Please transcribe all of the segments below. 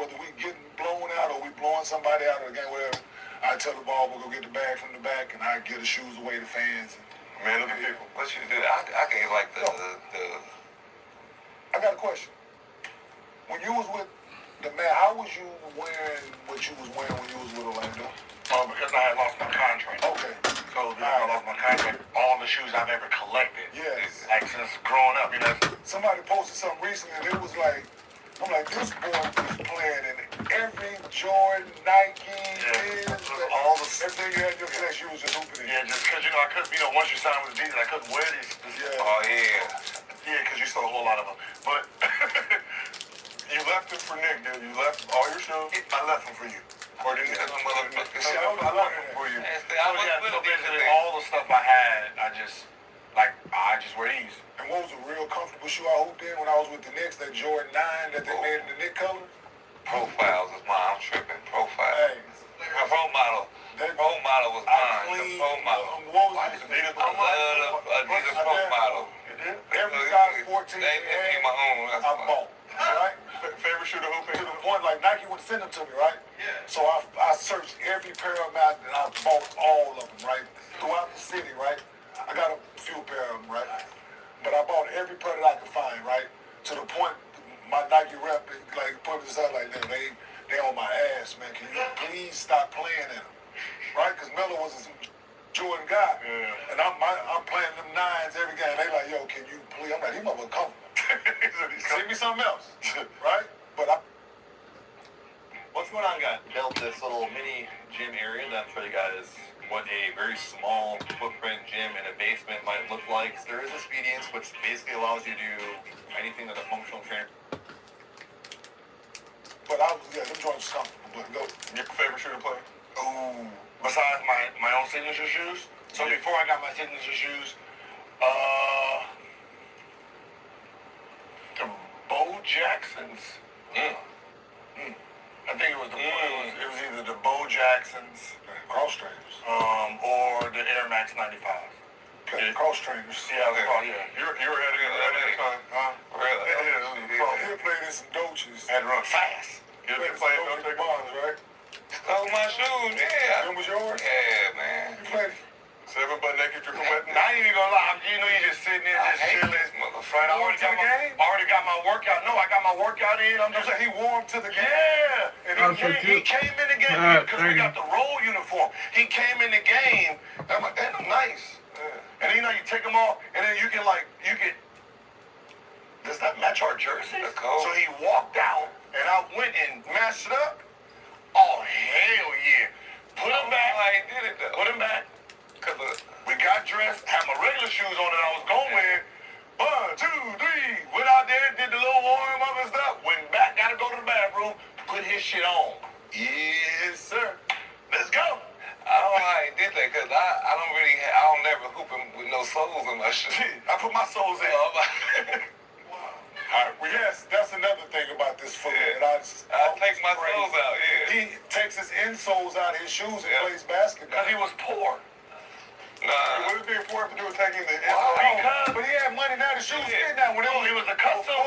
whether we getting blown out or we blowing somebody out of the game, whatever, I tell the ball, we'll go get the bag from the back, and I get the shoes away to fans. Man, look at people. What you do? I can't like the. I got a question. When you was with the man, how was you wearing what you was wearing when you was with Orlando? Because I had lost my contract. Okay. So because I lost my contract, all the shoes I've ever collected. Yes. Like since growing up, you know. Somebody posted something recently, and it was like, I'm like, this boy was playing in every Jordan, Nike, all the everything you had in your collection, you was just hooping in. Yeah, just because, you know, I couldn't, you know, once you signed with Adidas, I couldn't wear these. Oh, yeah. Yeah, because you stole a whole lot of them. But you left it for Nick, dude. You left all your shoes. I left them for you. Or didn't you? I left them for you. So basically, all the stuff I had, I just wear these. And what was a real comfortable shoe I hooped in when I was with the Knicks, that Jordan 9 that they made in the Knicks colors? Profiles is mine. I'm tripping. Profile. Hey. My role model. Role model was mine. The role model. What was it? I love Adidas Pro Model. Every size 14 they made my own. I bought. Right? Favorite shoe to hoop in? To the point, like, Nike would send them to me, right? Yeah. So I searched every pair of them out, and I bought all of them, right? Throughout the city, right? I got a few pair of them, right? But I bought every pair that I could find, right? To the point, my Nike rep, like, put this out like, they on my ass, man. Can you please stop playing in them? Right? Because Miller was a Jordan guy. Yeah. And I'm playing them 9s every game. They like, yo, can you please? I'm like, he motherfucker comfortable. Send me something else. Right? But what's going on, guys? Built this little mini gym area that I'm sure you guys what a very small footprint gym in a basement might look like. So there is expedience, which basically allows you to do anything that a functional trainer. But them joints are comfortable. But go. Your favorite shoe to play? Ooh. Besides my own signature shoes? So before I got my signature shoes, the Bo Jacksons. I think it was it was either the Bo Jacksons, cross trainers, or the Air Max 95. Yeah, cross trainers. Yeah, You were ahead of the time, huh? Really? He played in some Dolces. Had to run fast. He played in some Bonds, right? Oh, my shoes, yeah. Them was yours? Yeah, man. You played 7 butt naked dripping wet. I ain't even gonna lie. You know, you just sitting there, just chilling. I already got my workout. No, I got my workout in. I'm just saying, he warmed to the game. Yeah. And he came in the game because we got the roll uniform. He came in the game. I'm like, damn, I'm nice. Yeah. And you know, you take them off, and then you can, does that match our jersey? So he walked out, and I went and matched it up. Oh, hell yeah. Put him back. I did it, though. Put him back. We got dressed, had my regular shoes on that I was going with. 1, 2, 3. Went out there, did the little warm up and stuff. Went back, gotta go to the bathroom, put his shit on. Yes, sir. Let's go. I don't know how I did that because I don't never hooping with no soles in my shoes. I put my soles in. All right, well, yes, that's another thing about this foot. Yeah. I take my soles out, yeah. He takes his insoles out of his shoes and plays basketball. Because he was poor. Nah. What is being poor to do with taking the insoles? But he had money now, the shoes fit now. When it was a custom.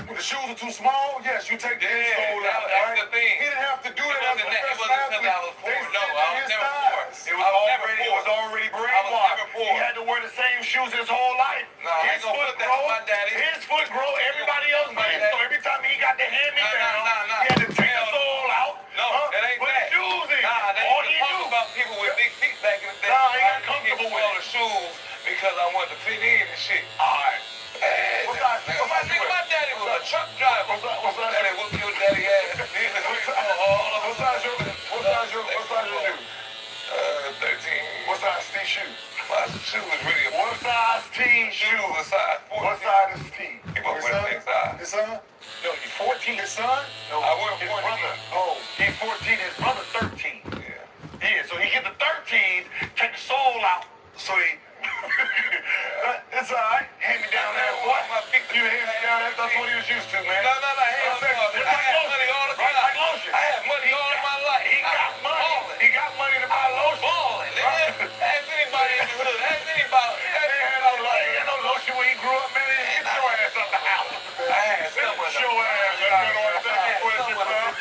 When the shoes are too small, yes, you take the insole out, that's right? the thing. He didn't have to do that as a It professional wasn't athlete. until I was 4. No, I was never 4. It was already brainwashed. He had to wear the same shoes his whole life. No, his foot grow. His foot grow. Everybody else did. So every time he got the hand-me-down, he had to take the sole out. No, that ain't put the shoes in. Nah, they all he knew about people with big feet back in the day. Nah, he got comfortable with the shoes because I wanted to fit in and shit. All right. My daddy was a truck driver. What's that? Daddy whooped your daddy ass. What size your shoe? 13. What size T shoe? My shoe was really a What size T shoe? was a size 14. What size is T? He must wear the same size. His son? No, he's 14. His son? No, I wear his 14. brother. Oh, he's 14. His brother 13. Yeah, so he get the 13, take the sole out. So he... It's alright. Hand me down that boy. You hand me down that. That's what he was used to, man. No. I had money all the time. Like lotion. I had money all my life. He got money. He got money to buy lotion. Balling. Ask anybody in the hood. Ask anybody. He had no lotion when he grew up, man. Get your ass up the house. I had so much. Get your ass up.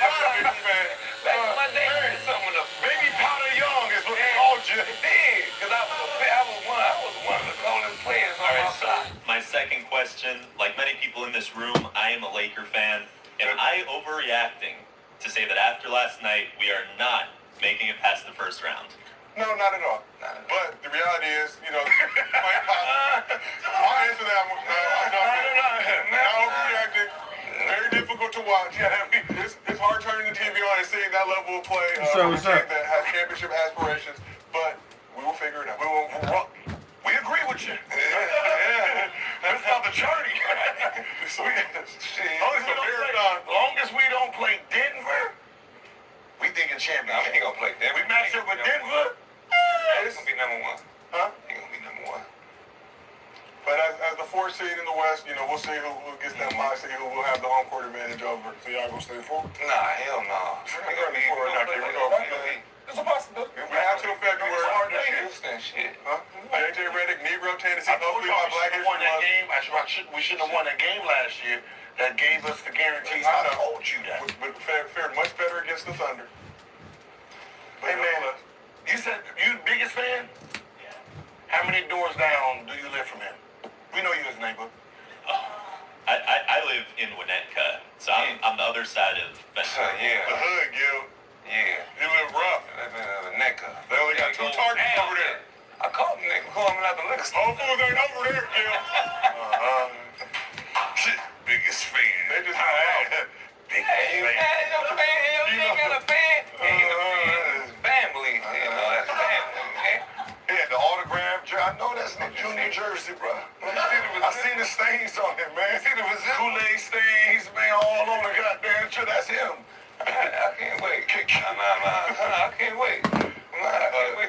I overreacting to say that after last night we are not making it past the first round? No, not at all. But the reality is, you know, I'll answer that one. Not overreacting. Very difficult to watch. It's hard turning the TV on and seeing that level of play from a team that has championship aspirations. But we will figure it out. We agree with you. That's not the journey. Long as we don't play Denver, we thinking championship. He gonna play Denver. We match up with Denver. He's gonna be number one. Huh? He gonna be number one. But as the 4th seed in the West, you know, we'll see who gets that 5 seed, who will have the home court advantage over. So y'all gonna stay 4? Nah, hell no. We're gonna be 4 out there. It's a possibility. We have till February. It's hard to Houston, shit. Huh? AJ Redick, Negro, Tennessee. I told you my we Black should have won that History game. We shouldn't have won that game last year. That gave us the guarantees. I told you that. But fared much better against the Thunder. Hey man, you said you the biggest fan? How many doors down do you live from him? We know you as a neighbor. I live in Winnetka, so I'm the other side of Ventura. Yeah. The hood, Gil. Yeah. You live rough. Necka. They only got 2 targets over there. I called him nigga calling out the liquor store. Whole Foods ain't over there, Gil. Biggest fan. They just Biggest fan. He ain't got a fan. Family. You know, that's family. Okay? He had the autograph. I know that's the Junior jersey, bro. I seen the stains on him, man. See the Kool-Aid stains, man, all on the goddamn shirt. That's him. I can't wait. I can't wait.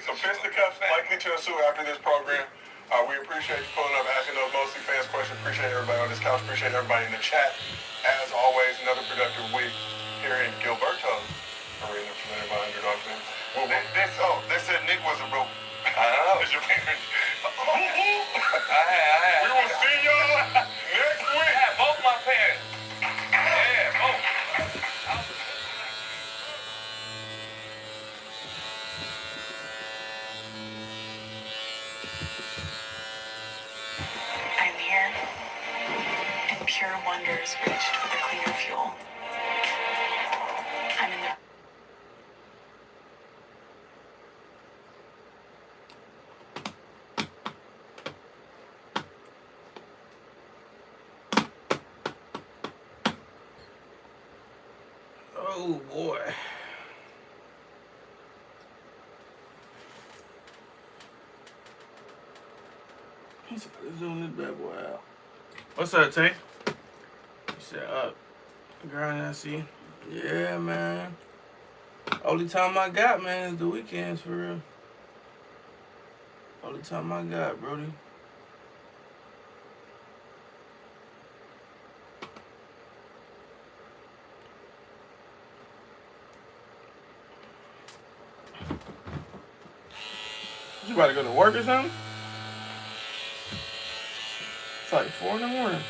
Some fisticuffs likely to ensue after this program. We appreciate you pulling up, asking those mostly fans questions. Appreciate everybody on this couch. Appreciate everybody in the chat. As always, another productive week here in Gilberto, arena presented by Underdog Fans. They said Nick wasn't broke. I know. It's your parents. We will see y'all next week. I had both my parents. Yeah, both. I'm here, and pure wonders reached for the cleaner fuel. I'm in the Oh boy. Let's zoom this bad boy out. What's up, Tay? You said up. Grind, I see. Yeah, man. Only time I got, man, is the weekends for real. Only time I got, Brody. You about to go to work or something? It's like 4 in the morning.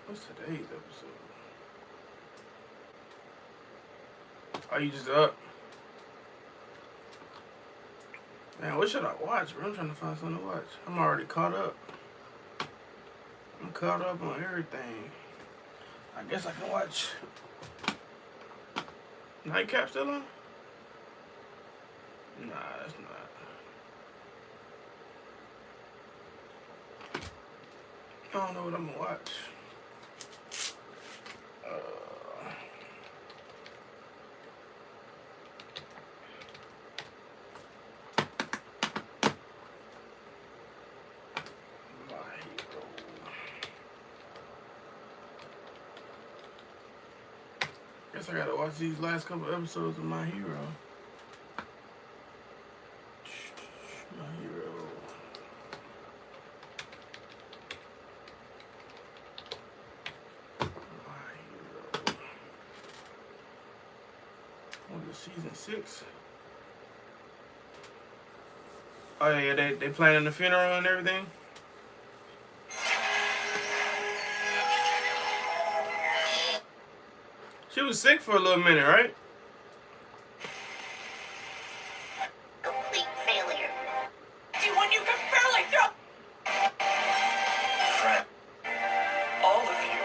What's today's episode? Are you just up? Man, what should I watch, bro? I'm trying to find something to watch. I'm already caught up. I'm caught up on everything. I guess I can watch Nightcap still on? Nah, that's not. I don't know what I'm gonna watch. Guess I gotta watch these last couple episodes of My Hero. My Hero. My Hero. What is season 6? Oh yeah, they planning the funeral and everything? She was sick for a little minute, right? Complete failure. See, when you can barely throw. Friend. All of you.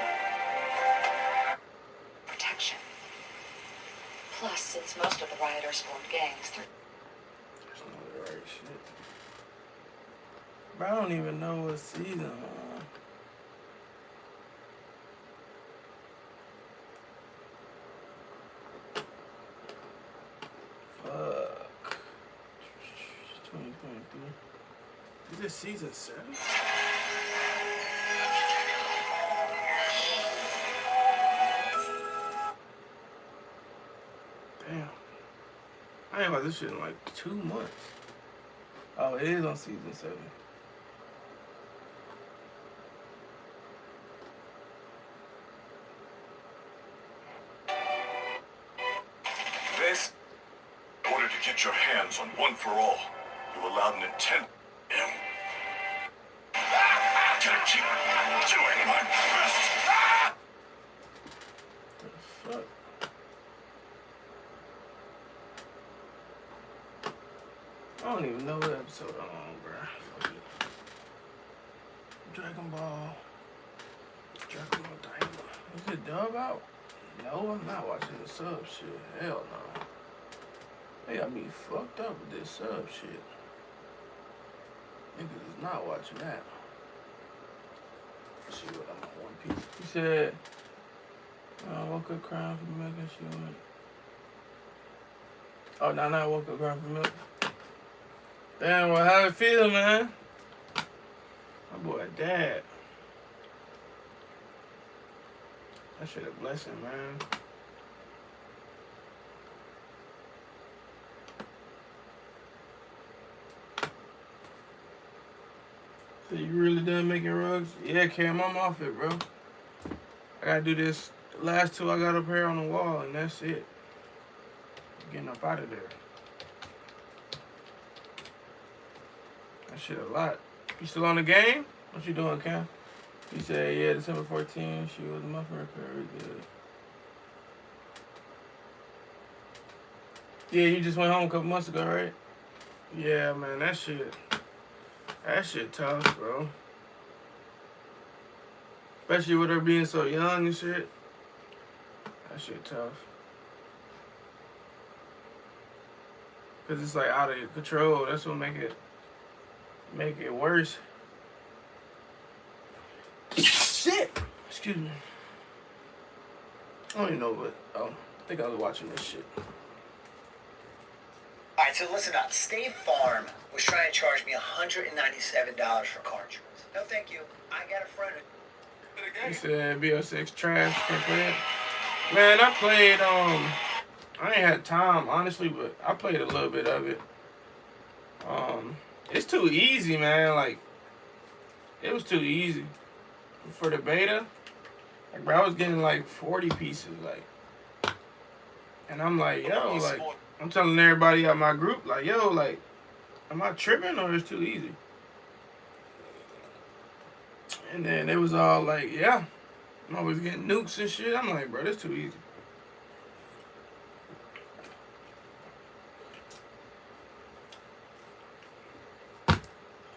Protection. Plus, since most of the rioters formed gangs through. That's not the right shit. Bro, I don't even know what season I'm on. Fuck. 2023. Is this season 7? Damn. I ain't about this shit in like 2 months. Oh, it is on season 7. This, in order to get your hands on One for All, you allowed an intent. Him. Gonna keep doing my best. The fuck? I don't even know what episode I'm on, bruh. Fuck it. Dragon Ball Daima. Is it dub out? No, I'm not watching the sub shit. Hell no. They got me fucked up with this sub shit. Niggas is not watching that. Let's see what I'm on One Piece. He said, I woke up crying for milk and she went. Oh, no, I woke up crying for milk. Damn, well, how it feel, man? My boy, dad. That shit a blessing, man. So you really done making rugs? Yeah, Cam, I'm off it, bro. I gotta do this. The last 2 I got up here on the wall, and that's it. Getting up out of there. That shit a lot. You still on the game? What you doing, Cam? He said, yeah, December 14th, she was my first very good. Yeah, you just went home a couple months ago, right? Yeah, man, that shit tough, bro. Especially with her being so young and shit. That shit tough. Cause it's like out of your control. That's what make it worse. Shit! Excuse me. I don't even know what. Oh, I think I was watching this shit. Alright, so listen up. State Farm was trying to charge me $197 for car insurance. No, thank you. I got a friend who... He said BO6 trash. Can't play it. Man, I played, I ain't had time, honestly, but I played a little bit of it. It's too easy, man. Like, it was too easy. For the beta, like, bro, I was getting like 40 pieces, like, and I'm like, yo, like, I'm telling everybody out my group, like, yo, like, am I tripping or it's too easy? And then it was all like, yeah, I'm always getting nukes and shit. I'm like, bro, this too easy.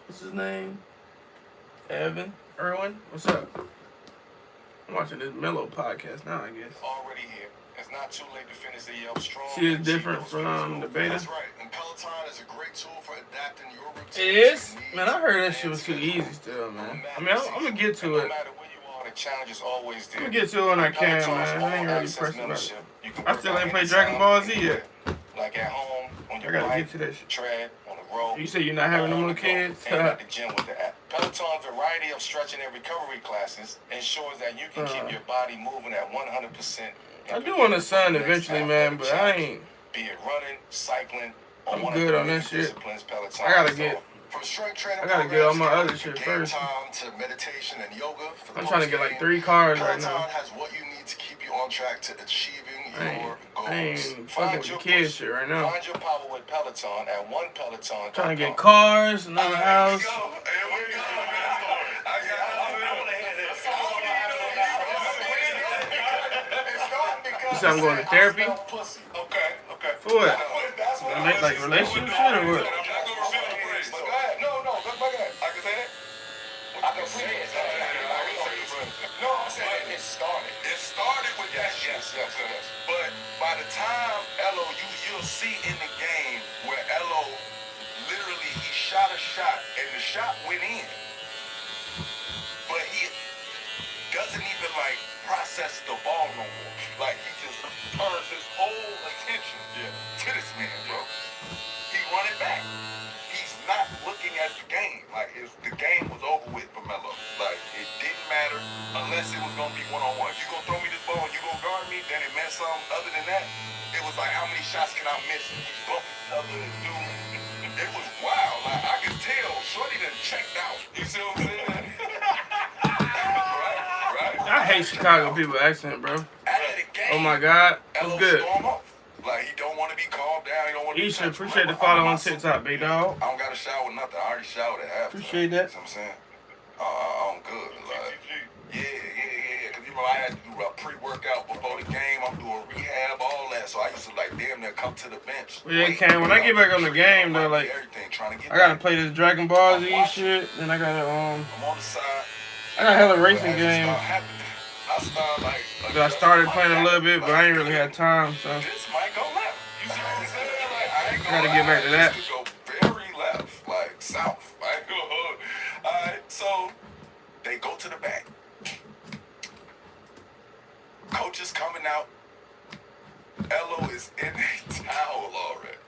What's his name? Erwin, what's up? I'm watching this Mellow podcast now, I guess. Already here. It's not too late to finish the Yelp strong. She is different from the beta. That's right. And Peloton is a great tool for adapting your routine. It is? Man, I heard that shit was too easy still, man. I mean, I'm gonna get to it. No matter where you are, the challenge is always there. I'm gonna get to it when I can, man. I ain't really pressed about it. I still ain't played Dragon Ball Z yet. Like at home, on your I gotta bike, get to that shit. tread, on the road. You say you're not having no more kids? And at the gym with the app. Peloton's variety of stretching and recovery classes ensures that you can keep your body moving at 100%. I do want a son eventually, man, but I ain't. Be it running, cycling, or I'm one good of the on that many shit. disciplines Peloton I gotta offers. get. From strength training I gotta get all my programs other shit to first. time to meditation and yoga. For the I'm trying to get like post-game, 3 cars right Peloton now. has what you need to keep you on track to achieving your goals. I ain't Find fucking with the your kids push. shit right now. Find your power with Peloton at one Peloton. Trying to get cars, another house. said I'm going to therapy? Okay. For what? That's what Like relationship shit or what? I'm not gonna reveal the phrase. But go ahead. No, go ahead. I can say that? I can say it. No, I'm saying it started. It started with that shit. Yes. But by the time you'll see in the game where Elo literally he shot a shot and the shot went in, but he doesn't even like process the ball no more. Like he just turns his whole attention to this man, bro. He run it back. He's not looking at the game. Like the game was over with for Melo. Like it didn't matter unless it was gonna be one-on-one. If you gonna throw me this ball and you gonna guard me, then it meant something. Other than that, it was like how many shots can I miss? He bumped each other and dude. It was wild. Like I could tell Shorty done checked out. You see what I'm saying? right. I hate Chicago people accent, bro. After the game, Oh my God, Elo what's good? storm off. Like he don't want to be calmed down. He don't want to. Isha, appreciate the follow on TikTok, big dog. I don't got to shower nothing. I already showered at half. Appreciate that. You know what I'm saying? I'm good. Like, yeah. Cause you know I had to do a pre-workout before the game. I'm doing rehab, all that. So I used to like damn near come to the bench. Well, yeah, Cam, when I get back on the game though, like I gotta play this Dragon Ball Z shit, then I gotta I'm on the side. I got hella racing game. I started playing a little bit, but I ain't really had time, so This might go left. You see what I'm saying? Like, I ain't I gotta get back to that. This could go very left, like south. Like, alright, so they go to the back. Coach is coming out. Elo is in a towel already.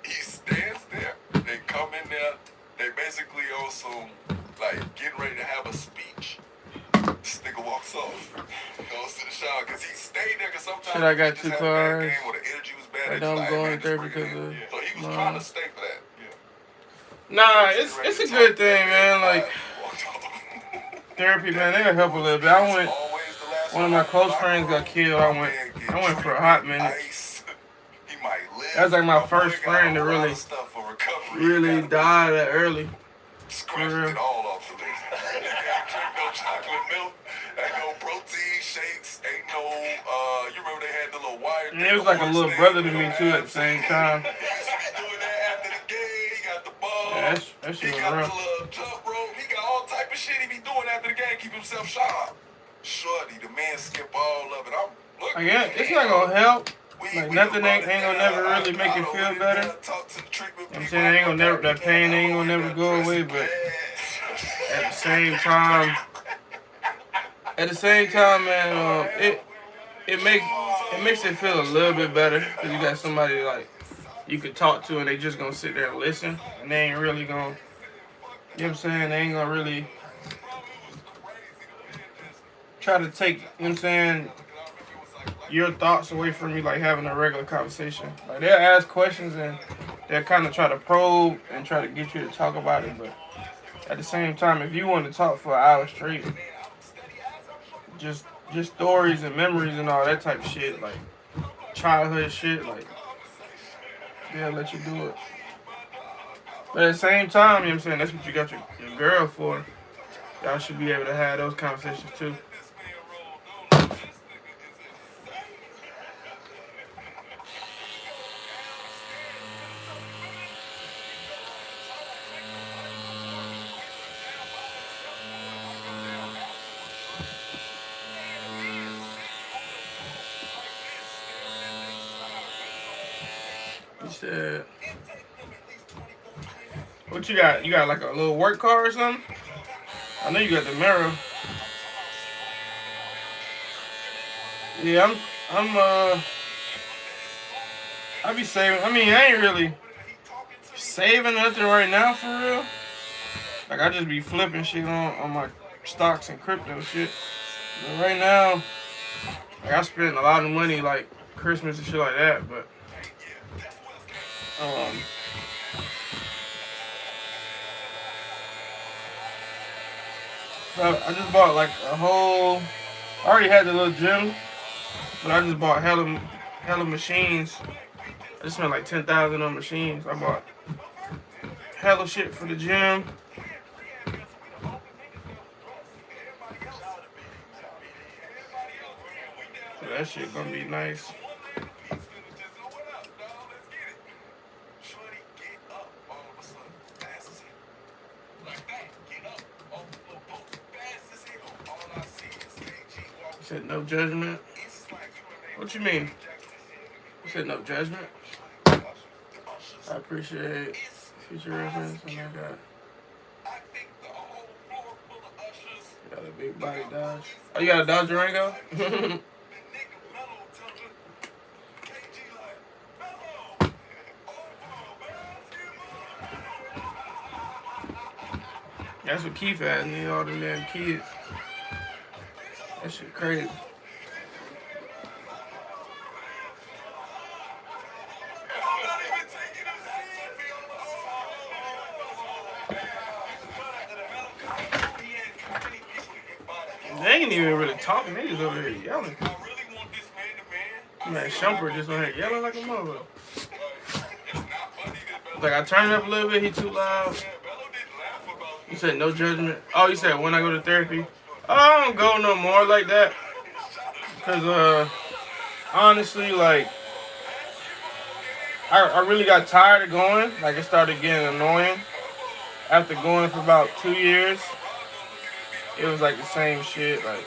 He stands there. They come in there. They basically on some, like, getting ready to have a speech. This nigga walks off, goes to the shower, because he stayed there, because sometimes shit, I got he 2 just had a bad cars. game or the energy was bad. Right They now just I'm going like, there man, just because bring it of in. So he was trying to stay for that. Nah, it's a good thing, man. Like therapy, man, it'll help a little bit. I went. One of my close friends got killed. I went for a hot minute. That was like my first friend that really died that early. For real. It all off of this. Ain't no chocolate milk, ain't no protein shakes, ain't no, you remember they had the little wire. And it was like a little brother to me too at the same time. He used to be doing that after the game. He got the ball. Yeah, that shit He was got rough. the little jump rope. He got all type of shit he be doing after the game. Keep himself sharp. Shorty, the man skip all of it. I'm looking. Like, yeah, it's not gonna help. Like nothing ain't gonna never really make you feel better. You know what I'm saying? Ain't gonna never, that pain ain't gonna never go away, but at the same time, man, it makes it feel a little bit better because you got somebody like you could talk to and they just gonna sit there and listen and they ain't really gonna, you know what I'm saying? They ain't gonna really try to take, you know what I'm saying, your thoughts away from you, like having a regular conversation. Like they'll ask questions and they'll kind of try to probe and try to get you to talk about it, but at the same time, if you want to talk for an hour straight, just stories and memories and all that type of shit, like childhood shit, like they'll let you do it. But at the same time, you know what I'm saying, that's what you got your girl for. Y'all should be able to have those conversations too. What you got? You got like a little work car or something? I know you got the mirror. Yeah, I be saving. I mean, I ain't really saving nothing right now for real. Like I just be flipping shit on my stocks and crypto shit. But right now, like I spend a lot of money like Christmas and shit like that, but I just bought like a whole. I already had the little gym, but I just bought hella machines. I just spent like $10,000 on machines. I bought hella shit for the gym. So that shit gonna be nice. You said no judgment? What you mean? You said no judgment? I appreciate future reference and I got a big body Dodge. Oh, you got a Dodge Durango? That's what Keith had, and all them damn kids. That shit crazy. They ain't even really talking. They just over here yelling. Man, Shumper just over here yelling like a mother. Like, I turned it up a little bit. He too loud. You said no judgment. Oh, you said when I go to therapy? Oh, I don't go no more like that. Because, honestly, like, I really got tired of going. Like, it started getting annoying. After going for about 2 years, it was like the same shit. Like,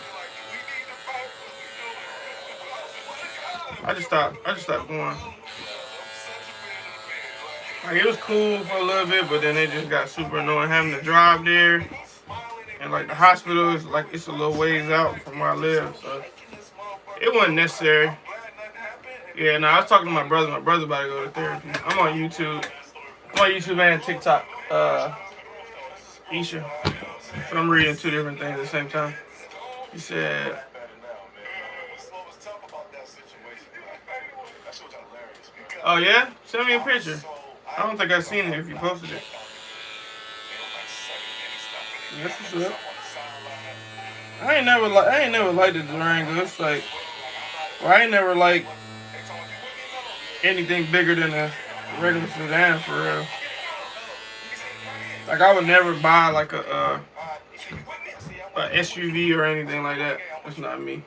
I just stopped going. Like, it was cool for a little bit, but then it just got super annoying having to drive there. And like the hospital is like, it's a little ways out from where I live, so it wasn't necessary. Yeah, no, I was talking to my brother. My brother about to go to therapy. I'm on YouTube. I'm on YouTube and TikTok. Isha. So I'm reading 2 different things at the same time. He said, oh yeah? Send me a picture. I don't think I've seen it if you posted it. Yes, what's up? I ain't never liked the Durango. It's like, well, I ain't never liked anything bigger than a regular sedan for real. Like, I would never buy like a SUV or anything like that. That's not me.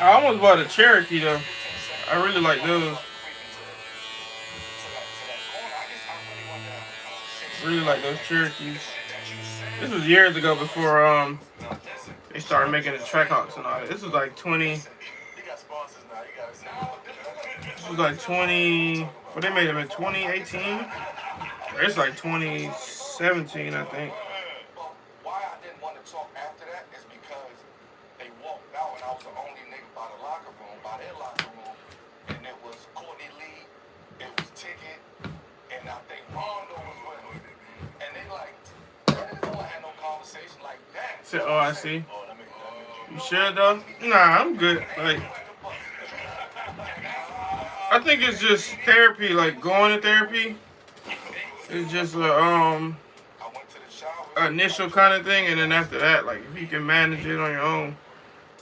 I almost bought a Cherokee though. I really like those. Really like those Cherokees. This was years ago before they started making the Trackhawks and all that. This was like 20. This was like 20. Well, they made them in 2018. It's like 2017, I think. Why I didn't want to talk after that is because they walked out and I was the only nigga by the locker room, by their locker room, and it was Courtney Lee, it was Ticket, and I think Rondo was with him. And they like, they don't have no conversation like that. Said, oh, I see. You sure though? Nah, I'm good. Like, I think it's just therapy. Like, going to therapy. It's just a initial kind of thing, and then after that, like, if you can manage it on your own,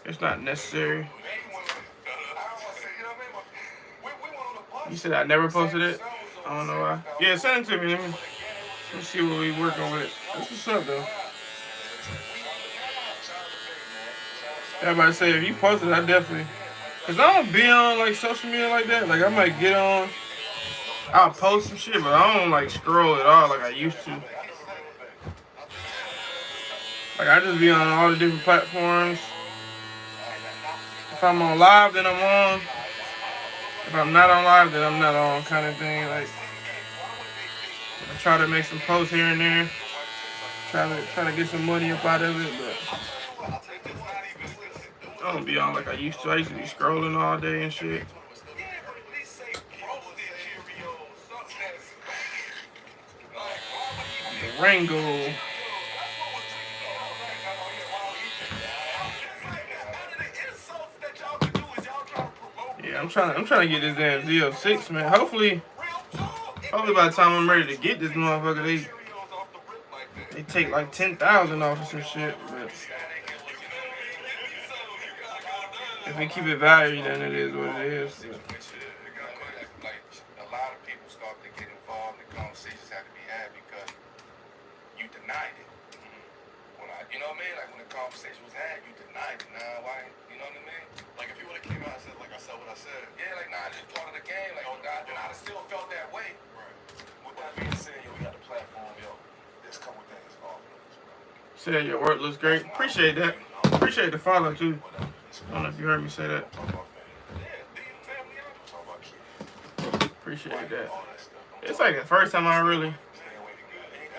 it's not necessary. You said I never posted it? I don't know why. Yeah, send it to me. Let me see what we working with. That's what's up, though. Everybody say, if you post it, I definitely... Because I don't be on, like, social media like that. Like, I might get on... I'll post some shit, but I don't, like, scroll at all like I used to. Like, I just be on all the different platforms. If I'm on live, then I'm on. If I'm not on live, then I'm not on, kind of thing. Like, I try to make some posts here and there. Try to get some money up out of it, but I don't be on like I used to. I used to be scrolling all day and shit. Durango. Yeah, I'm trying to get this damn Z06, man. Hopefully by the time I'm ready to get this motherfucker, they take like 10,000 off or some shit. But If we keep it valued, then it is what it is. Like a lot of people start to get involved in conversations have to be had because you denied it. When you know what I mean? Like when the conversation was had, you denied it. Nah, why? You know what I mean? Like if you would have came out and said, like I said what I said. Yeah, like nah, it's part of the game. Like then I'd have still felt that way. Right. With that being said, yo, we got the platform, yo. There's a couple things off. Said your work looks great. Appreciate that. Appreciate the follow too. I don't know if you heard me say that. Appreciate that. It's like the first time I really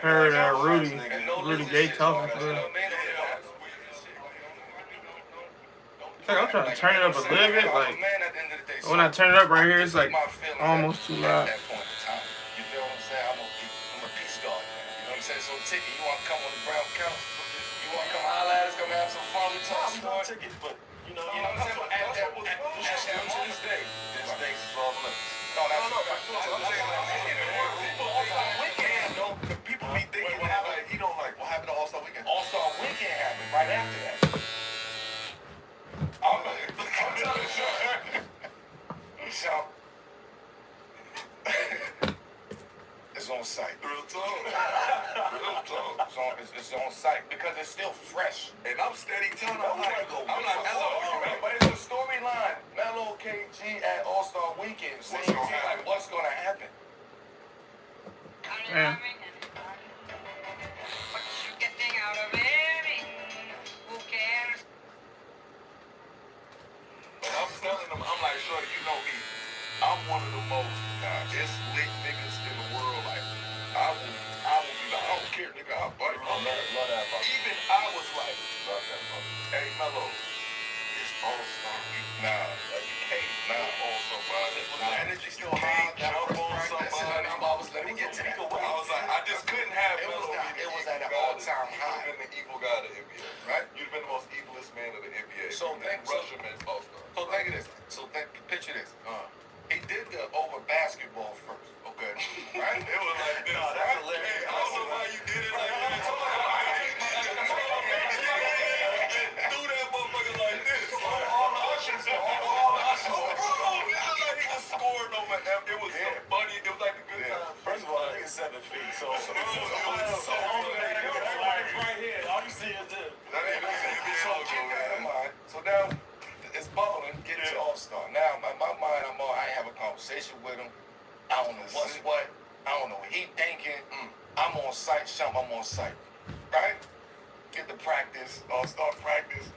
heard Rudy Gay talking for real. Like I'm trying to turn it up a little bit. Like when I turn it up right here, it's like almost too loud. You feel what I'm saying? I'm a peace guard, man. You know what I'm saying? So Ticket, you want to come on the Brown Council? You want to come holler at us? Come have some fun? We talk sport. Ticket, but you know what I'm saying? But to this day, this thing is off limits. No, that's what I'm saying. Weekend, though, people be thinking that he don't like what happened to All-Star Weekend. All-Star Weekend happened right after that. I'm telling you, so it's on site. Real talk. It's on site because it's still fresh. And I'm steady telling him, I'm like, but it's a storyline. Melo KG at All-Star Weekend. Same thing, like what's gonna happen? Yeah. What you getting out of it? Who cares? I'm telling them, I'm like, shorty, you know me. I'm one of the most just lit niggas in the world. Like, I will be like, I don't care, nigga. I'll bite my Love that, bro. Even I was like, Love that, bro. hey, Melo, it's All-Star Week. Nah, like you can't. Nah, Also, bro. the energy still high. That Jump first on practice, somebody. let me get to that. I was like, I just couldn't have It was Melo that- be it the was evil at an guy. all-time You'd high. have been the evil guy of the NBA. Right? You'd have been the most evilest man of the NBA. So think- Russian man All-Star. So think of this. Picture this. He did the over basketball first. Okay. Right? It was like this. No, that's hilarious. I don't know why you did it like that. Do that motherfucker like this. All the ushers, all the ushers. Oh, bro, it looked like he was scoring over F. It was so funny. It was like the good times. First of all, I think it's 7 feet. So, It was so funny. right here. All you see is this. That ain't the NBA So logo, keep that in man. mind. So now it's bubbling, get to All-Star. Now in my mind, I have a conversation with him. I don't know what's what. I don't know what he thinking. I'm on site, I'm on site. Right? Get to practice, All-Star practice.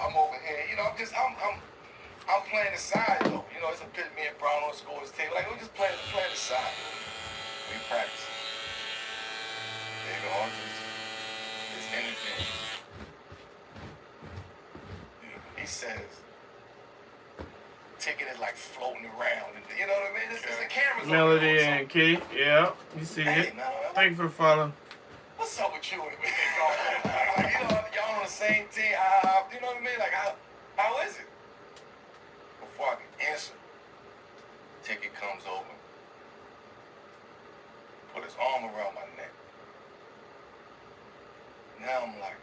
I'm over here, you know, I'm playing the side though. You know, it's a pit me and Brown on the scores table. Like we're just playing the side. We practice. David Aldridge is anything. He says, Ticket is like floating around. And, you know what I mean? It's the cameras Melody on there, and Kitty. Yeah, you see Hey, it. man, Thank you for following. what's up with you? Like, you know, y'all on the same team. You know what I mean? Like, how is it? Before I can answer, Ticket comes over, put his arm around my neck. Now I'm like,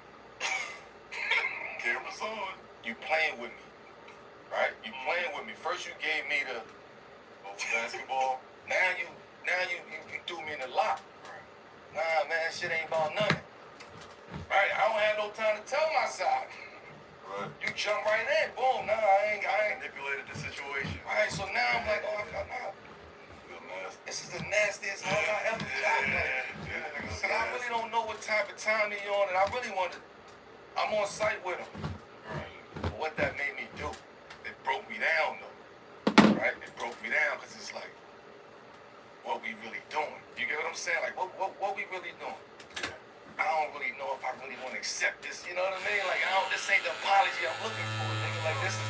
Camera's on. you playing with me, right? You playing with me. First you gave me the Basketball. now you threw me in the lock. Nah, man, shit ain't about nothing. Right? I don't have no time to tell my side. Right. You jump right in, boom. Nah, I ain't. Manipulated the situation. Right, so now I'm like, oh, nah. This is the nastiest hug I ever felt. Like, I really don't know what type of time he on, and I really wanted. I'm on site with him. But what that made me do, it broke me down though. Right? It broke me down because it's like, what we really doing? You get what I'm saying? Like, what we really doing? I don't really know if I really want to accept this. You know what I mean? Like, this ain't the apology I'm looking for. Nigga, like this is.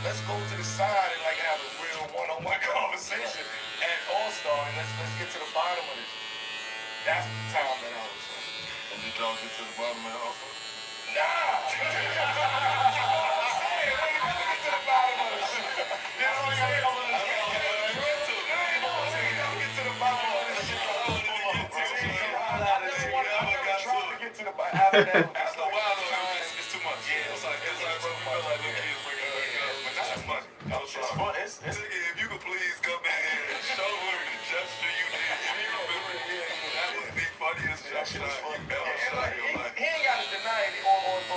Let's go to the side and like have a real one-on-one conversation at All-Star and let's get to the bottom of this. That's the time that I was like, And did y'all get to the bottom of it also? nah! Get to the bottom of this shit. That's what I'm saying. Get to the bottom of this shit. After that, After a while though, it's too much. Yeah, It's like, bro, we feel like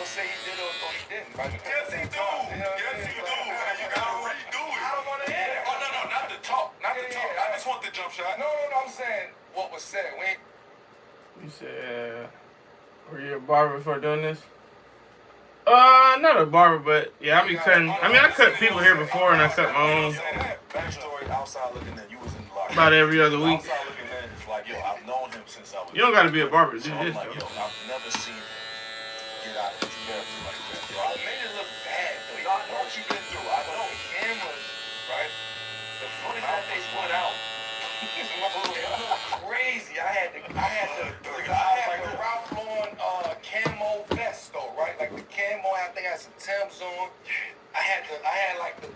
say he did or he didn't. Right? Yes, he do. Yes, he do. You gotta redo it. I don't want to hear. Oh, no, not the talk. Not the talk. I just want the jump shot. No, I'm saying what was said. You said, were you a barber for doing this? Not a barber, but yeah, I be cutting. I mean, I cut people here before, and I cut my own Backstory outside looking in, you was in the locker. about every other week. Outside looking in, it's like, yo, I've known him since I was. You don't gotta be a barber to do So I'm this, like, yo, though. I've never seen him get out of his character like that. Yo, I made it look bad, though. I know what you've been through. I know. Cameras, right? The footage that they put out. It looked crazy. I had the Ralph Lauren camo vest though, right? Like the camo, I think I had some Timbs on. I had like a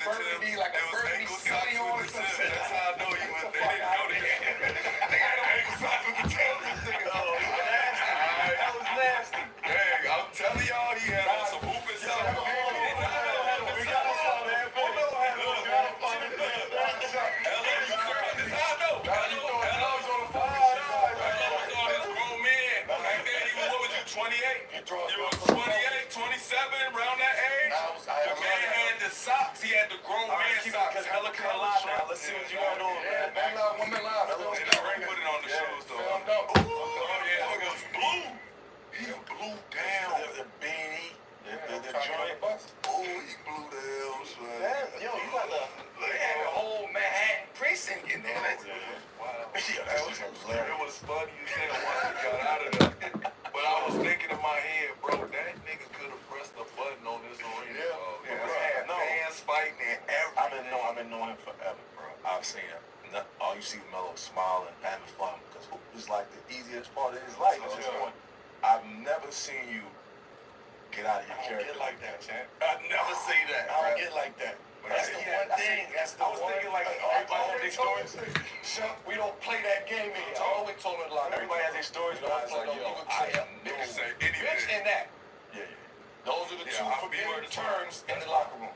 burgundy, like a burgundy silly on or some shit. That's how I know you was there. They had ankle socks with the Timbs. That was nasty. Hey, I'm telling y'all, he had on some hooping socks. Socks. He had the grown man socks. Hella color. Let's see what you got on, man. Women live. Put it on the shoes, though. Filmed up. Oh, yeah. Look at this blue. He blew down. The beanie, the joint. Oh, he blew down, son. Yo, you got the. They had the whole Manhattan precinct in there. Wow. Yeah, that was hilarious. It was funny as hell once we got out of there. But I was thinking in my head, bro, that nigga could have pressed the button on this arena. Yeah, Bro, bro, had no. fans fighting and everything. I've been knowing him forever, bro. I've seen him. All you see is Melo smiling, having fun, because hoop is like the easiest part of his life at this point. I've never seen you get out of your character like that, champ. I'd never say that. I don't get like that. That's the one thing. That's the I was thinking like everybody has their stories. We don't play that game in here. I always told her like Everybody has their stories, but I was like, yo, I am Nigga say bitch anything. in that. Yeah. Those are the two forbidden terms in the locker room.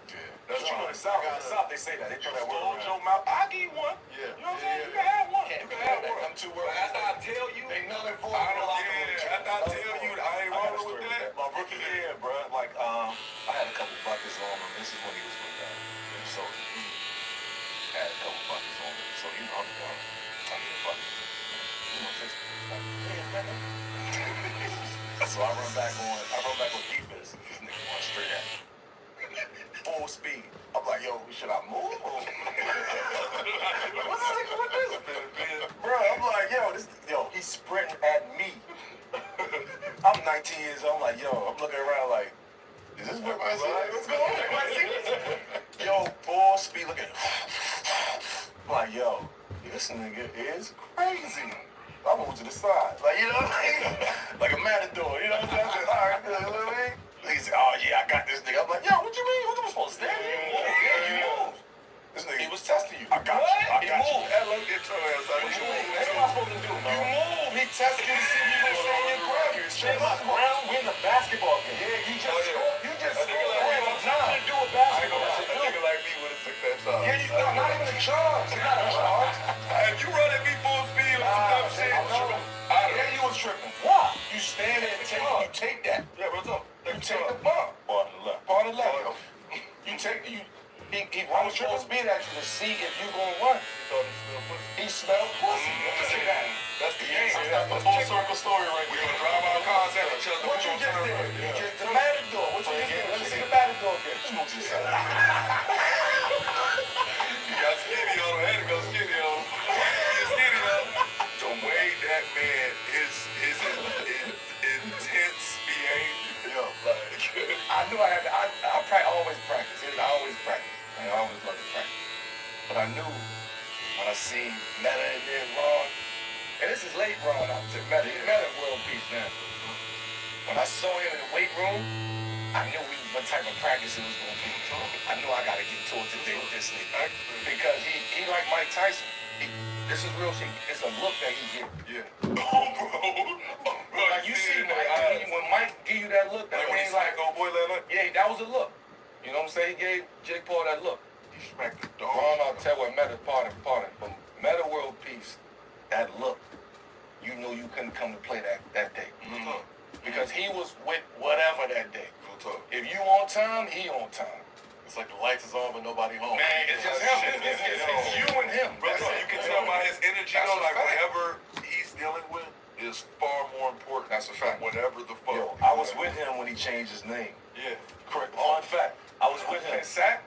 That's true. In the South, they say that. They throw that word Stole around. your mouth. I give you one. Yeah. You know what I'm saying? You can have one. Can't You do can have that. one. Them two words. After I tell you, They null and void I in the don't, locker room. yeah, after I tell you, I ain't I got a rolling story with that. My rookie year, bro. Like, I had a couple buckets on him. This is when he was with Minnesota. Had a couple buckets on him. So, you know, I'm going. I need a bucket. You know, so I run back on defense. This nigga going straight at me. Full speed. I'm like, yo, should I move? Or... What this? Bro, I'm like, yo, he's sprinting at me. I'm 19 years old. I'm like, yo, I'm looking around like, is this what I see? What's going on? Everybody see this? Yo, full speed looking. I'm like, yo, this nigga is crazy. I moved to the side. Like, you know what I mean? Like a matador, you know what I'm saying? I said, all right, you know what I mean? He said, oh yeah, I got this nigga. I'm like, yo, what you mean? What am I supposed to stand here? Yeah, you moved. This nigga, he was testing you. I got you. I got you. Hey, look at your ass. What you mean? That's what I'm supposed to do, man. You move. He tested you to see if you gonna stay in ground. You straight up ground. Win a basketball game. Yeah, you just scored. You just A nigga scored. like me, It's nothing to do with basketball. a nigga like me would have took that shot. Yeah, you not even a charge. It's not a charge. If you run at me full speed on some dumb shit, Yeah, you was tripping. Why? You stand there and take that. Yeah, what's up? You take the bump. Part of the left. Part of the left. You take the. He runs full speed at you to see if you gonna run. He smelled pussy. Let me say that. That's the game. That's the full circle story right We there. gonna drive our cars at each other. What you just did? You just the matador. What you just did? Let me see the matador again. You got skinny on him. Had to go skinny on him. Skinny on him. The way that man is intense behavior. I knew I had to. I always practice. I always practice. I always love to practice. But I knew when I seen Meta and then Ron, and this is late Ron, I took Meta world peace now. When I saw him in the weight room, I knew what type of practice it was going to be. I knew I got to get to it today with this nigga. Because he like Mike Tyson. This is real shit. It's a look that he gives. Yeah. Oh, bro. Like you see Mike, when Mike give you that look, that Like when he means smacked old boy last night? yeah, that was a look. You know what I'm saying? He gave Jake Paul that look. He smacked the dog. Ron, I'll tell what Meta, pardon. But Meta World Peace, that look, you knew you couldn't come to play that day. What's up? Because he was with whatever that day. Real talk. If you on time, he on time. It's like the lights is on but nobody home. Man, it's just him. It's you and him. Bro, That's you it. can tell by his energy, That's though, a like fact. whatever he's dealing with is far more important. That's a fact. Whatever the fuck. Yo, I was with him when he changed his name. Yeah. Correct. Fun fact. I was with him. Sack?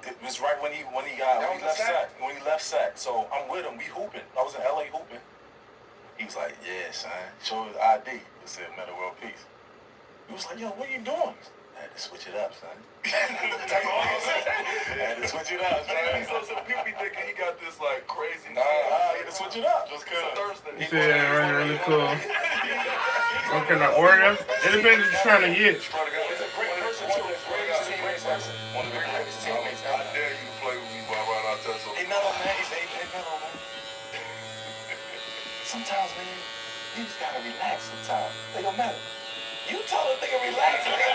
It was right when he That was left the sack? sack. When he left sack. So I'm with him. We hooping. I was in LA hooping. He was like, yeah, son. Show his ID. It said Mental World Peace. He was like, yo, what are you doing? I had to switch it up, son. I had to switch it up, son. So people be thinking he got this like crazy. Nah, I had to switch it up. Just cause Thursday. You said that really cool. Some kind of order. It depends what you're trying to get. He's a great person, too. Greatest teammates. One of the greatest teammates I ever. dare you to play with me, Bob. I'll tell you Hey, something. Mello, man. He's Mello, man. Sometimes, man, you just gotta relax sometimes. They don't matter. You told a nigga relax, nigga.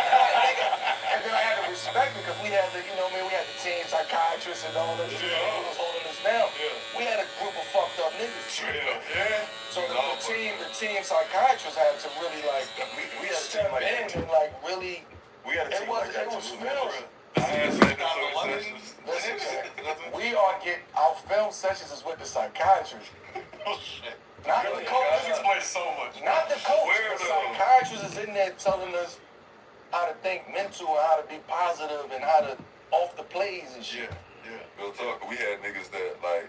And then I had to respect it because we had the, we had the team psychiatrists and all that shit who was holding us down. We had a group of fucked up niggas. Yeah. So the team psychiatrists had to really we had a team like that too. Really, we had a team like that too. We are getting our film sessions is with the psychiatrist. Oh shit. Not the coach. This explains so much. Not the coach. Where The the- psychiatrist is in there telling us how to think mental and how to be positive and how to off the plays and shit. Yeah. Real talk. We had niggas that like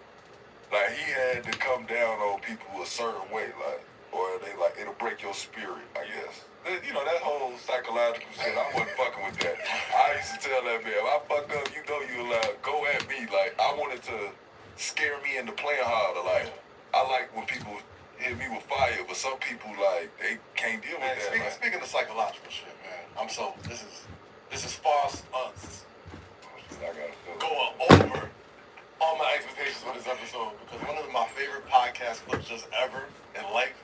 he had to come down on people a certain way, or they it'll break your spirit, I guess. That whole psychological shit, I wasn't fucking with that. I used to tell that man, if I fuck up, you allowed, go at me. I wanted to scare me into playing harder. I like when people hit me with fire, but some people, they can't deal with that. Speaking of psychological shit, man, this is far going over all my expectations for this episode because one of my favorite podcast clips just ever in life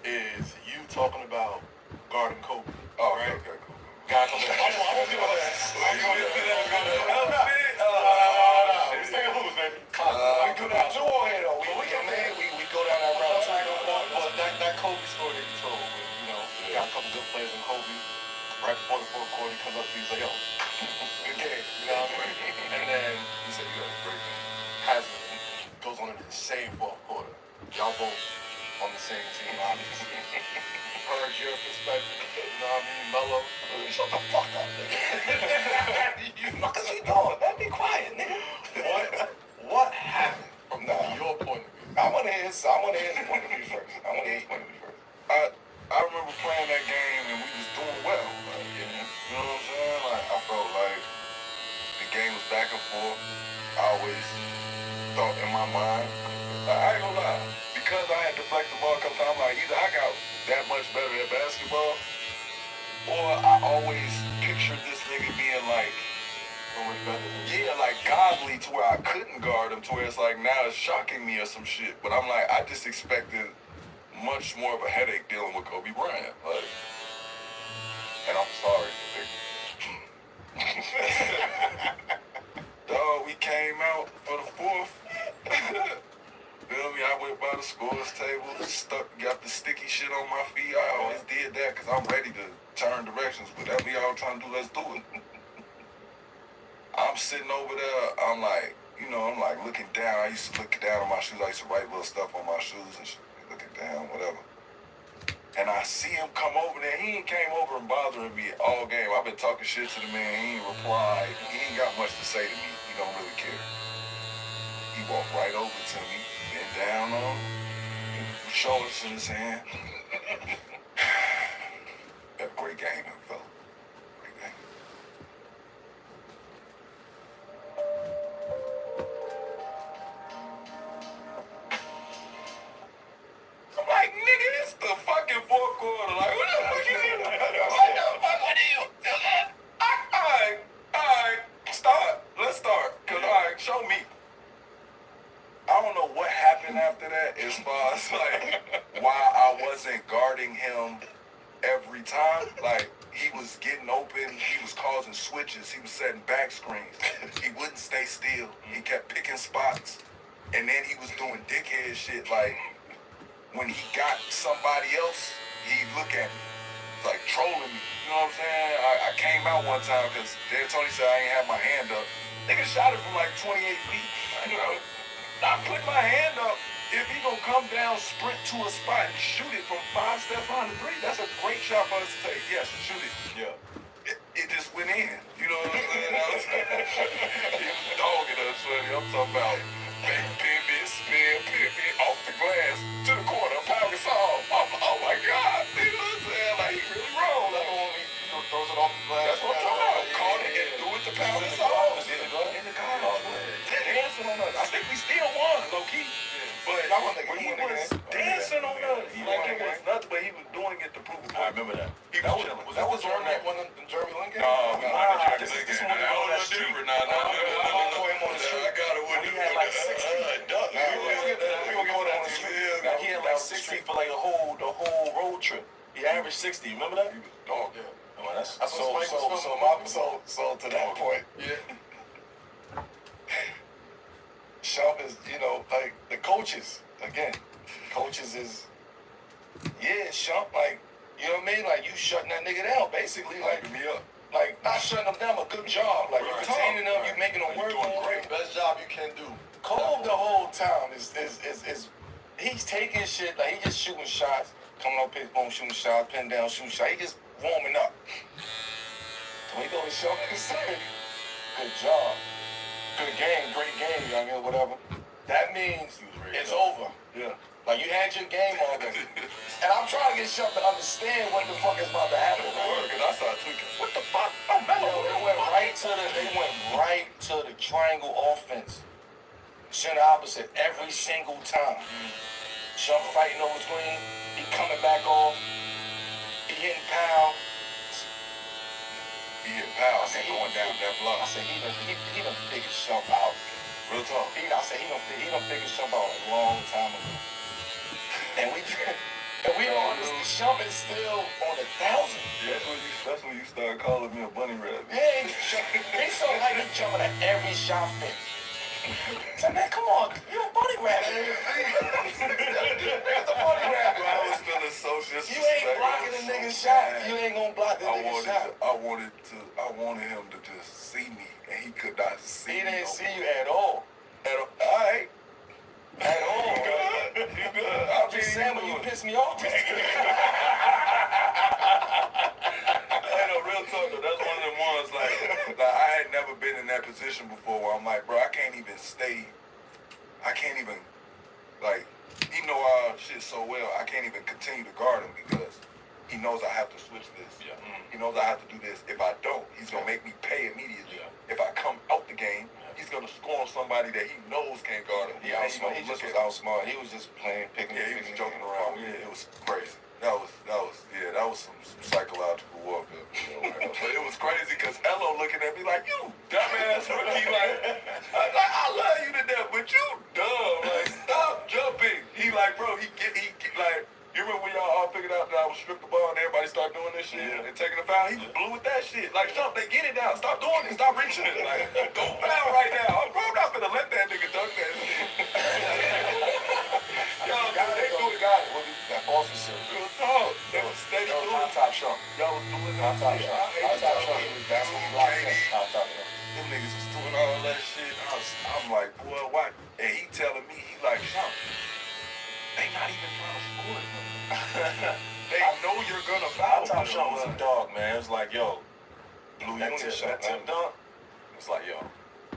is you talking about guarding Kobe. Oh, right? okay, cool. Guy comes in. I'm gonna do all that. Stay loose, baby. We do that too on here, though. We go down that route too. But that Kobe story that you told, we got a couple good players in Kobe. Right before the fourth quarter, he comes up to you, he's like, yo, good game. You know what I mean? And then You said you got a great goes on an insane fourth quarter. Y'all both on the same team, obviously. Heard your perspective, you know what I mean? Mello, shut the fuck up, nigga. What is you doing? Man, be quiet, nigga. What happened from your point of view? I want to hear his point of view first. I remember playing that game and we was doing well. You know what I'm saying? I felt like the game was back and forth. I always thought in my mind, I ain't gonna lie, because I had deflected the ball a couple times, either I got that much better at basketball, or I always pictured this nigga being godly to where I couldn't guard him, to where it's now it's shocking me or some shit. But I'm I just expected much more of a headache dealing with Kobe Bryant. And I'm sorry. Dog, we came out for the fourth. Feel me? I went by the scores table, got the sticky shit on my feet. I always did that because I'm ready to turn directions. Whatever y'all trying to do, let's do it. I'm sitting over there. I'm looking down. I used to look down on my shoes. I used to write little stuff on my shoes and shit. Looking down, whatever. And I see him come over there. He ain't came over and bothering me all game. I've been talking shit to the man. He ain't replied. He ain't got much to say to me. He don't really care. He walked right over to me, bent down on him, shoulders in his hand. Had a great game, fella. Great game. I'm like, nigga, it's the fucking fourth quarter. What the fuck you doing? What are you doing? Alright, start. Let's start. Show me. I don't know what happened after that as far as why I wasn't guarding him every time. He was getting open, he was causing switches, he was setting back screens. He wouldn't stay still. He kept picking spots. And then he was doing dickhead shit when he got somebody else, he'd look at me. like trolling me. You know what I'm saying? I came out one time because Tony said I ain't had my hand up. Nigga shot it from like 28 feet. You know, I put my hand up. If he gonna come down, sprint to a spot and shoot it from 5 steps behind the 3, that's a great shot for us to take. Yes, shoot it. Yeah. It just went in. You know what I'm saying? He was dogging us, sonny. I'm talking about pivot, spin, pivot, off the glass, to the corner, power solve. Oh my God. You know what I'm saying? Like, he really wrong. Like, Throws it off the glass. that's what I'm talking about. Caught it and threw it to power solve. In the car. Dancing on us. I think we still won, low key. But he was dancing on us. Like it was nothing, but he was doing it to prove a point. I remember that. He was chilling. Was that the Jeremy Lin game? No, we won the Jeremy This Lin is game. one That was different. I caught him on the street. got it when he had like 60. We gonna get one on the street. He had like 60 for like the whole road trip. He averaged 60. You remember that? He was dog. Yeah. Well, that's So to that point. Yeah. Shump is, like the coaches, again, is, Shump, like, you know what I mean? Like, you shutting that nigga down, basically. Like, me up. Like, not shutting them down, but good job. Like, you retaining them, you making them work. Doing great. Best job you can do. Cole the whole time is he's taking shit, like, he just shooting shots, coming up, pitch, boom, shooting shots, pin down, shooting shots. He just warming up. So he go to Shump and say, good job. Good game, great game, you know what I mean, whatever. That means it's over. Yeah. Like, you had your game already. And I'm trying to get Shump to understand what the fuck is about to happen. Because I started tweaking. What the fuck? They went right to the triangle offense. Center opposite every single time. Shump fighting over screen. He coming back off. He hitting Powell. I said, going down that block. I said, he done figured Shump out. Real talk. I said, he done figured Shump out a long time ago. And we don't understand. Shump is still on 1,000. That's when you start calling me a bunny rabbit. Yeah, he's so like he's jumping at every shot fit. So, man, come on, you're a bunny rabbit. It's a bunny rabbit. I was feeling so disrespectful. You ain't blocking the nigga's shot. You ain't gonna block the nigga's shot. I wanted him to just see me, and he could not see me. He didn't see you at all. All right. At all. You good. I'm just saying, when you piss me off. Real talk though, that's one of them ones like I had never been in that position before where I'm like, bro, I can't even like, even though our shit so well, I can't even continue to guard him because he knows I have to switch this. Yeah. He knows I have to do this. If I don't, he's gonna make me pay immediately. Yeah. If I come out the game, he's gonna score on somebody that he knows can't guard him. He just was outsmart. He was just playing, picking. Yeah, he was joking around. Yeah, it was crazy. That was some psychological warfare. But it was crazy because Elo looking at me like, you dumbass rookie, I love you to death, but you dumb. Like, stop jumping. He like, bro, he like, you remember when y'all all figured out that I was stripped the ball and everybody started doing this shit and taking the foul? He was blue with that shit. Like, Shump, they get it now. Stop doing it. Stop reaching it. Like, go foul right now. I'm not gonna let that nigga dunk that shit. Y'all got it. That Boston series. Real talk. That was steady. That was high top Shump. Y'all was doing High top Shump. High top Shump. That's when he blocked us. High top Shump. Them niggas was doing all that shit. I'm like, boy, why? And he telling me, he like, Shump, they not even trying to score it. They know you're gonna foul. High top Shump was a dog, man. It was like, yo, Blue that Union tip dunk. It was like, yo,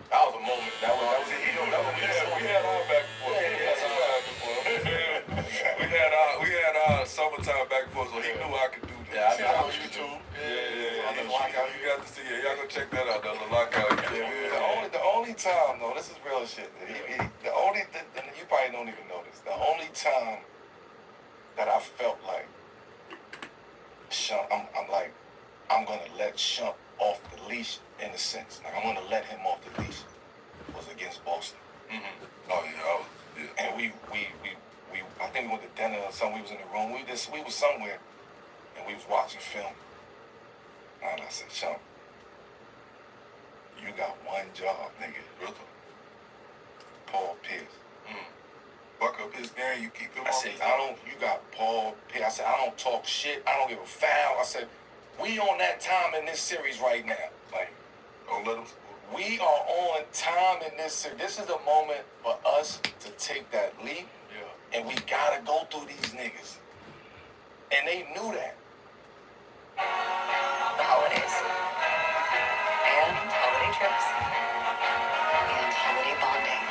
that was a moment. That was it. We had our back and forth. We had our summertime back and forth, so he knew I could do this. Yeah, I know you too. Yeah. You got to see it. Y'all go check that out. The lockout. The only time, though, this is real shit. You probably don't even know this. The only time that I felt like Shump, I'm gonna let Shump off the leash in a sense. Like, I'm gonna let him off the leash was against Boston. Mm-hmm. Oh yeah. And we I think we went to dinner or something. We was in the room. We was somewhere, and we was watching film. And I said, Shump, you got one job, nigga. Real talk. Paul Pierce. fuck up his game, you keep him I on said, his you got Paul Pierce. I said, I don't talk shit. I don't give a foul. I said, we on that time in this series right now. Like, don't let him. we are on time in this series. This is the moment for us to take that leap. Yeah. And we gotta go through these niggas. And they knew that. The holidays. And holiday trips. And holiday bonding.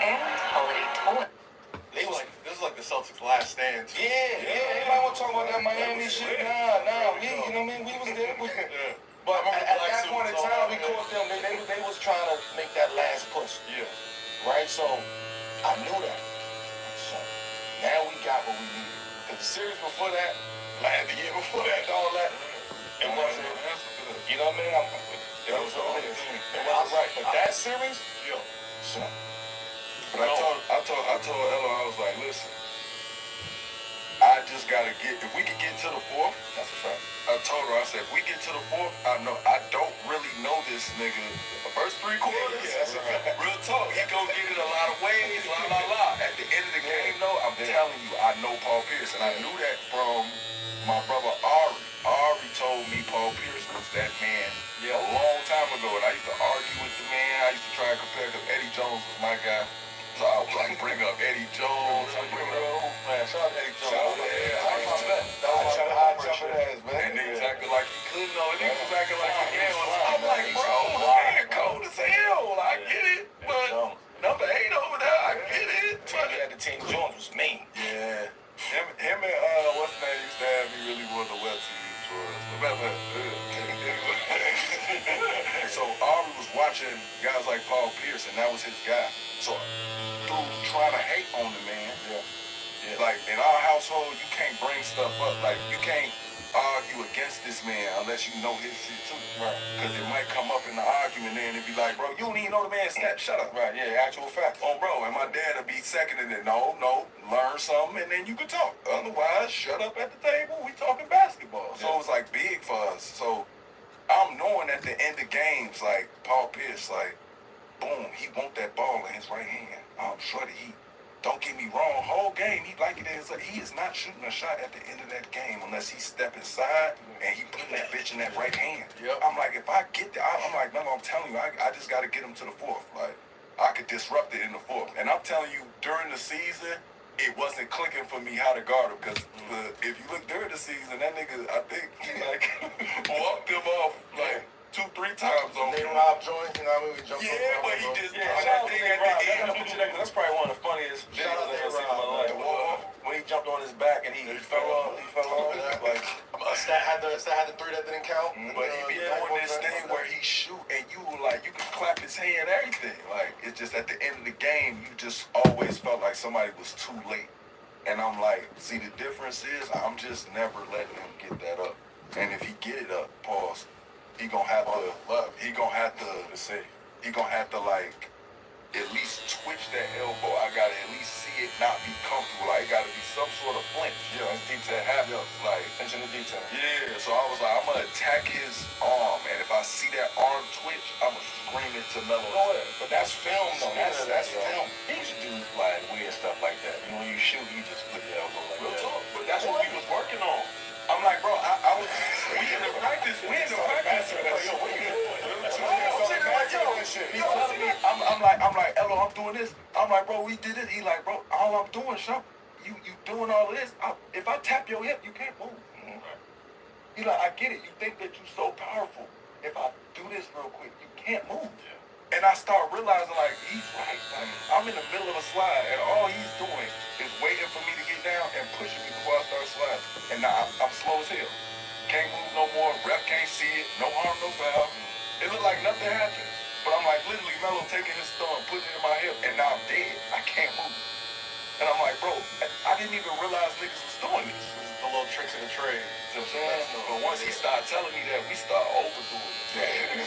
And holiday toys. They was like, This is like the Celtics' last stand. Too. yeah, anybody want to talk about that Miami shit? Nah, we, you know what I mean? We was there. But at that point in time, we caught them. They was trying to make that last push. Yeah. Right? So, I knew that. So, now we got what we needed. Because the series before that, like the year before that, all that, it wasn't, you know what I mean? It was right. But that series, Yeah. so. But I told Ella, I was like, listen, I just gotta get, if we can get to the fourth, That's a fact. I told her, I said, if we get to the fourth, I don't really know this nigga the first 3 quarters. Yeah, that's a fact. Real talk, he go get it a lot of ways, la. At the end of the game, though, I'm telling you, I know Paul Pierce, and I knew that from my brother Ari. Ari told me Paul Pierce was that man a long time ago, and I used to argue with the man. I used to try and compare, because Eddie Jones was my guy. So I would like bring up Eddie Jones. I bring up, Man, shout out to Eddie Jones. and niggas acting like he couldn't know. And niggas was acting like he can't. I'm like, bro, the man cold as hell. I get it, but number 8 over there, I get it. But yeah, the Team Jones was mean. Yeah. Him and what's the name used to have me really want the web to use for us. Remember? So Ari was watching guys like Paul Pierce, and that was his guy. So through trying to hate on the man, like in our household, you can't bring stuff up. Like you can't argue against this man unless you know his shit too. Right. Because it might come up in the argument and it'd be like, bro, you don't even know the man's stat. Shut up. Right, yeah, actual fact. Oh, bro, and my dad would be seconding it. No, learn something and then you can talk. Otherwise, shut up at the table. We talking basketball. So it was like big for us. So I'm knowing at the end of games, like Paul Pierce, like, boom, he want that ball in his right hand. I'm sure that don't get me wrong, whole game, he like it is. He is not shooting a shot at the end of that game unless he step inside and he putting that bitch in that right hand. Yep. I'm like, if I get there, I'm like, no, I'm telling you, I just got to get him to the fourth. Like, I could disrupt it in the fourth. And I'm telling you, during the season, it wasn't clicking for me how to guard him. Because if you look during the season, that nigga, I think he like walked him off like 2-3 times on They him. robbed joint, you know what I mean? We jumped Yeah, but he just shout that out to thing Nate at Rob. the end. That's probably one of the funniest Shout out videos to I've ever seen in my Nate life. Rob. When he jumped on his back and he fell off, like Stat had the 3 that didn't count. But he be doing this thing where he shoot and you like you can clap his hand, everything. Like it's just at the end of the game, you just always felt like somebody was too late. And I'm like, see the difference is I'm just never letting him get that up. And if he get it up, pause, he gonna have to like at least twitch that elbow. I gotta at least see it not be comfortable. Like it gotta be some sort of flinch. Yeah, it's To happen. Like attention to detail. yeah, so I was like, I'm gonna attack his arm, and if I see that arm twitch, I'ma scream it to Melo. But that's film though. That's film. He used to do like weird stuff like that. You know, when you shoot, you just put your elbow like Real that. talk. But that's what we was working on. I'm like, bro, I was we in the practice. I'm like, Elo, I'm doing this. I'm like, bro, we did it. He like, bro, all I'm doing, Sean, you doing all of this. If I tap your hip, you can't move. He like, I get it. You think that you're so powerful. If I do this real quick, you can't move. And I start realizing, like, he's right. Like, I'm in the middle of a slide, and all he's doing is waiting for me to get down and pushing me before I start sliding. And now I'm slow as hell. Can't move no more. Ref can't see it. No harm, no foul. It looked like nothing happened. But I'm like literally Melo taking his thumb, putting it in my hip, and now I'm dead. I can't move. And I'm like, bro, I didn't even realize niggas was doing this. The little tricks of the trade. You know what I'm saying? But once he started telling me that, we started overdoing it. And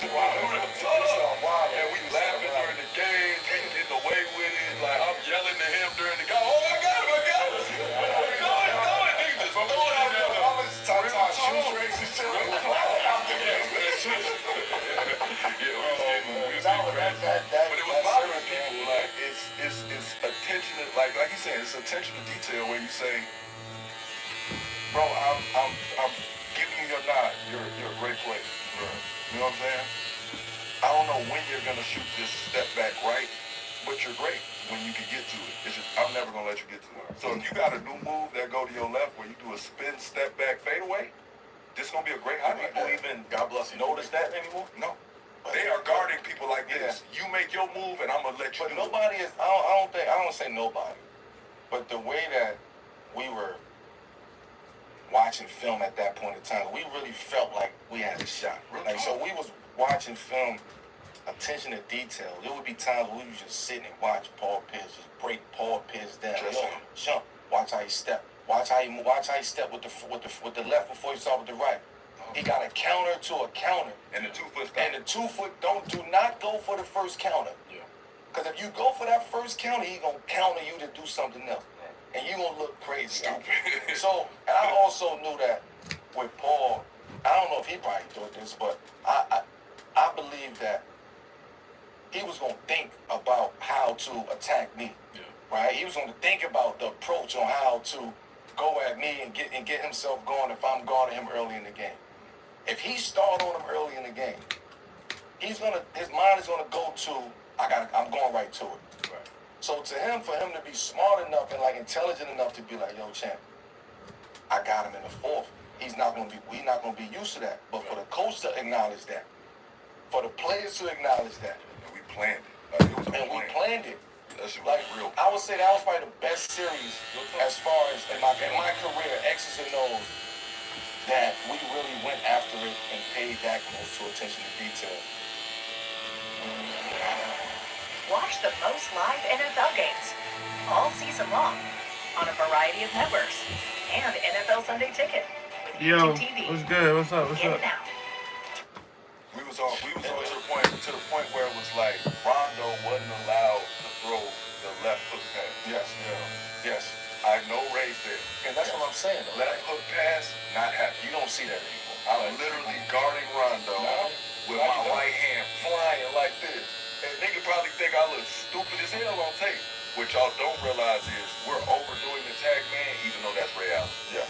we laughing during the game, getting away with it. Like I'm yelling to him during the game. Oh my God, my God! Go it, niggas just throwing it at him. But it was bothering people. Like it's attention. Like he it's attention to detail where you say, bro, I'm giving you your nod. You're a great player. Right. You know what I'm saying? I don't know when you're gonna shoot this step back right, but you're great when you can get to it. It's just I'm never gonna let you get to it. So if you got a new move that go to your left where you do a spin step back fadeaway, this is gonna be a great highlight. People even, God bless you, notice that anymore? No. They are guarding people like this. You make your move and I'm gonna let you But do nobody is, I don't say nobody, but the way that we were watching film at that point in time, we really felt like we had a shot. Like, so we was watching film, attention to detail. There would be times where we would just sit and watch Paul Pierce just break Paul Pierce down. Just Yo, Shump, watch how he step. Watch how he step with the left before he start with the right. He got a counter to a counter. And the 2 foot And the 2 foot do not go for the first counter. Yeah. Because if you go for that first counter, he gonna counter you to do something else. And you gonna look crazy. Stupid. So, and I also knew that with Paul, I don't know if he probably thought this, but I believe that he was gonna think about how to attack me. Yeah. Right? He was gonna think about the approach on how to go at me and get himself going if I'm guarding him early in the game. If he started on him early in the game, his mind is gonna go to I'm going right to it. Right. So for him to be smart enough and like intelligent enough to be like, yo, champ, I got him in the fourth. We're not gonna be used to that. But for the coach to acknowledge that, for the players to acknowledge that, And we planned it. Like, it was a and we plan. planned it. That shit was Like real. I would say that was probably the best series as far as in my career, X's and O's, that we really went after it and paid that close to attention to detail. Watch the most live NFL games all season long on a variety of networks and NFL Sunday Ticket with Yo, YouTube TV. what's good? What's up? What's In up? and out. We was on to the point where it was like Rondo wasn't allowed to throw the left hook pass. Yes. Yes. I know Ray's there. And that's what I'm saying, though. Left hook pass, not happening. You don't see that anymore. I'm literally guarding Rondo with my right hand flying like this. And nigga probably think I look stupid as hell on tape. What y'all don't realize is we're overdoing the tag man, even though that's Ray Allen. Yeah.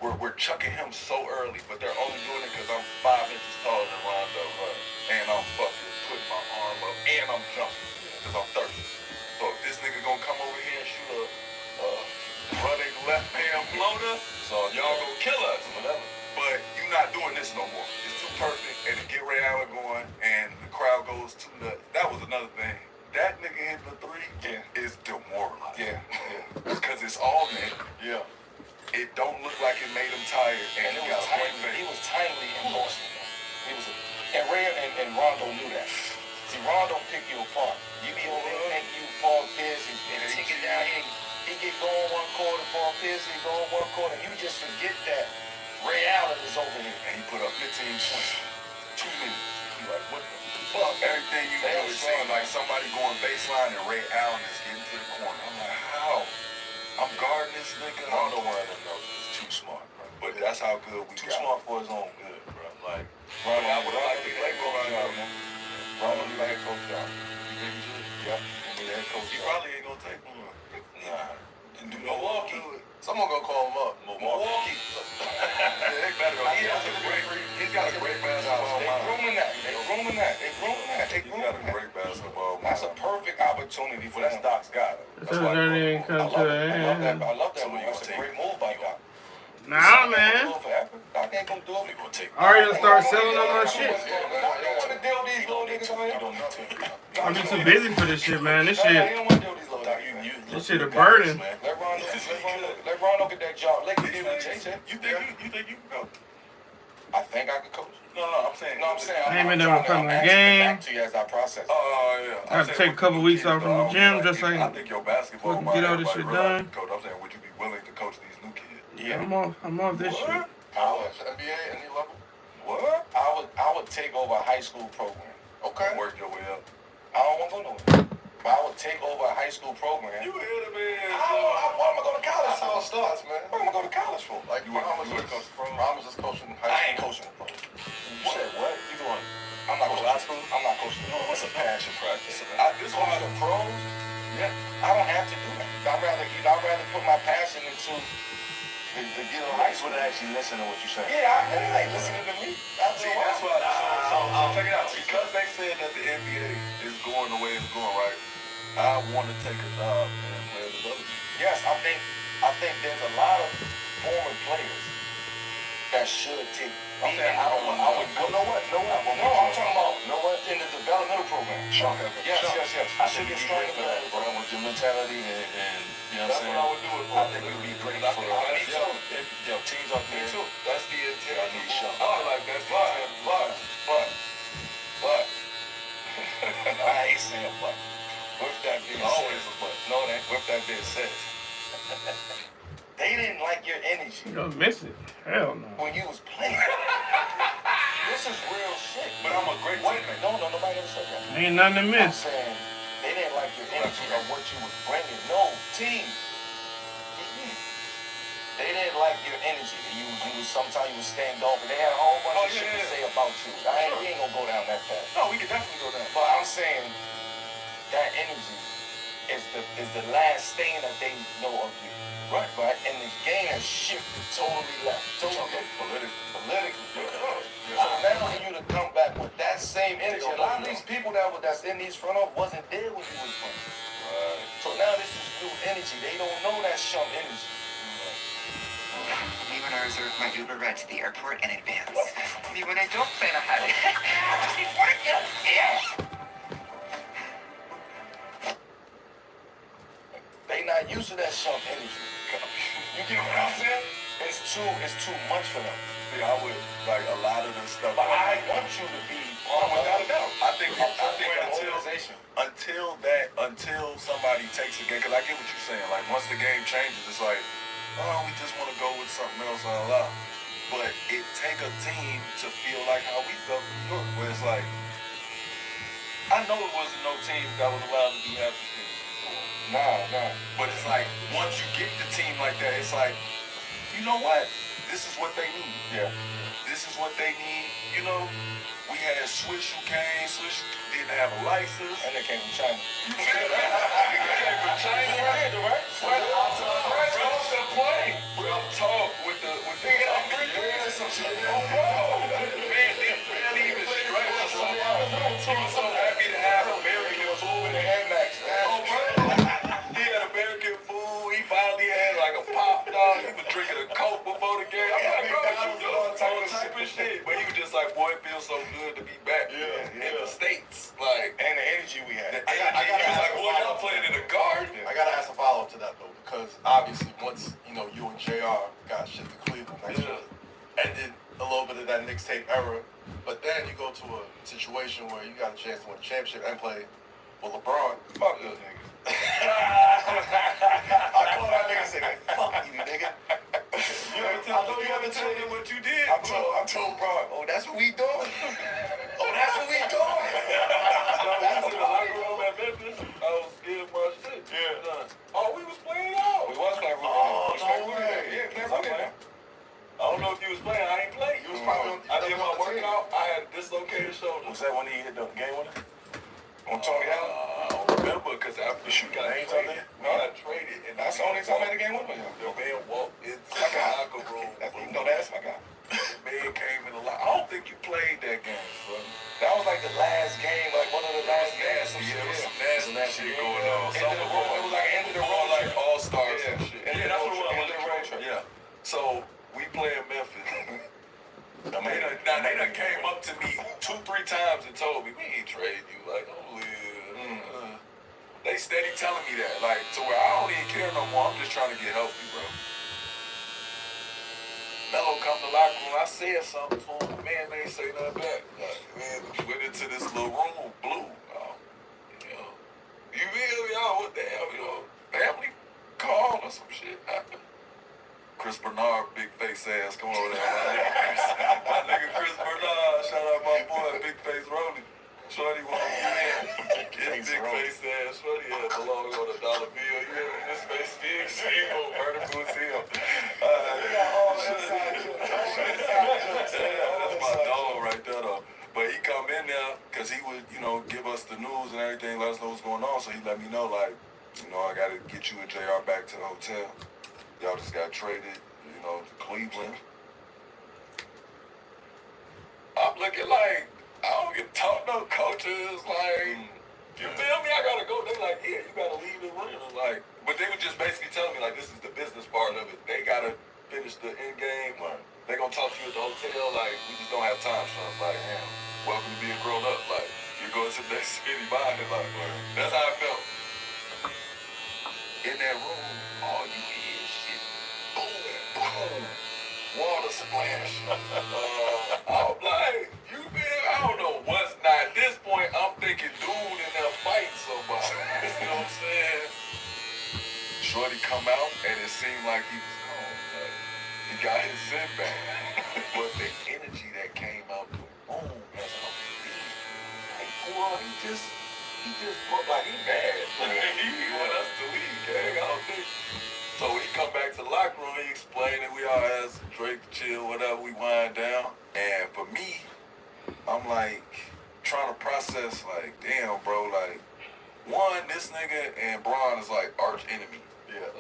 We're chucking him so early, but they're only doing it because I'm 5 inches taller than Rondo. And I'm fucking putting my arm up and I'm jumping because I'm thirsty. So if this nigga gonna come over here and shoot a running left hand floater, so y'all gonna kill us. Whatever. But you're not doing this no more. It's too perfect. And to get Ray Allen going and the crowd goes too nuts. That was another thing. That nigga hitting the three is demoralizing. Yeah. Because it's all net. Yeah. It don't look like it made him tired. And And he it got was a great timely. He face. was timely in Boston. He was, and Ray and Rondo knew that. See, Rondo pick you apart. You be over there think you Paul Pierce and take it down here. He get going one quarter, Paul Pierce, he go one quarter. You just forget that Ray Allen is over here. And he put up 15 points. 2 minutes. You like, what the fuck? Everything you do is seem like somebody going baseline and Ray Allen is getting to the corner. I'm like, how? I'm guarding this nigga. Rondo one of them knows he's too smart, bro. But that's how good we Too got. smart for his own good, bro. Like, Rondo, I would have liked to play for Rondo. Rondo. Rondo be the head coach job. You think he should? Yeah, he'll be the head coach He job. probably ain't gonna take one. Nah. And do Milwaukee. do it. Someone gonna call him up. Milwaukee. Yeah, they better go. He's got a great basketball They mind. grooming that. He's got a great basketball mind. That's a perfect opportunity for That's them. Doc's got it. This journey ain't come to an end. I love that So move. you That's gonna a great take- move by Doc. Nah, man. Doc ain't gonna do it. We gonna take. Ari done start selling on my shit. I don't want to deal with these little niggas on here. You don't need to. I'm just too busy for this shit, man. This Nah, you shit, don't want to deal with these little Doc, niggas. this shit a burden. Let Rondo get that job. Let him get JJ. You think you can go? I think I could coach. No, I'm saying. No, I'm saying. Ain't been I'm never trying to- come I'm to a asking it game. back to you as I process. Yeah. I had to take a couple weeks off from the gym just so I I can think your basketball fucking mind, get all this everybody shit realize done. you coach. I'm saying, would you be willing to coach these new kids? Yeah. I'm off this shit. College, NBA, any level. What? I would take over a high school program. Okay. Work your way up. I don't want to go nowhere. But I would take over a high school program. You hit him, man. Why am I going to college That's how it for? starts, man. What am I going to college for? Like you want to coach pro? I'm just coaching high school. I ain't coaching pro. You said what? You doing? I'm not coaching high school? I'm not coaching. No, what's a passion practice? This one of the pros. Yeah. I don't have to do that. I'd rather to get on ice with actually listening to what you're saying. Yeah, they like listening to me. See, that's why. So check it out. Because they said that the NBA is going the way it's going, right? I want to take a job and play the other team. Yes, I think there's a lot of former players that should take. I'm saying I would. Know what? No, I'm talking about. In the developmental program. Okay. Yes. I should get stronger for that, bro. With your mentality and you know what I'm saying. That's what I would do it for. I think it would be great for teams up there. Me too. That's the intent. I need shot. I feel like that's the intent. But I ain't saying but. With that being said, Always a but. no, that with that being said, they didn't like your energy You don't miss it. Hell no. when you was playing. This is real shit. But I'm a great teammate. No, nobody ever said that. Ain't nothing to I'm miss. saying they didn't like your energy of what you was bringing. No, team. They didn't like your energy. You was sometimes you was standoffish. They had a whole bunch of shit to say about you. We ain't gonna go down that path. No, we can definitely go down. But I'm saying that energy is the last thing that they know of you. Right. And the game has shifted totally left. Totally politically. So now for you to come back with that same energy, a lot of these people that's in these front office wasn't there when you was playing. Right. So now this is new energy. They don't know that shum energy. Me when I reserve my Uber ride to the airport in advance. Me when I don't plan ahead. She's working. Yeah. They not used to that shum energy. You get what I'm saying? It's too much for them. See, I would like a lot of this stuff. But I want you to be without a doubt. I think organization. until somebody takes a game, because I get what you're saying. Like once the game changes, it's like, oh, we just want to go with something else, But it take a team to feel like how we felt in New York, where it's like, I know it wasn't no team that was allowed to do half the things. Nah. But it's like once you get the team like that, it's like, you know what? This is what they need. Yeah. This is what they need. You know, we had Swish who came. Swish didn't have a license. And they came from China. They came from China, right? Real talk with the some shit. Oh, bro. Man, they barely even stretched. He was so happy to have American food in the Air Max. Oh, bro. He had American food. He finally had like a pop dog. He was drinking a Coke before the game. I'm like, bro, you doing all type of shit. But he was just like, boy, it feels so good to be back in the States. Like, And the energy we had. he was like, boy, y'all playing in the garden. I gotta ask a follow up to that though, because obviously once you and JR got shit to Cleveland, ended a little bit of that mixtape era, but then you go to a situation where you got a chance to win a championship and play with LeBron. Fuck those niggas. I call that nigga say, fuck you, nigga. You ever tell him what you did? I told Bron, oh, that's what we doing. I was in the locker room at Memphis. I was getting my shit. Yeah. Oh, we was playing out. We was playing Oh, no way. Yeah, I don't know if you was playing. I ain't played. You was probably I did my workout. I had a dislocated shoulder. Was that when he hit the game winner? On Tony Allen? I don't remember because after the shoot got names traded. out there? No, I traded. And That's the only time I had a game winner. The man walked into the locker room. That's my guy. The man came in the locker. I don't think you played that game, son. That was like the last game, like one of the last games. There was some nasty shit going on. It was like end of the road, like all-stars and shit. Yeah, that's what it was. End of the road trip. Yeah. So we play in Memphis. They done came up to me 2-3 times and told me, we ain't trade you. Like, don't live. They steady telling me that. Like, to where I don't even care no more. I'm just trying to get healthy, bro. Melo come to the locker room. I said something to him. Man, they ain't say nothing back. Like, man, went into this little room, blue. You feel me? Oh, what the hell? Family call or some shit happened. Chris Bernard, big face ass, come over there. My nigga Chris Bernard, shout out my boy, big face Rolly. Shorty want to get big face ass. Shorty belong on $1 bill. You hear me? This face big, seal, vertical seal. That's my dog right there though. But he come in there because he would, give us the news and everything, let us know what's going on. So he let me know, like, I got to get you and JR back to the hotel. Y'all just got traded, to Cleveland. I'm looking like I don't get taught no coaches. Like, you feel me? I gotta go. They like, yeah, you gotta leave the arena. Like, but they were just basically telling me like, this is the business part of it. They gotta finish the end game. Right. They gonna talk to you at the hotel. Like, we just don't have time, son. Like, damn, welcome to being grown up. Like, you're going to the next city behind it. Like, that's how I felt. In that room, all you hear is shit. Boom, boom, water splash. I'm like, you man, I don't know what's not. At this point, I'm thinking, dude, in there fighting somebody. You know what I'm saying? Shorty come out, and it seemed like he was gone. Like, he got his sin back. But the energy that came out the room as I'm leaving, like, boy, he just looked like he mad. He want us to leave, gang. I don't think. So he come back to the locker room, he explained it, we all had some drink, chill, whatever, we wind down. And for me, I'm like, trying to process, like, damn, bro, like, one, this nigga and Braun is like arch enemy. Yeah.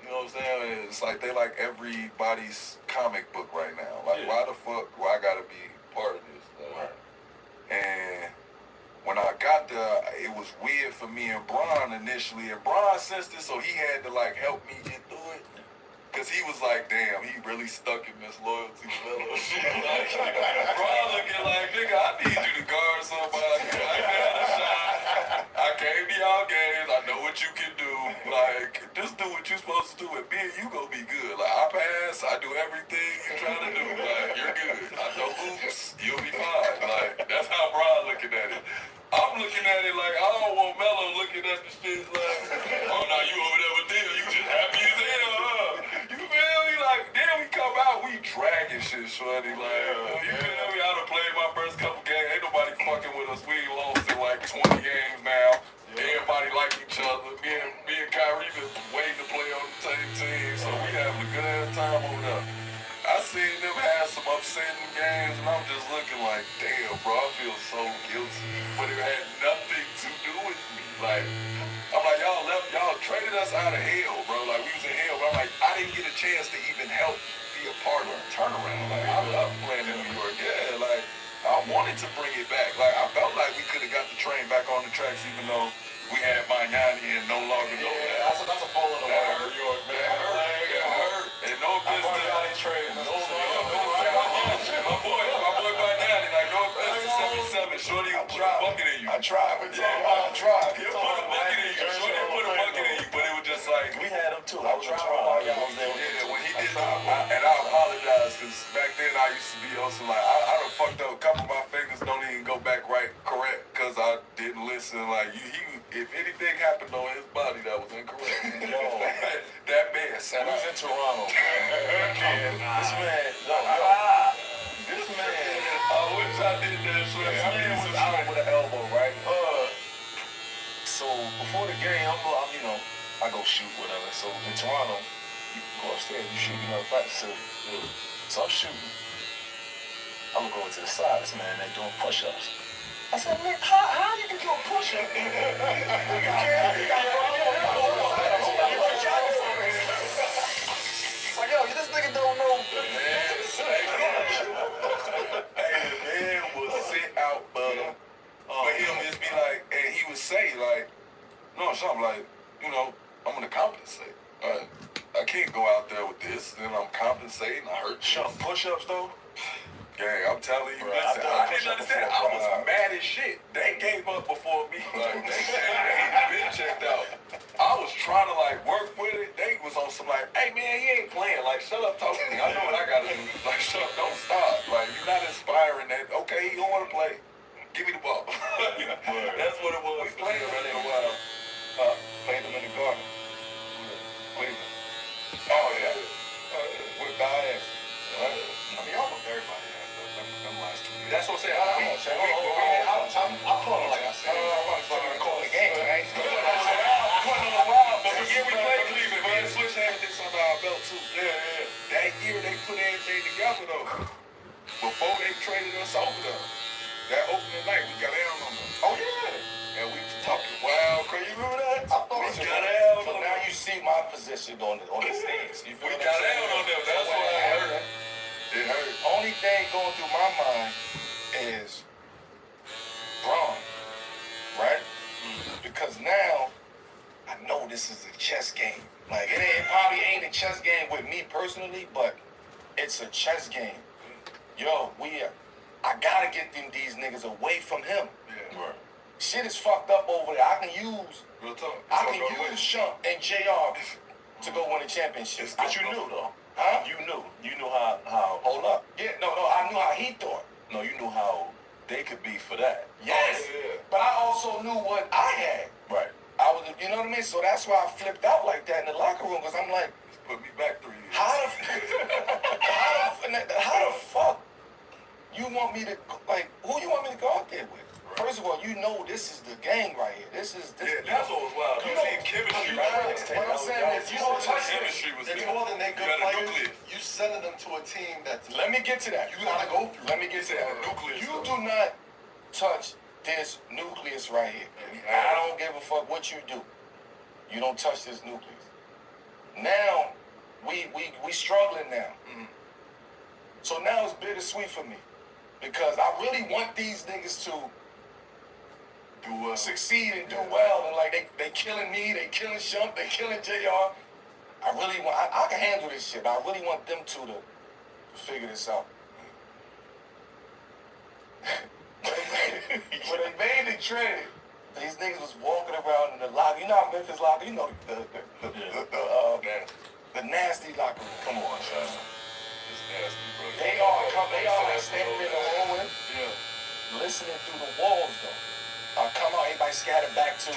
You know what I'm saying? It's like they like everybody's comic book right now. Like, why the fuck do I gotta be part of this? Like, and when I got there, it was weird for me and Braun initially. And Braun sensed it, so he had to like help me get through it. Cause he was like, damn, he really stuck in this loyalty fellowship. Like, Braun looking like, nigga, I need you to guard somebody. I got a shot. I came to y'all games. I know what you can do. Like, just do what you're supposed to do. And me and you gonna be good. Like, I pass. I do everything you're trying to do. Like, you're good. I know oops. You'll be fine. Like, that's how Braun looking at it. I'm looking at it like, I don't want Melo looking at the shit like, oh, now you over there with them. You just happy as hell, huh? You feel me? Like, then we come out, we dragging shit, shorty. Like, you feel me? I done played my first couple games. Ain't nobody fucking with us. We ain't lost in like 20 games now. Everybody like each other. Me and Kyrie been waiting to play on the same team. So we having a good ass time over there. I seen them have some upsetting games, and I'm just looking like, damn, bro, I feel so guilty. But it had nothing to do with me. Like, I'm like, y'all traded us out of hell, bro. Like, we was in hell, but I'm like, I didn't get a chance to even help be a part of the turnaround. Like, I love playing in New York. Yeah, like, I wanted to bring it back. Like, I felt like we could have got the train back on the tracks, even though we had Miami and no longer know that. That's a fall in the water, New York, man. It hurt. And no business. My boy Bryant, like, no business 77. Shorty will put a bucket in you. I tried. He'll put a bucket in you. Shorty will put a bucket in you, but it was just like, We had them too. I was trying. yeah, when he did that, and I apologize, because back then I used to be also like, I done fucked up. A couple of my fingers don't even go back correct, because I didn't listen. Like, if anything happened on his body that was incorrect, that man said, I was in Toronto, man. This man, I wish I did that shit. this man was out with an elbow, right? So before the game, I go shoot, whatever. So in Toronto, you go upstairs, you shoot, practice. So I'm shooting. I'm going to the side. This man, they doing push-ups. I said, man, how you can do a push-up? You can't. You got a problem. It's like, yo, this nigga don't know. Hey, man will sit out, brother. But he'll just be like, and he would say, like, no, something like, I'm gonna compensate. I can't go out there with this, and I'm compensating. I hurt you. Some push-ups, though? Gang, I'm telling you, listen, I didn't understand. I was mad as shit. They gave up before me. Like, they been checked out. I was trying to, like, work with it. They was on some, like, hey, man, he ain't playing. Like, shut up, talk to me. I know what I gotta do. Like, shut up, don't stop. Like, you're not inspiring that. Okay, you don't want to play. Give me the ball. That's what it was. We played running a while. Played them in the garden. Cleveland. Oh, yeah. With Bryant. I mean, almost everybody has them last 2 years. That's what I'm saying. I'm calling like I said. I'm calling the game, right? But the year we played Cleveland, man, Switch had this under our belt too. Yeah. That year they put everything together though. Before they traded us over there. That opening night, we got down on them. Oh, yeah. and we talking wild crazy. You remember that? I thought We so. got out So on now them. you see my position on the stage. You feel We what got I'm saying? out on them. That's So what why it hurt. happened, It hurt. only thing going through my mind is Braun, right? Because now I know this is a chess game. Like it probably ain't a chess game with me personally, but it's a chess game. Yo, I gotta get these niggas away from him. Yeah. Right. Shit is fucked up over there. I can use Real talk. I can use Shump and JR to go win a championship. But you knew though. Huh? You knew how. Hold up. Yeah, no, I knew how he thought. No, you knew how they could be for that. Yes. Oh, yeah. But I also knew what I had. Right. I was, you know what I mean? So that's why I flipped out like that in the locker room, because I'm like, Just put me back 3 years. how the fuck you want me to, like, who you want me to go out there with? Right. First of all, you know this is the gang right here. This. Yeah, that's what was wild. You You know, see chemistry. what I'm saying is, you don't touch it. Chemistry was It's there. more than they You good got a players. nucleus. You sending them to a team that's Let me get to that. You gotta go through. Let me get to that. A nucleus, You though. do not touch this nucleus right here. I don't give a fuck what you do. You don't touch this nucleus. Now, we struggling now. Mhm. So now it's bittersweet for me. Because I really want these niggas to Do succeed and do well. And like they killing me, they killing Shump, they killing JR. I really want, I can handle this shit, but I really want them two to figure this out. When they made the trade, these niggas was walking around in the locker. You know how Memphis locker, you know the nasty locker room. Come on, son. It's nasty, bro. They are standing in the hallway, Yeah. listening through the walls though. Come out, everybody scattered back to.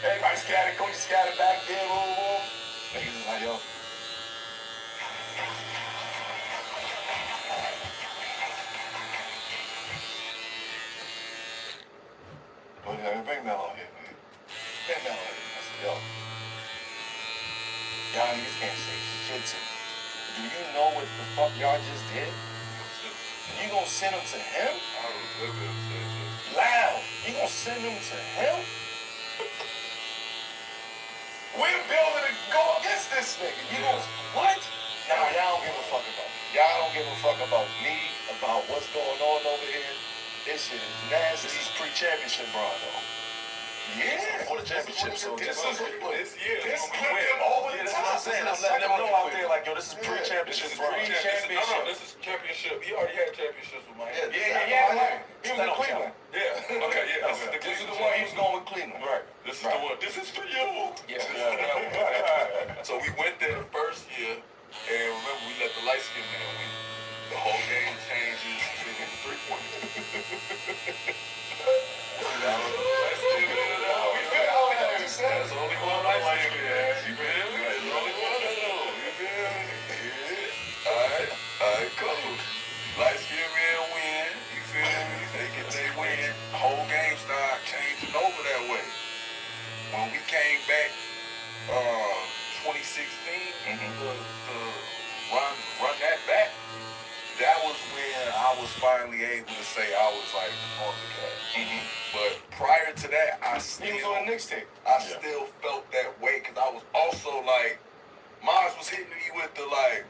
Everybody scattered, coach scattered back there, boom. Niggas was like, yo. Bring Melo here, man. Bring Melo here. I said, yo. Y'all niggas can't say shit to me. Do you know what the fuck y'all just did? You gonna send them to him? I was never upset. Loud. You gonna send them to him? We're building to go against this nigga. You gonna what? Nah, y'all don't give a fuck about me. Y'all don't give a fuck about me, about what's going on over here. This shit is nasty. This is pre-championship, bro, though. Yeah. For the championship, so this this year. this put them over the That's top. what I'm saying. I'm letting them know out there, like, yo, this is pre-championship, bro. Pre-championship. This is championship. He already had championships with Miami. Yeah. He was in Cleveland. Yeah. Okay, yeah. This is the one he was going with Cleveland. Right. This is the one. This is for you. Yeah. So we went there the first year, and remember, we let the light-skinned man win. The whole game changes to the three-pointer. There's only one light-skinned man. You feel me? There's only one of them. You feel me? Yeah. Alright, cool. Light-skinned man win. You feel me? They win. The whole game start changing over that way. When we came back, 2016, to run that back, that was when I was finally able to say I was like on the cat. But prior to that, I He was on the Knicks tape. still felt that way because I was also like, Mars was hitting me with the like,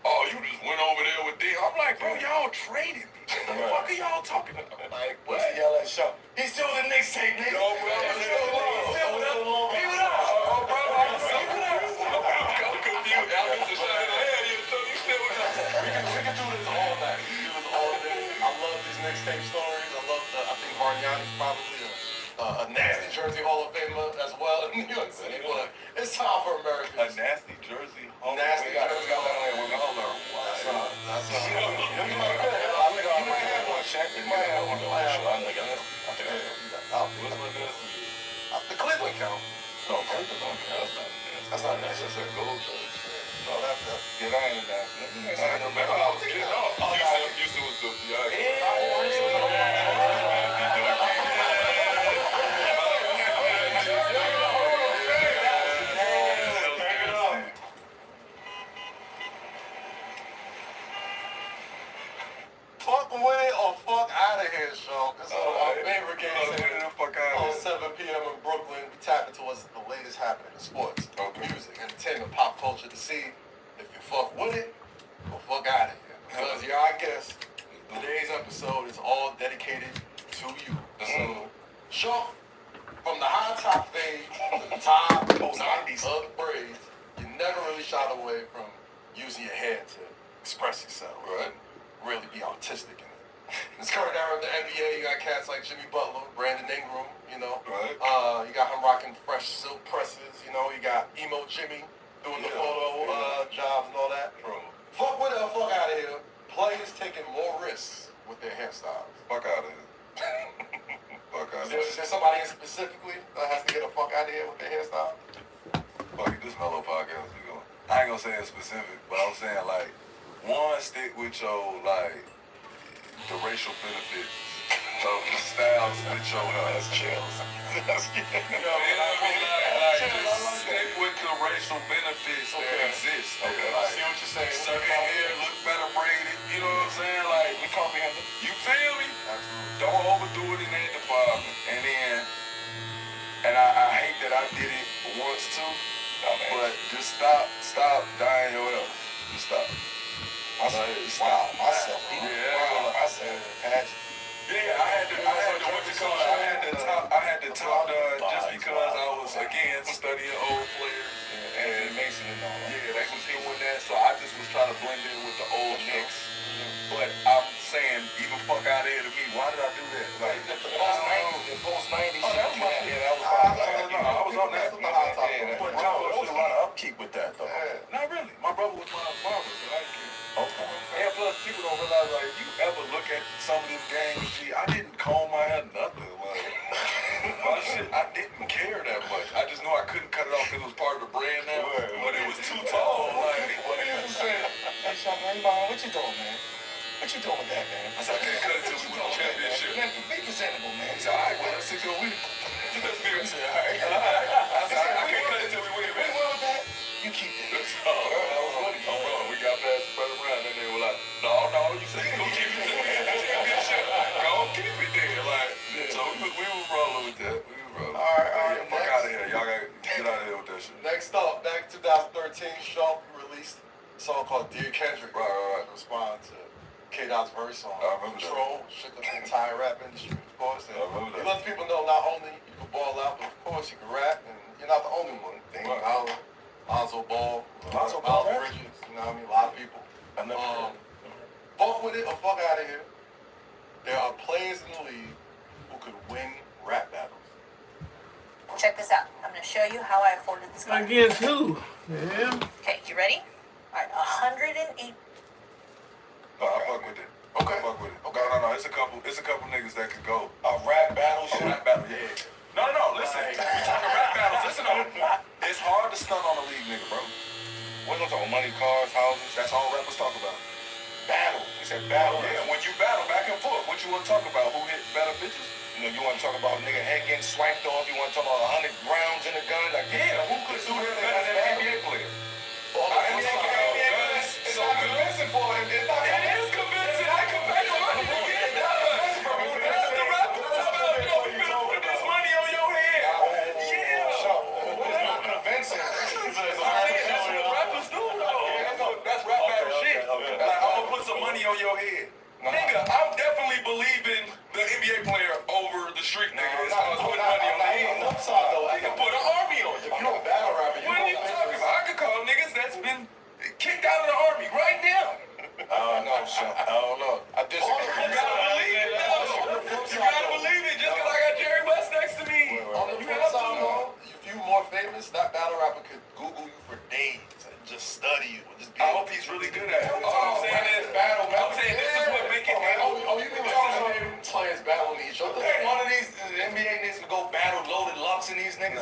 oh, you just went over there with them. I'm like, bro, y'all traded me. What the fuck are y'all talking about? Like, what? What's the yell at show? He's still the Knicks tape, nigga. Yo, bro, He's still the Leave it up. Oh, bro, I'm so confused. I'm confused. I was just trying to head you, so you still with us. We can do this all night. We can do this all day. I love these mixtape stories. I love. I think Bargnani's probably a nasty Jersey Hall of Famer as well in New York City. But it's time for A Americans. nasty Jersey Hall. Nasty We gotta Jersey go Hall. down there with me. Hold on. That's You might have one, Shaq. You might have one. What's my nasty? The Cleveland count. No, Cleveland don't count. That's not nasty. That's a gold though. No, that's Yeah, that ain't nasty. I remember I was getting off. Houston was good. Fuck with it or fuck out of here, Sean. This is our favorite game. Get the fuck out of here. 7 p.m. in Brooklyn. We tap into what's the latest happening in sports, music, entertainment, pop culture to see if you fuck with it or fuck out of here. Because you're our guest. Today's episode is all dedicated to you. So, Sean, from the high top fade to the top of the braids, you never really shied away from using your hair to express yourself, right? Really be artistic in it. This current era of the NBA, you got cats like Jimmy Butler, Brandon Ingram, you know. Right. You got him rocking fresh silk presses, you know. You got emo Jimmy doing the photo jobs and all that. Fuck with it or fuck out of here. Players taking more risks with their hairstyles. Fuck out of here. Fuck out of here. Is there somebody specifically that has to get a fuck out of here with their hairstyle? Fuck it, this mellow podcast. I ain't gonna say it specific, but I'm saying like, one, stick with your like the racial benefits of the styles with your That's chills. That's just stick with the racial benefits that exist. Okay, I see what you're saying. Certain hair look better braided. You know what I'm saying? Like, We comprehend it. you feel me? Absolutely. Don't overdo it in that department. And then, I hate that I did it once too. But just stop dyeing your hair. Just stop. Wow, myself. I said patch. Yeah, I had the top done just because I was again studying old players and Mason and all that. yeah, they was doing that, so I just was trying to blend in with the old Knicks. But I'm saying, even fuck out of here to me. Why did I do that? Like, The post 90s. Oh, that was my shit. that was I was on that. But there was a lot of upkeep with that, though. Not really. My brother was my father, so I didn't care. Okay. And plus, people don't realize, like, if you ever look at some of them games, G, I didn't comb my hair, nothing. Like, my shit, I didn't care that much. I just knew I couldn't cut it off because it was part of the brand now. But it was too tall. Like, what are you saying? Hey, Sean, what you doing, man? What you doing with that, man? I said, I can't cut it till we win the championship. Man, be presentable, man. He said, all right, well, let's stick to a win. He said, all right. I said, I can't cut it till we win, man. With that, you keep that. We got past the first round, and they were like, no, you said you gonna keep it to the championship. Go keep it there. Like, so we was rolling with that. All right, fuck out of here. Y'all gotta get out of here with that shit. Next up, back in 2013, Shaw released a song called Dear Kendrick. Right. Respond to K-Dot's verse on I remember Control, shook up the entire rap industry, of course. And I remember that. you let people know not only you can ball out, but of course you can rap, and you're not the only one. Dame Dollar, Lonzo Ball, Miles Bridges, you know what I mean? A lot of people. Fuck with it or fuck out of here. There are players in the league who could win rap battles. Check this out. I'm going to show you how I afforded this car. Against who? Yeah. Okay, you ready? All right, 108. No, I fuck with it. Okay. Fuck with it. No. It's a couple niggas that could go. A rap battle shit. Rap battle, yeah. No. Listen, we talking rap battles. Listen on. It's hard to stunt on a league, nigga, bro. We're gonna talk about money, cars, houses. That's all rappers talk about. Battle. He said battle. Yeah, when you battle back and forth, what you want to talk about? Who hit better bitches? You know, you want to talk about nigga head getting swiped off. You want to talk about 100 rounds in a gun. Like, Yeah, who could do that better than an NBA player? All the NBA guns, it's so not good. convincing for him. It's not It is convincing. I can pay the money to get it done. That's the rappers talk about, you finna put this money on your head. Yeah. It's not convincing. That's what rappers do, though. That's rap battle shit. Like, I'm gonna put some money on your head. Nigga, I'm definitely believing the NBA player over the street nigga as far as putting money on the head. Nigga put an army on you. If you're a battle rapper, What are you talking about? I could call niggas that's been kicked out of the army right now. I don't know, Sean. I don't know. I disagree. You gotta believe it, though. You gotta believe it just because I got Jerry West next to me. On the You flip have side, to. though, if you more famous, that battle rapper could Google you for days and just study you and just be. I hope he's really good at it. All I'm saying is, I'm saying this is what make it happen. You mean players battling each other? One of these NBA niggas could go battle Loaded Lux and these niggas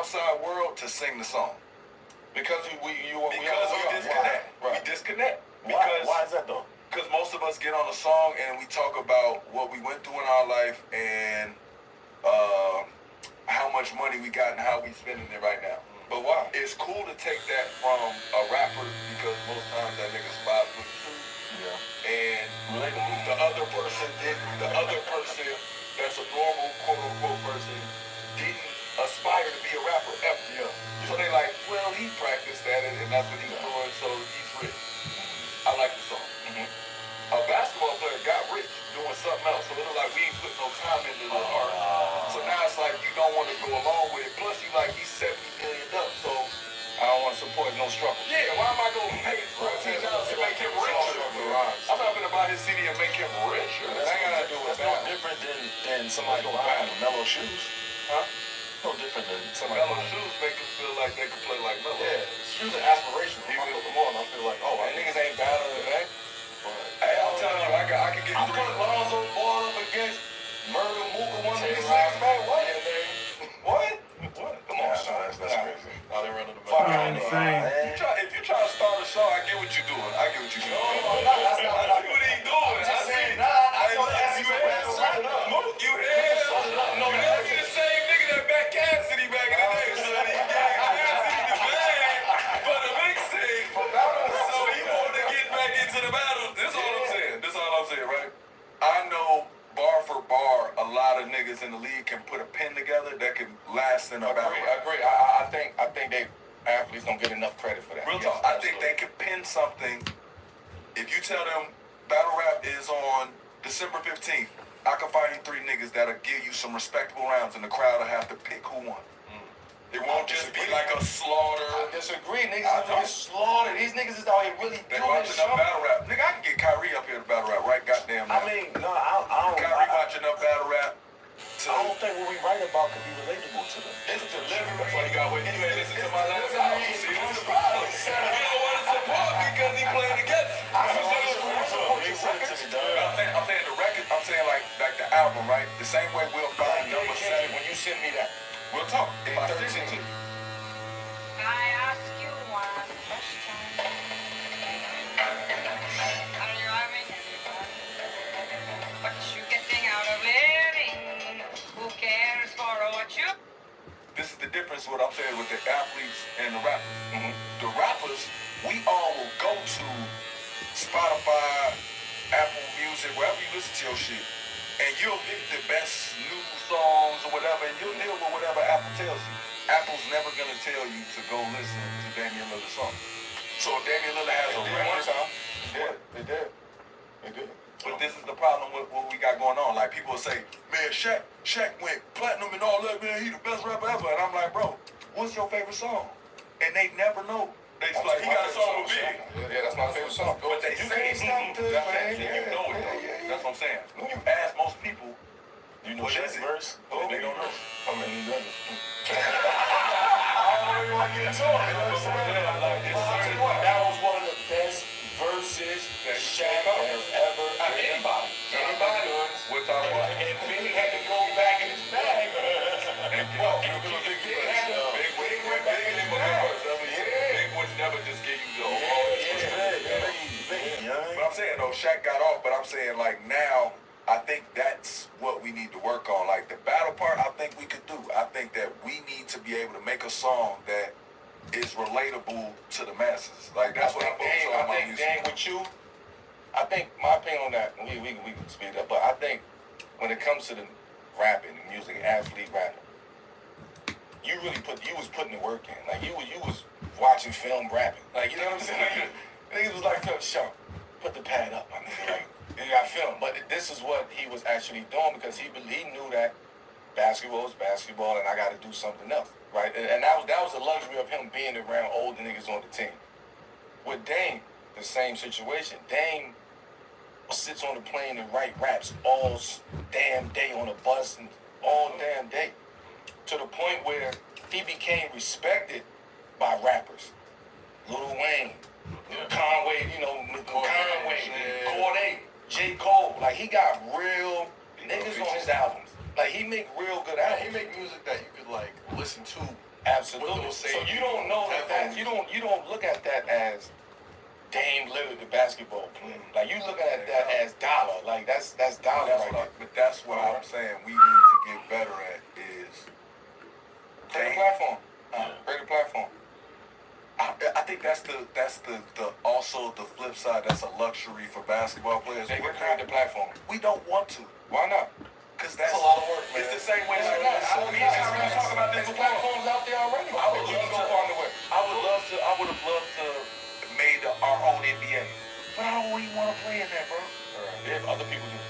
outside world to sing the song. Because we disconnect. Right. We disconnect. Why is that though? Because most of us get on a song and we talk about what we went through in our life and how much money we got and how we spending it right now. But why? It's cool to take that from a rapper because most times that nigga's 5'2". Yeah. And the other person that's a normal quote unquote person didn't aspire to be a rapper ever. Yeah. So they like, well, he practiced that and that's what he's doing, so he's rich. I like the song. A basketball player got rich doing something else, so it was like we ain't put no time into the art. So now it's like you don't want to go along with it. Plus you like he's 70 million up, so I don't want to support no struggle. yeah, why am I gonna pay $14 to make him rich? I'm not gonna buy his CD and make him rich. That ain't gotta do with that. That's no different than somebody buying Mellow shoes. Huh? No different than somebody Mellow buying. shoes make him feel like they can play like Mellow. Yeah, shoes are aspirational. If I put them on, I feel like, oh, niggas ain't better than that. Hey, I'm telling you, I can get I put Lonzo Ball up against Murder Mooka, one of these things, man. What? What? Come on, son. That's crazy. Now they running the back. If you try to start a show, I get what you're doing. I see what he's doing. I'm just saying, Mook, you hell. No, that be the same nigga that backed Cassidy back in the day, son. He gave Cassidy the bag for the mixtape. So he wanted to get back into the battle. That's all I'm saying, right? I know bar for bar, a lot of niggas in the league can put a pen together that can last in a battle. I agree. I think they athletes don't get enough credit for that. Real talk. I think they can pin something. If you tell them battle rap is on December 15th, I can find you 3 niggas that'll give you some respectable rounds, and the crowd will have to pick who won. It won't just be like a slaughter. I disagree. Niggas get slaughtered. These niggas is out here really They doing watch enough battle rap. Nigga, I can get Kyrie up here to battle rap right goddamn now. I mean, no, I don't. Kyrie watch enough battle rap. I don't think what we write about can be relatable to them. It's delivery. That's why you gotta wait. Anyway, listen to my last album. See, this is the problem. You don't want to support me because he playing against you. I'm saying the record. I'm saying like the album, right? The same way we'll find number 7 when you send me that. We'll talk. If I send it to you. I ask you one question. Are you having any fun? What you getting out of living? Who cares for what you? This is the difference what I'm saying with the athletes and the rappers. The rappers, we all will go to Spotify, Apple Music, wherever you listen to your shit, and you'll pick the best new songs or whatever, and you'll deal with whatever Apple tells you. Apple's never gonna tell you to go listen to Damian Lillard's song. So if Damian Lillard has a record, They did. but this is the problem with what we got going on. Like people will say, man, Shaq went platinum and all that, man, he the best rapper ever. And I'm like, bro, what's your favorite song? And they never know. They just like, he got a song with Big. Yeah, that's my favorite song. But they say something to it, man. You know it. That's what I'm saying. When you ask most people, You know Shaq's verse? They don't know. I mean, you know. I don't really want to get into it. You know what I'm saying? Like, it's That was one of the best verses that Shaq has ever. Anybody. We're talking about. And Big had to go back in his bag. Big would never just give you the whole. But I'm saying though, Shaq got off. But I'm saying like now, I think that's what we need to work on. Like the battle part, I think we could do. I think that we need to be able to make a song that is relatable to the masses. Like that's what I'm focused on. I think Dang with you. I think my opinion on that, we can speed it up, but I think when it comes to the rapping, the music, athlete rapping, you was putting the work in. Like you was watching film rapping. Like you know what I'm saying? Like, niggas was like, "Yo, put the pad up." I mean, like, you got film. But this is what he was actually doing because he knew that basketball is basketball, and I got to do something else, right? And that was the luxury of him being around older niggas on the team. With Dame, the same situation. Dame sits on the plane and write raps all damn day on a bus and all damn day, to the point where he became respected by rappers. Lil Wayne, Conway, Corday, J. Cole. Like he got real niggas on his albums. Like he make real good albums. He make music that you could like listen to Absolutely. So you don't know that you don't look at that as Dame Lillard, the basketball player. Like you looking at that as dollar. Like that's dollar right there. But that's what I'm saying. We need to get better at is Create a platform. Create a platform. I think that's the also the flip side. That's a luxury for basketball players. They can create the platform. We don't want to. Why not? Because that's a lot of work, man. It's the same way. Why not? We talk about these platforms out there already. I would have loved to made our own NBA. But I don't even want to play in that, bro. Yeah, other people do.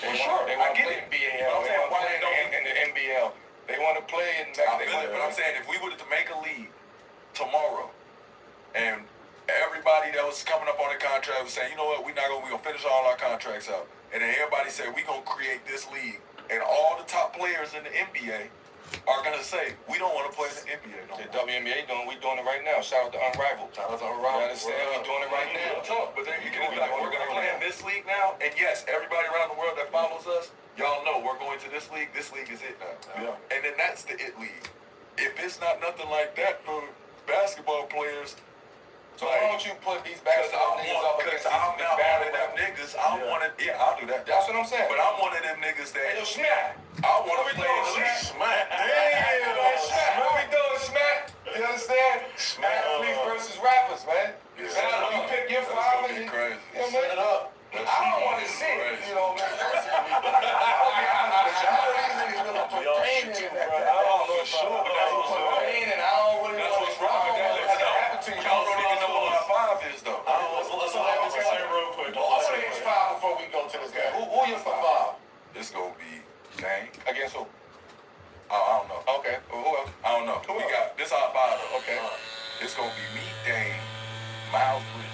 For sure. They want to play in BAL. They want to play in the NBL. They want to play in. But I'm saying if we were to make a league tomorrow, and everybody that was coming up on the contract was saying, you know what, we're gonna finish all our contracts out, and then everybody said we're gonna create this league, and all the top players in the NBA are gonna say we don't want to play in the NBA no more. The WNBA we doing it right now. Shout out to Unrivaled. Shout out to Unrivaled. You understand? We doing it right now. But then you can be like, we're gonna play in this league now, and yes, everybody around the world that follows us, y'all know we're going to this league. This league is it now. Yeah. And then that's the it league. If it's not nothing like that for basketball players, so why don't you put these basketball niggas up against these battle them niggas? I want it. Yeah, I'll do that. That's what I'm saying. But I'm one of them niggas that. Hey, yo, Smack. I want to play in the league. Smack. Damn, Smack. What we doing, Smack? You understand? Athletes versus rappers, man. You pick your father. That's crazy. You know what I mean? I don't want to see it. You know what I mean? I'll be honest with you. I know these niggas really put pain in that. I don't know for sure, but that's what's wrong. Pain, and I don't really know what's wrong with that. Y'all don't even know what our five is, though. Let's say real quick. What's the next five before we go to this guy? Who your five? It's gonna be Dame. Against who? I don't know. Okay. Well, who else? I don't know. Who We else? got this our five. Okay. It's gonna be me, Dame, Miles Bridges.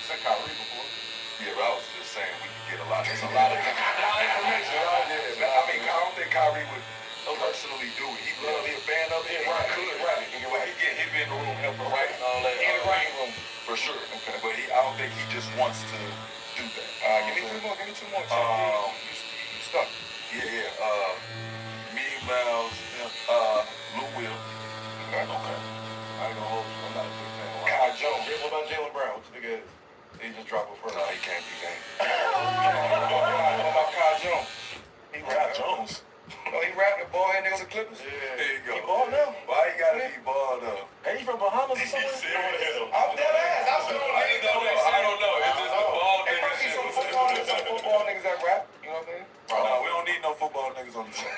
Said Kyrie before. Yeah, but I was just saying we could get a lot. There's a lot of information. I mean, I don't think Kyrie would personally do it. He would be a fan of it. Right. He'd be in the room helping write and all that. In the writing room. For sure. Okay. But I don't think he just wants to do that. Give me two more. You stuck. Yeah. Me, Miles, Lou Will. Okay. I ain't gonna hold you. I'm not a big fan. Kyle Jones. What about Jalen Brown? What you think it is? He just dropped it first. No, he can't be Dame. What about Kyle Jones? Kyle Jones. No, he rapped the ball and niggas the Clippers. Yeah. There you go. He ball now? Why he gotta be ball though? Ain't he from Bahamas or something? Serious. I'm dead ass. I'm still I don't know. It's just the ball It might be some football niggas that rap. You know what I mean? No, we don't need no football niggas on the show.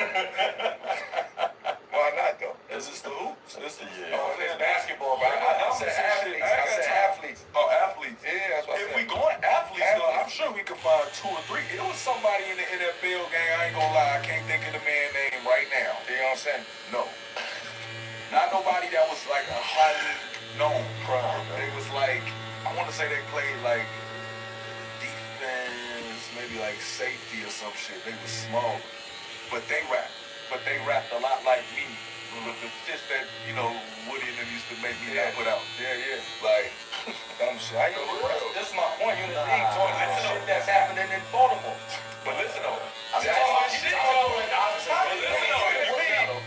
Why not though? Is this the hoops? This is Oh, it's basketball, but I said athletes. I said athletes. Oh, athletes. Yeah, that's what I If said. we going athletes, though, I'm sure we could find 2 or 3. It was somebody in the NFL game. I ain't gonna lie, I can't think of the man's name right now. You know what I'm saying? No. Not nobody that was like a highly known crowd. They was like, I want to say they played like defense, maybe like safety or some shit. They was small, but they rapped. But they rapped a lot like me. With the shit that, Woody and them used to make me not put out. Yeah. Like, Dumb shit. This is my point. You in the league talking about shit that's happening in Baltimore. but listen though.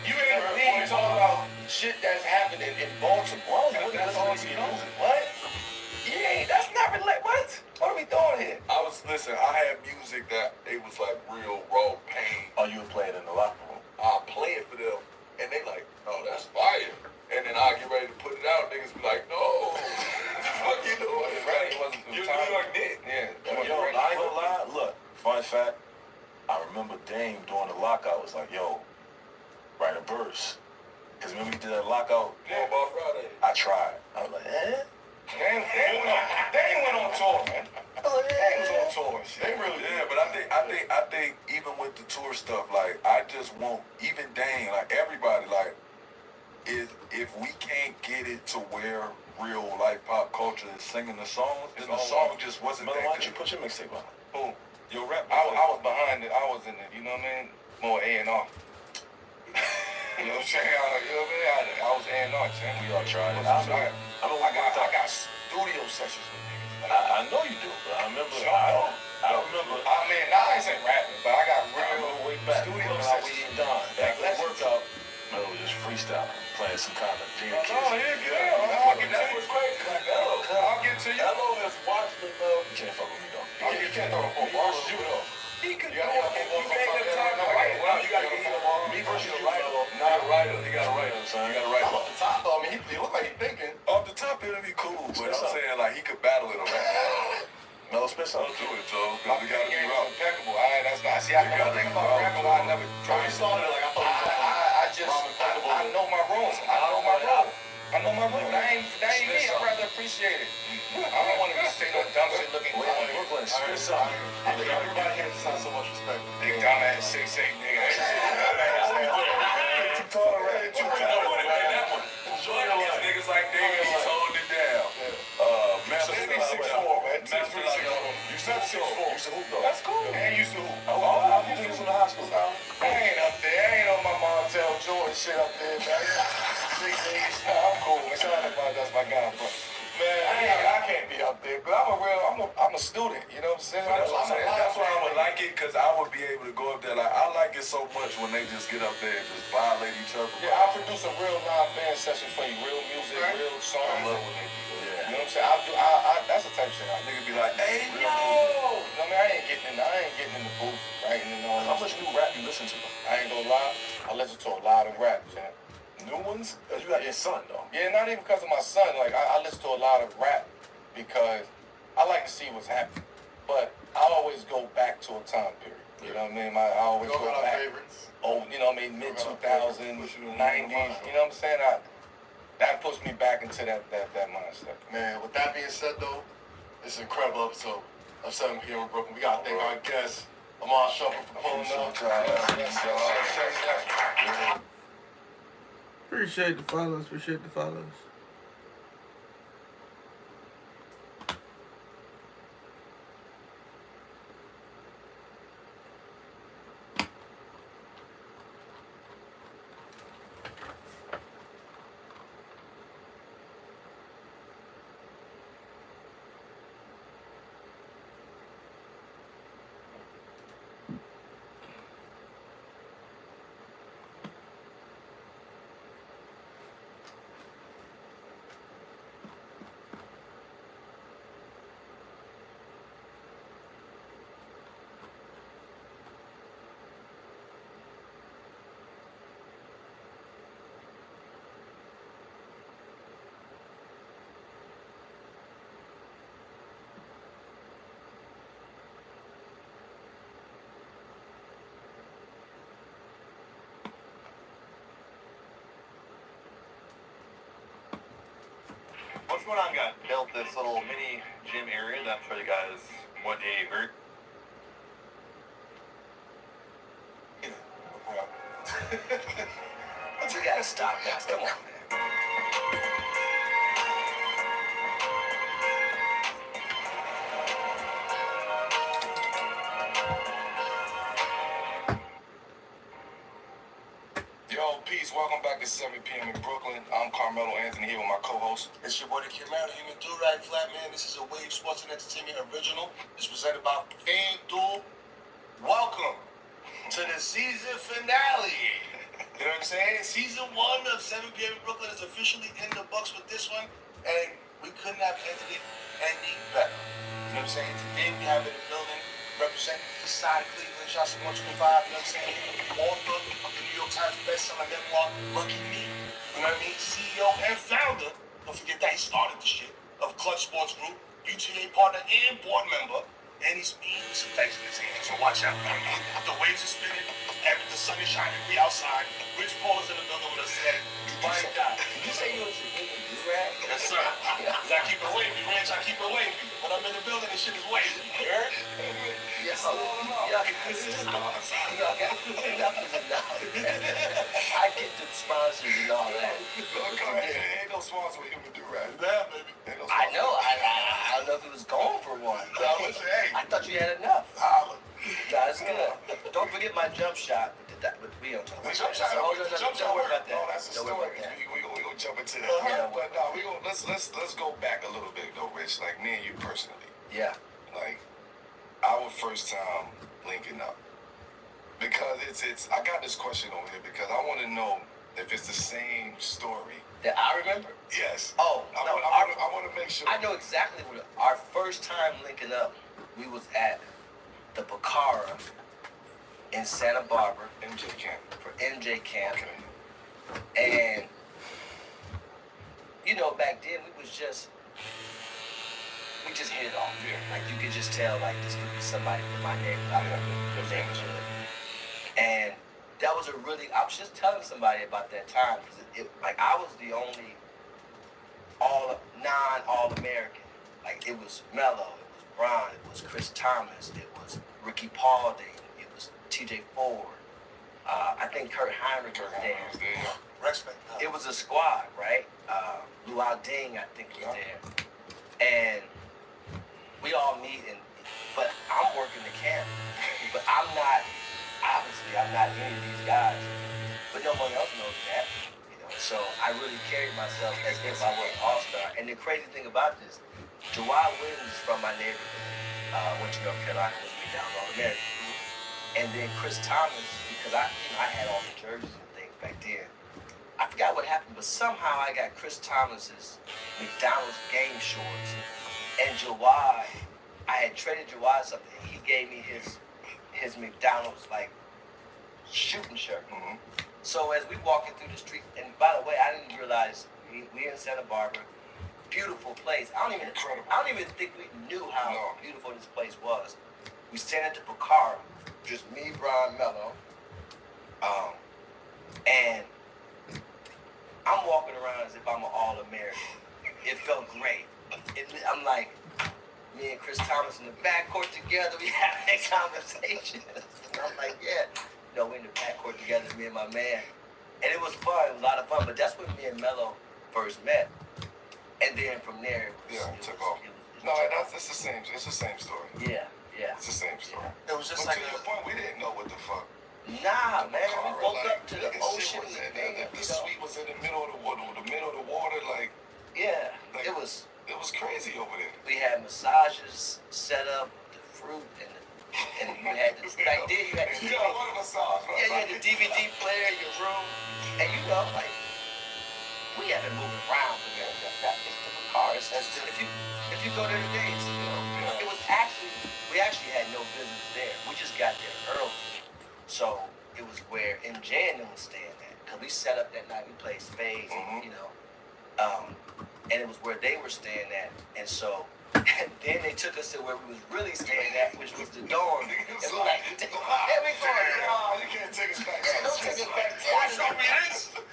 You in the league talking about shit that's happening in Baltimore. That's all you know. What? Yeah, that's not related. What? What are we doing here? I had music that it was like real raw pain. Oh, you were playing in the locker room. I play it for them, and they like, oh, that's fire. And then I get ready to put it out, niggas be like, no, what the fuck you doing? Right, it wasn't You're time. New York Knicks. Yeah. Yo, I ain't gonna lie. Look, fun fact. I remember Dame during the lockout was like, yo, write a verse. Because when we did that lockout, More about Friday. I tried. I was like, They went on tour, man. They was on tour and shit. They really, yeah, but I think even with the tour stuff, like I just want even Dane, like everybody, like if we can't get it to where real life pop culture is singing the songs, then the song just wasn't Mother, that why don't good. you put your mixtape on? Who? Your rap. I was behind it. I was in it. You know what I mean? More A&R. You know what I'm saying? I was A&R, man. We all tried it. I got studio sessions with niggas. I know you do, but I remember. I remember. I mean, now I ain't saying rapping, but I got real way back. studio When I was sessions. done. After the workout, man, it was just freestyle, playing some kind of jam. I'll get to you. Hello is watching though. You can't fuck with me though. You can't throw a four bars. You though. He could do it. You made the time to write. You got to get me versus you, though. Not a writer. He got a writer. son. You got a writer. Off the top, though. I mean, he look like he's thinking. Off the top, it'll be cool. But I'm saying, like, he could battle it around. No, spit Don't something. do it, Joe. My Because we got to be game is rough. impeccable. That's not. See, I think about rapping, I never tried. started like I thought. I know my role. I know my role. That ain't me. I'd rather appreciate it. I don't want to be say no dumb shit looking Wait, funny. Brooklyn, spit something. I think everybody here just has so much respect. Big dumb ass 6'8" nigga. Niggas like Dave, he's holding it down. Master 6'4", man. You said 6'4". You said hoop though. That's cool. And you used to hoop. How you niggas in the high school? I ain't up there. I ain't on my Montel Jordan shit up there, man. 6'8". I'm cool. Man. Shout out to my, that's my guy, bro. Man, I can't be up there, but I'm a student. You know what I'm saying? That's why I would like it, because I would be able to go up there. Like, I like it so much when they just get up there and just violate each other. Yeah, I'll produce a real non-band session for you. Real music, real songs. I love when they do that. You know what I'm saying? That's the type of shit I do. Nigga be like, hey, No! I mean, I ain't getting in the booth, writing and all that. How much new rap you listen to? I ain't gonna lie. I listen to a lot of rap, man. New ones? Cause you got your son though. Yeah, not even because of my son. Like, I listen to a lot of rap because I like to see what's happening. But I always go back to a time period. You know what I mean? I always go back. Favorites. Oh, you know what I mean? Mid-2000s, 90s. You know what I'm saying? That puts me back into that mindset. Man, with that being said, though, it's an incredible episode of 7 p.m. in Brooklyn. We got to thank our guest, Amon Shumpert, for pulling up. Appreciate the follows. Appreciate the follows. What's going on, guys? Built this little mini gym area that I'm sure you guys what a very You gotta stop that. Come on, man. Yo, peace. Welcome back to 7 p.m. in Brooklyn. I'm Carmelo Anthony here with my co-host. It's your boy, the Kid Larry, Human Do-Rag Flatman. This is a Wave Sports and Entertainment original. It's presented by FanDuel. Welcome to the season finale. You know what I'm saying? Season 1 of 7 p.m. in Brooklyn is officially in the books with this one, and we couldn't have ended it any better. You know what I'm saying? Today we have in the building representing East Side Cleveland, Johnson 125, you know what I'm saying? Author of the New York Times bestselling memoir, Lucky Me. You know what I mean? CEO and founder, don't forget that he started the shit, of Clutch Sports Group, UTA partner and board member, and he's mean with some things in his hands, so watch out. You know what I mean? The waves are spinning, the sun is shining, we outside. Rich Paul is in the building with us today. Bryant guy. Did you say you was a nigga do-rag? Yes, sir. Cause I keep it wavy, Ranch, I keep it wavy. When I'm in the building, this shit is wavy. You heard? This is enough is enough. I get the sponsors and all that. Ain't no sponsor with Human Do-Rag. Nah, baby. Ain't no sponsor. I know. I don't know if it was going for one. I thought you had enough. Holla. That's good. Don't forget my jump shot. But we don't talk about Jump that. shot. Don't worry about that. No, that's a Don't story. worry about that. We gonna jump into that. Yeah. But no, let's go back a little bit though, Rich. Like me and you personally. Yeah. Like our first time linking up. Because it's I got this question over here because I want to know if it's the same story. That I remember? Yes. Oh, I want to make sure. I know exactly what our first time linking up, we was at the Bacara in Santa Barbara. MJ camp. For MJ camp. Okay. And, you know, back then we just hit it off. Yeah. Like, you could just tell, like, this could be somebody from my neighborhood. And that was I was just telling somebody about that time, because like, I was the only non-All-American. Like, it was Mello, it was Bryant, it was Chris Thomas, it was Ricky Paulding, it was TJ Ford. I think Kurt Heinrich was there. Respect. It was a squad, right? Luau Ding, I think, was there. And we all meet, but I'm working the camp. But I'm not any of these guys. But no one else knows that. You know, so I really carried myself as if I was an all-star. And the crazy thing about this, Jawai Williams is from my neighborhood. Went to North Carolina with me down All American. And then Chris Thomas, because I had all the jerseys and things back then. I forgot what happened, but somehow I got Chris Thomas's McDonald's game shorts. And Jawai, I had traded Jawai something, and he gave me his McDonald's, like, shooting shirt. Mm-hmm. So as we walking through the street, and by the way, I didn't realize we in Santa Barbara, beautiful place. I don't even think we knew how beautiful this place was. We stand at the Bacara, just me, Brian, Mello, and I'm walking around as if I'm an All-American. It felt great. I'm like, me and Chris Thomas in the backcourt together, we having that conversation. And I'm like, yeah. You know, we're in the backcourt together, me and my man. And it was fun, it was a lot of fun, but that's when me and Mello first met. And then from there, it took off. It's the same story. Yeah. It's the same story. It was just but like to your point, we didn't know what the fuck. Nah, man, we woke up to the ocean. The suite was in the middle of the water, like. Yeah, like, it was crazy over there. We had massages set up, the fruit, and you had this, like, then you had the DVD. Yeah, you had the DVD player in your room, and you know, like, we haven't moved around for that. It's the cars. If you go there today, it's, you know, it was we actually had no business there. We just got there early. So it was where MJ and them was staying at. Because we set up that night, we played spades, and, you know. And it was where they were staying at. And so, and then they took us to where we was really staying at, which was the dorm. And we were like, here we go. You can't take us back. Don't take us back.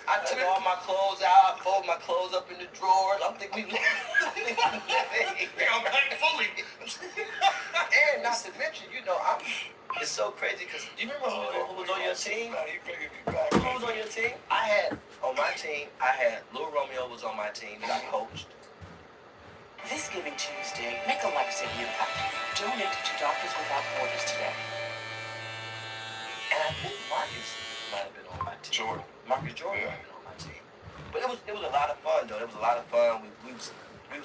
I took all my clothes out. I folded my clothes up in the drawers. I'm thinking we I'm back fully. And not to mention, you know, it's so crazy because do you remember who was on your team? Who was on your team? On my team, Lil Romeo was on my team that I coached. This Giving Tuesday, make a life-saving impact. Donate to Doctors Without Borders today. And I think Marcus might have been on my team. Marcus Jordan might have been on my team. But it was a lot of fun, though. It was a lot of fun. We was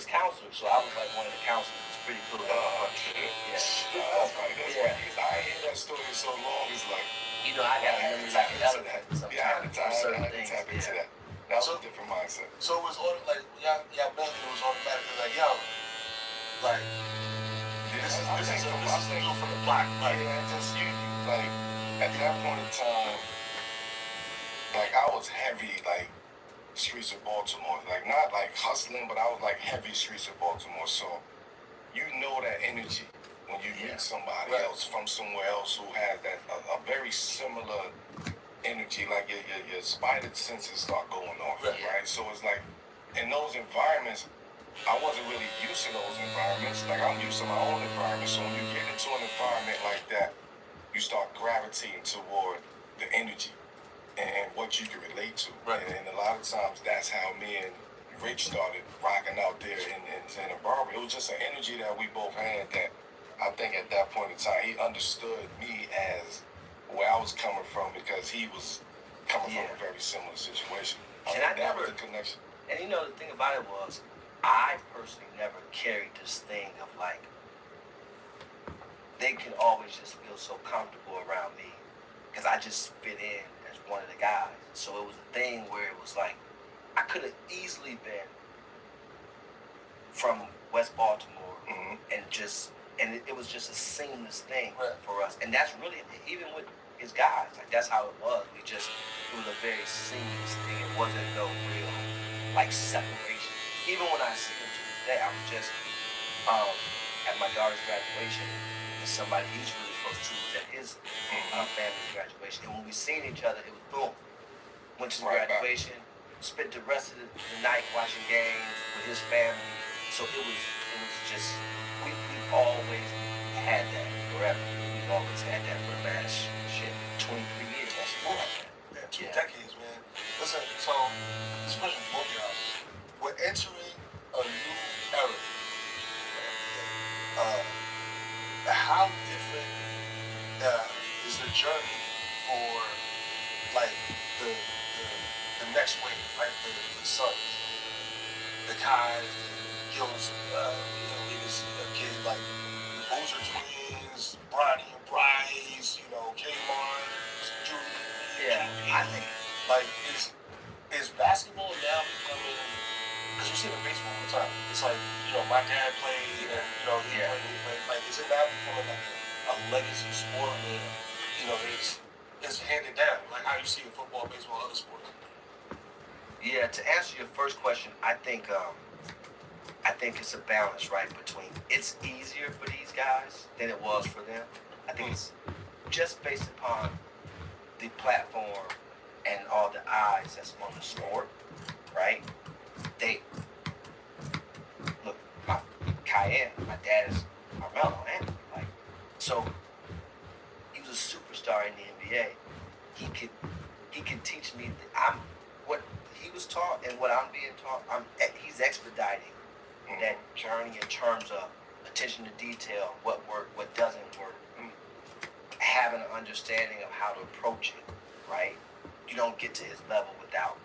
counselors, so I was like one of the counselors. It was pretty cool. Shit. That's funny. Because I hear that story so long. It's like, you know, I got to remember like elephant sometimes. Yeah, I had to tap into that. That was a different mindset. So it was like y'all met, it was automatically like, yo, like this is a deal for the block. Like, just you like at that point in time, like I was heavy, like streets of Baltimore, like not like hustling, but I was like heavy streets of Baltimore. So you know that energy when you meet somebody else from somewhere else who has that a very similar energy, like your spider senses start going off, right? So it's like in those environments, I wasn't really used to those environments. Like I'm used to my own environment. So when you get into an environment like that, you start gravitating toward the energy and what you can relate to. Right. And a lot of times that's how me and Rich started rocking out there in Santa Barbara. It was just an energy that we both had that I think at that point in time he understood me as where I was coming from because he was coming from a very similar situation. And that was the connection. And you know the thing about it was, I personally never carried this thing of like, they can always just feel so comfortable around me because I just fit in as one of the guys. So it was a thing where it was like I could have easily been from West Baltimore and it was just a seamless thing for us. And that's really, even with his guys, like that's how it was. It was a very seamless thing. It wasn't no real like separation. Even when I see him to this day, I was just at my daughter's graduation, and somebody he's really close to was at his family's graduation. And when we seen each other, it was boom. Went to the graduation, spent the rest of the night watching games with his family. So it was just we've always had that forever. We've always had that for the last 23 years. That's more. Yeah, 2 decades, man. Listen, so this question for both y'all. We're entering a new era. How different is the journey for like the next wave, right? The sons, the Kais, the Gills, leaders, kid like the Boozer twins, Bronny and Bryce, Kmart, Judy. Yeah, I think like is basketball now becoming? Because you see the baseball all the time. It's like, my dad played, and, he played. Like, is it now becoming like a legacy sport where, it's handed down? Like how you see in football, baseball, other sports? Yeah, to answer your first question, I think it's a balance, right, between it's easier for these guys than it was for them. I think it's just based upon the platform and all the eyes that's on the sport, right? Look, Cayenne, my dad is Carmelo, man. Like, so he was a superstar in the NBA. He could teach me what he was taught and what I'm being taught. He's expediting that journey in terms of attention to detail, what worked, what doesn't work, having an understanding of how to approach it, right? You don't get to his level without,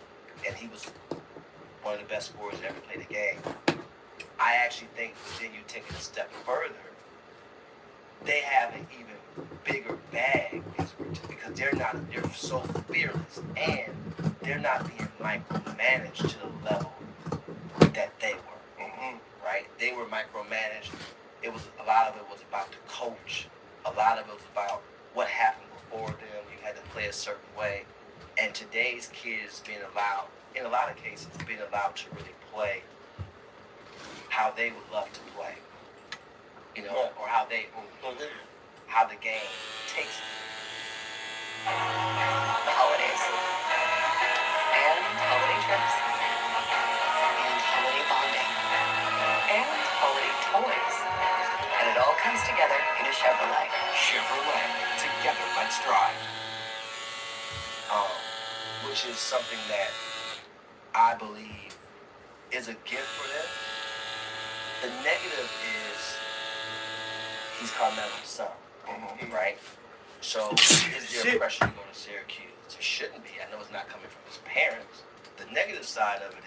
and he was one of the best scorers that ever played the game. I actually think then you take it a step further, they have an even bigger bag because they're so fearless and they're not being micromanaged to the level that they were, right? They were micromanaged. A lot of it was about the coach. A lot of it was about what happened before them. You had to play a certain way. And today's kids being allowed, in a lot of cases, being allowed to really play how they would love to play, or how the game takes them. The holidays. And holiday trips. And holiday bonding. And holiday toys. And it all comes together in a Chevrolet. Chevrolet. Together, let's drive. Which is something that I believe is a gift for them. The negative is he's Carmelo's son, right? So is there pressure to go to Syracuse? There shouldn't be. I know it's not coming from his parents. The negative side of it is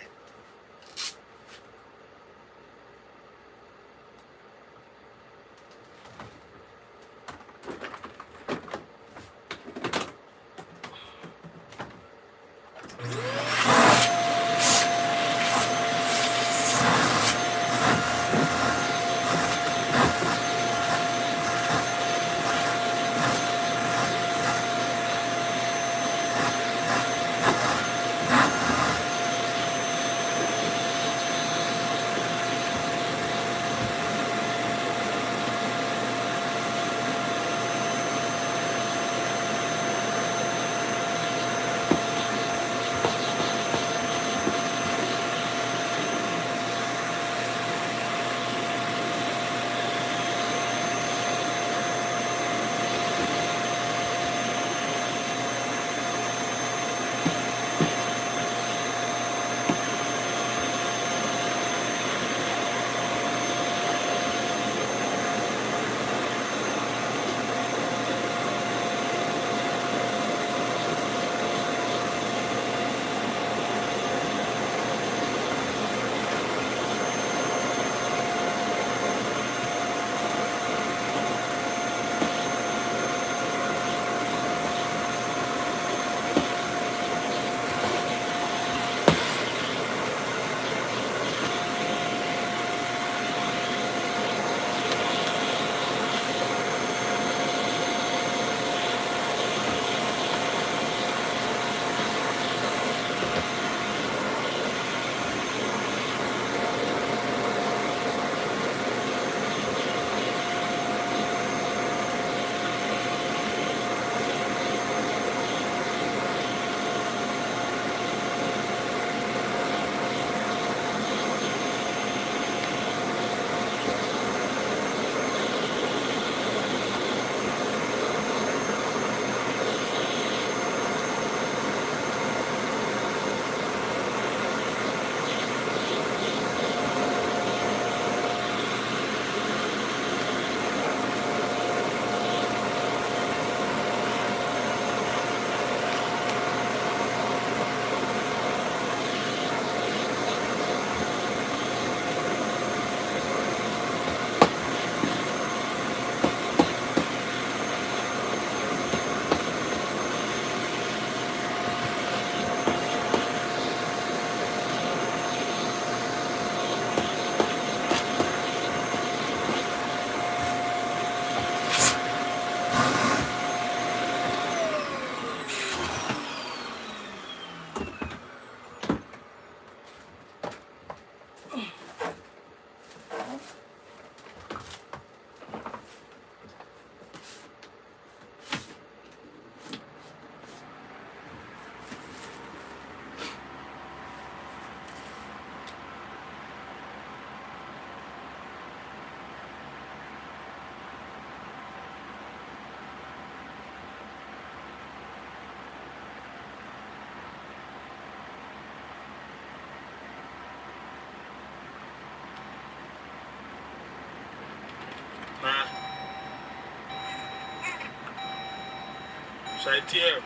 Right here.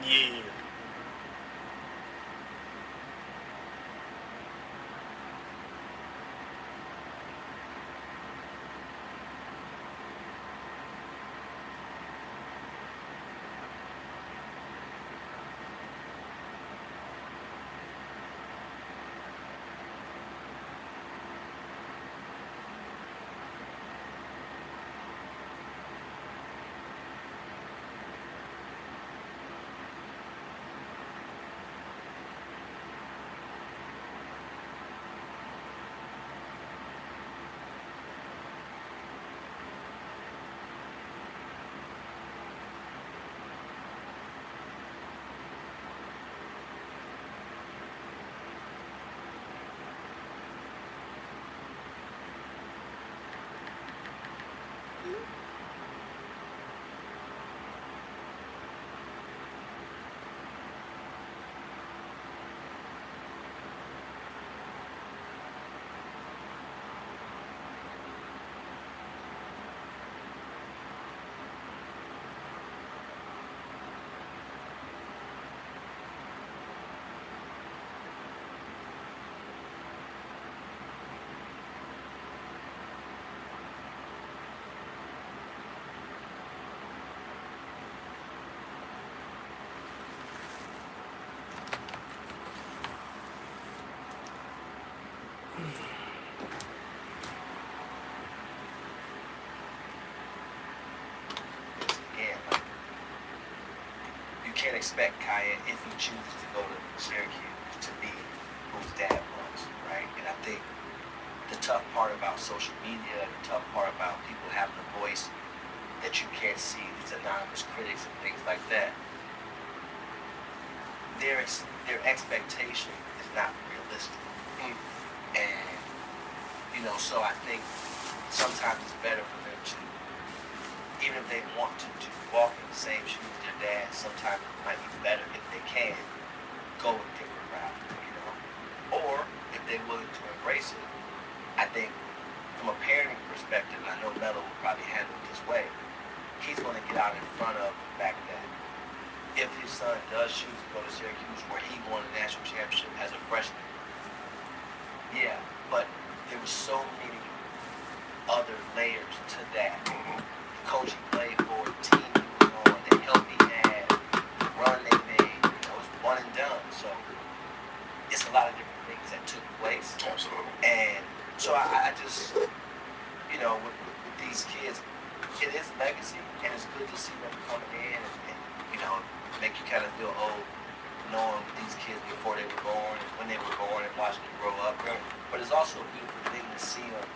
Yeah. Again, like, you can't expect Kaya, if he chooses to go to Syracuse, to be who his dad was, right? And I think the tough part about social media, the tough part about people having a voice that you can't see, these anonymous critics and things like that, their expectation is not realistic. And, you know, so I think sometimes it's better for them to, even if they want to walk in the same shoes as their dad, sometimes it might be better if they can go a different route, you know. Or if they're willing to embrace it, I think from a parenting perspective, and I know Melo will probably handle it this way, he's going to get out in front of the fact that if his son does choose to go to Syracuse where he won a national championship as a freshman, yeah, but there were so many other layers to that. The coach he played for, the team he was on, the help he had, the run they made, you know, it was one and done. So it's a lot of different things that took place. Absolutely. And so I just, you know, with these kids, it is legacy, and it's good to see them coming in and you know, make you kind of feel old, knowing these kids before they were born and when they were born and watching them grow up. But it's also a beautiful thing to see them,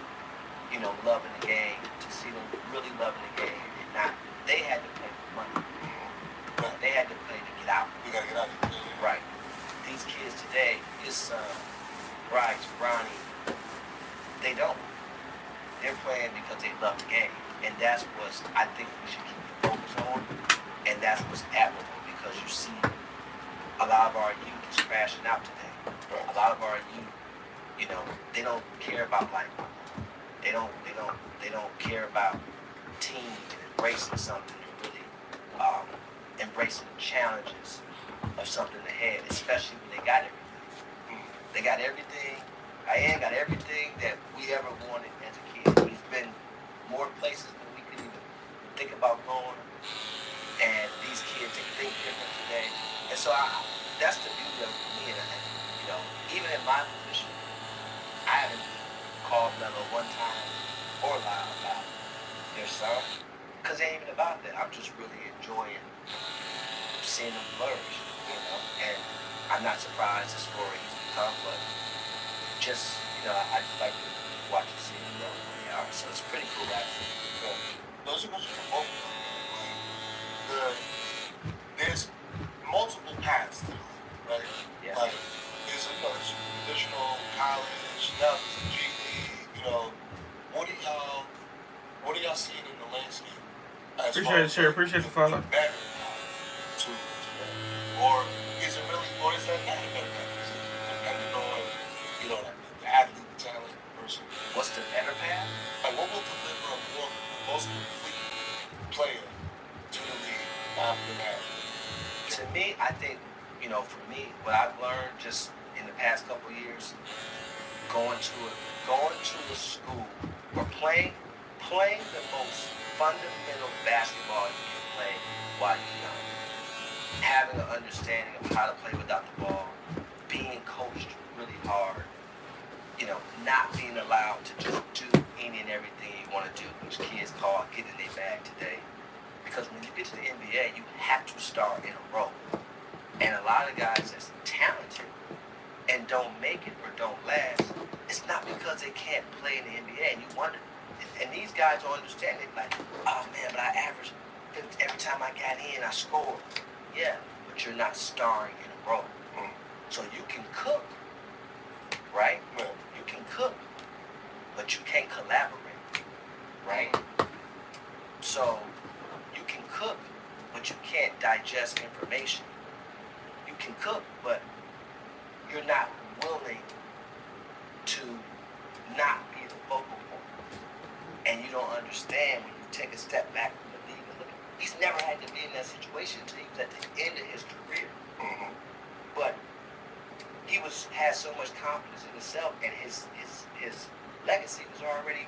you know, loving the game, to see them really loving the game and not, they had to play for money. They had to play to get out. We gotta get out of here. Right. These kids today, his son, Bryant, Ronnie, they don't. They're playing because they love the game. And that's what I think we should keep the focus on. And that's what's admirable, because you see a lot of our youth is crashing out today. A lot of our youth, you know, they don't care about life. They don't care about team and embracing something and really embracing the challenges of something ahead, especially when they got everything. They got everything. Ian got everything that we ever wanted as a kid. He's been more places than we could even think about going. And these kids, they think different today. And so that's the beauty of it for me. And, you know, even in my position, I haven't called Melo one time or lied about their son. Because it ain't even about that. I'm just really enjoying seeing him flourish, you know. And I'm not surprised the story he's become, but just, you know, I just like to watch and see him grow where they are. So it's pretty cool, actually. Those are questions for both of them. There's multiple paths to the league, right? Yeah. Like, there's there's traditional college, now there's a G League, you know. What are y'all seeing in the landscape? Appreciate the follow. Better to or is it really, or is that not a better path? Is it dependent on, you know, the athlete, the talent, the person? What's the better path? Like, what will deliver a most complete player to the league after that? To me, I think, you know, for me, what I've learned just in the past couple of years, going to a school or playing the most fundamental basketball you can play while you're young. Having an understanding of how to play without the ball, being coached really hard, you know, not being allowed to just do any and everything you want to do, which kids call getting in their bag today. Because when you get to the NBA, you have to start in a row. And a lot of guys that's talented and don't make it or don't last, it's not because they can't play in the NBA. And you wonder, and these guys don't understand it, like, oh man, but I averaged, every time I got in, I scored. Yeah, but you're not starring in a row. So you can cook, right? Well, You can cook, but you can't collaborate, right? So you can cook, but you can't digest information. You can cook, but you're not willing to not be the focal point. And you don't understand when you take a step back from the league and look. He's never had to be in that situation until he was at the end of his career. But he had so much confidence in himself, and his legacy was already,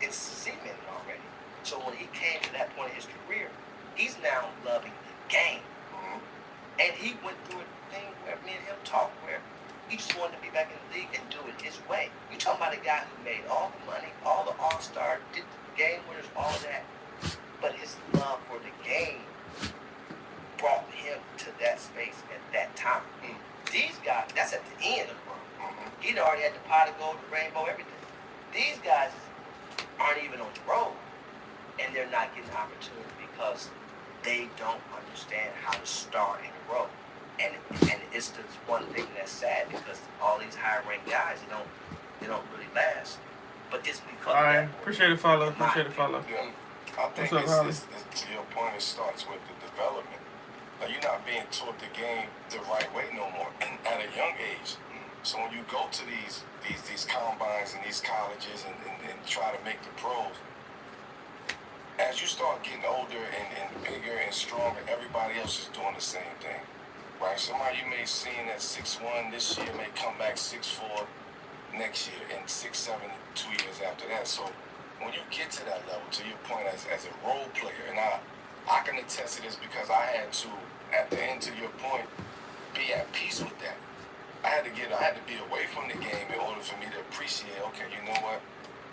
it's cemented already. So when he came to that point in his career, he's now loving the game. And he went through a thing where me and him talked where he just wanted to be back in the league and do it his way. You're talking about a guy who made all the money, all the all-star, did the game winners, all that. But his love for the game brought him to that space at that time. These guys, that's at the end of the road. He'd already had the pot of gold, the rainbow, everything. These guys aren't even on the road, and they're not getting opportunity because they don't understand how to start in a row. And it's the one thing that's sad, because all these high-ranked guys, they don't really last. But it's because All right, appreciate the follow. Yeah. I think What's up, it's to your point, it starts with the development. Like, you're not being taught the game the right way no more at a young age. So when you go to these combines and these colleges and try to make the pros, as you start getting older and bigger and stronger, everybody else is doing the same thing, right? Somebody you may have seen at 6'1" this year may come back 6'4" next year, and 6'7" 2 years after that. So when you get to that level, to your point as a role player, and I can attest to this because I had to, at the end, to your point, be at peace with that. I had to be away from the game in order for me to appreciate, okay, you know what?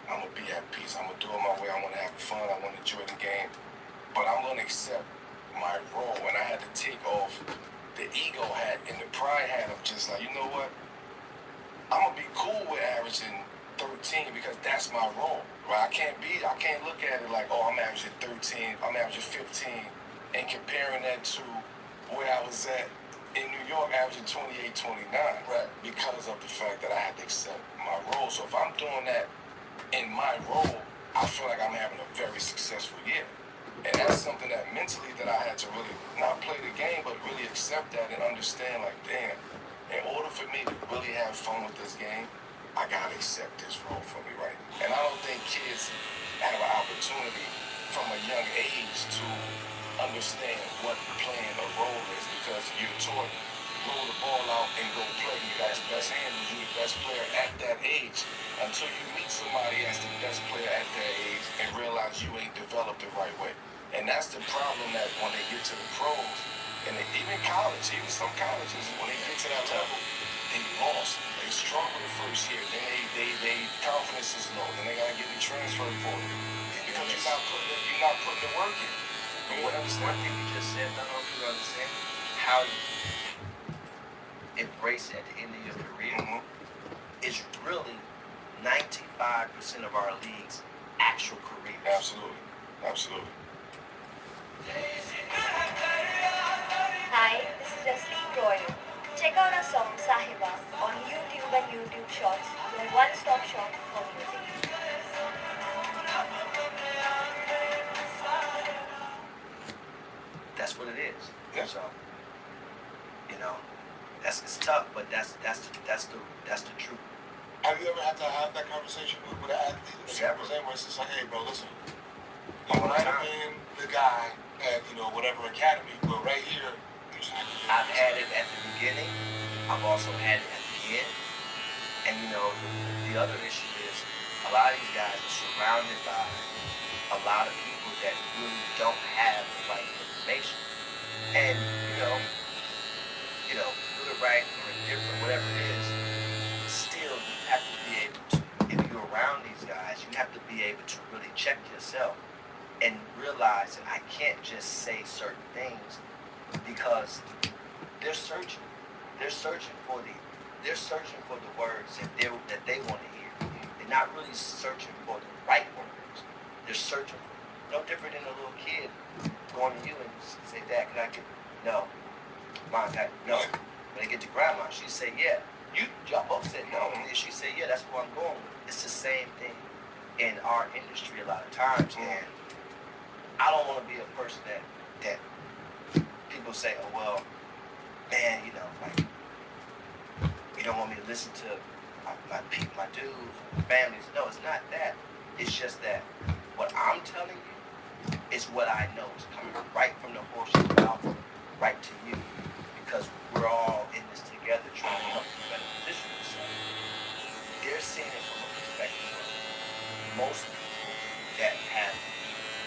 I'm going to be at peace. I'm going to do it my way. I want to have fun. I want to enjoy the game. But I'm going to accept my role. And I had to take off the ego hat and the pride hat of just like, you know what? I'm going to be cool with averaging 13 because that's my role. Right? I can't look at it like, oh, I'm averaging 13, I'm averaging 15, and comparing that to where I was at in New York, averaging 28, 29, right? Because of the fact that I had to accept my role. So if I'm doing that in my role, I feel like I'm having a very successful year. And that's something that mentally that I had to really not play the game, but really accept that and understand, like, damn, in order for me to really have fun with this game, I gotta accept this role for me, right? And I don't think kids have an opportunity from a young age to understand what playing a role is, because you're taught roll the ball out and go play. You got the best handles, you're the best player at that age. Until you meet somebody that's the best player at that age and realize you ain't developed the right way. And that's the problem, that when they get to the pros, and even college, even some colleges, when they get to that level, they lost. They struggle the first year. Then they confidence is low. Then they gotta get in the transfer portal because you're not putting the work in. But one thing you just said, though, you understand how you embrace it at the end of your career is really 95% of our league's actual careers. Absolutely. Absolutely. Hi, this is Jasleen Royal. Check out our song Sahiba on YouTube and YouTube Shorts, your one-stop shop for music. That's what it is. Yeah. So, you know, it's tough, but that's the truth. Have you ever had to have that conversation with an athlete or someone where it's just like, hey, bro, listen, you might have been the guy at, whatever academy, but right here, you just have to do I've had it at the beginning. I've also had it at the end. And, the other issue is a lot of these guys are surrounded by a lot of people that really don't have the right information. And, good or right or indifferent, whatever it is, still you have to be able to, if you're around these guys, you have to be able to really check yourself and realize that I can't just say certain things because they're searching. They're searching for the words that they want to hear. They're not really searching for the right words. They're searching for no different than a little kid going to you and say, Dad, can I get no? Mom, no. When they get to grandma, she say, yeah. Y'all both said no. And then she say, yeah, that's where I'm going with. It's the same thing in our industry a lot of times. And I don't want to be a person that people say, oh, well, man, like, you don't want me to listen to my people, my dudes, my families. No, it's not that. It's just that what I'm telling you is what I know is coming right from the horse's mouth, right to you. Because we're all in this together trying to help you better position yourself. They're seeing it from a perspective of most people that have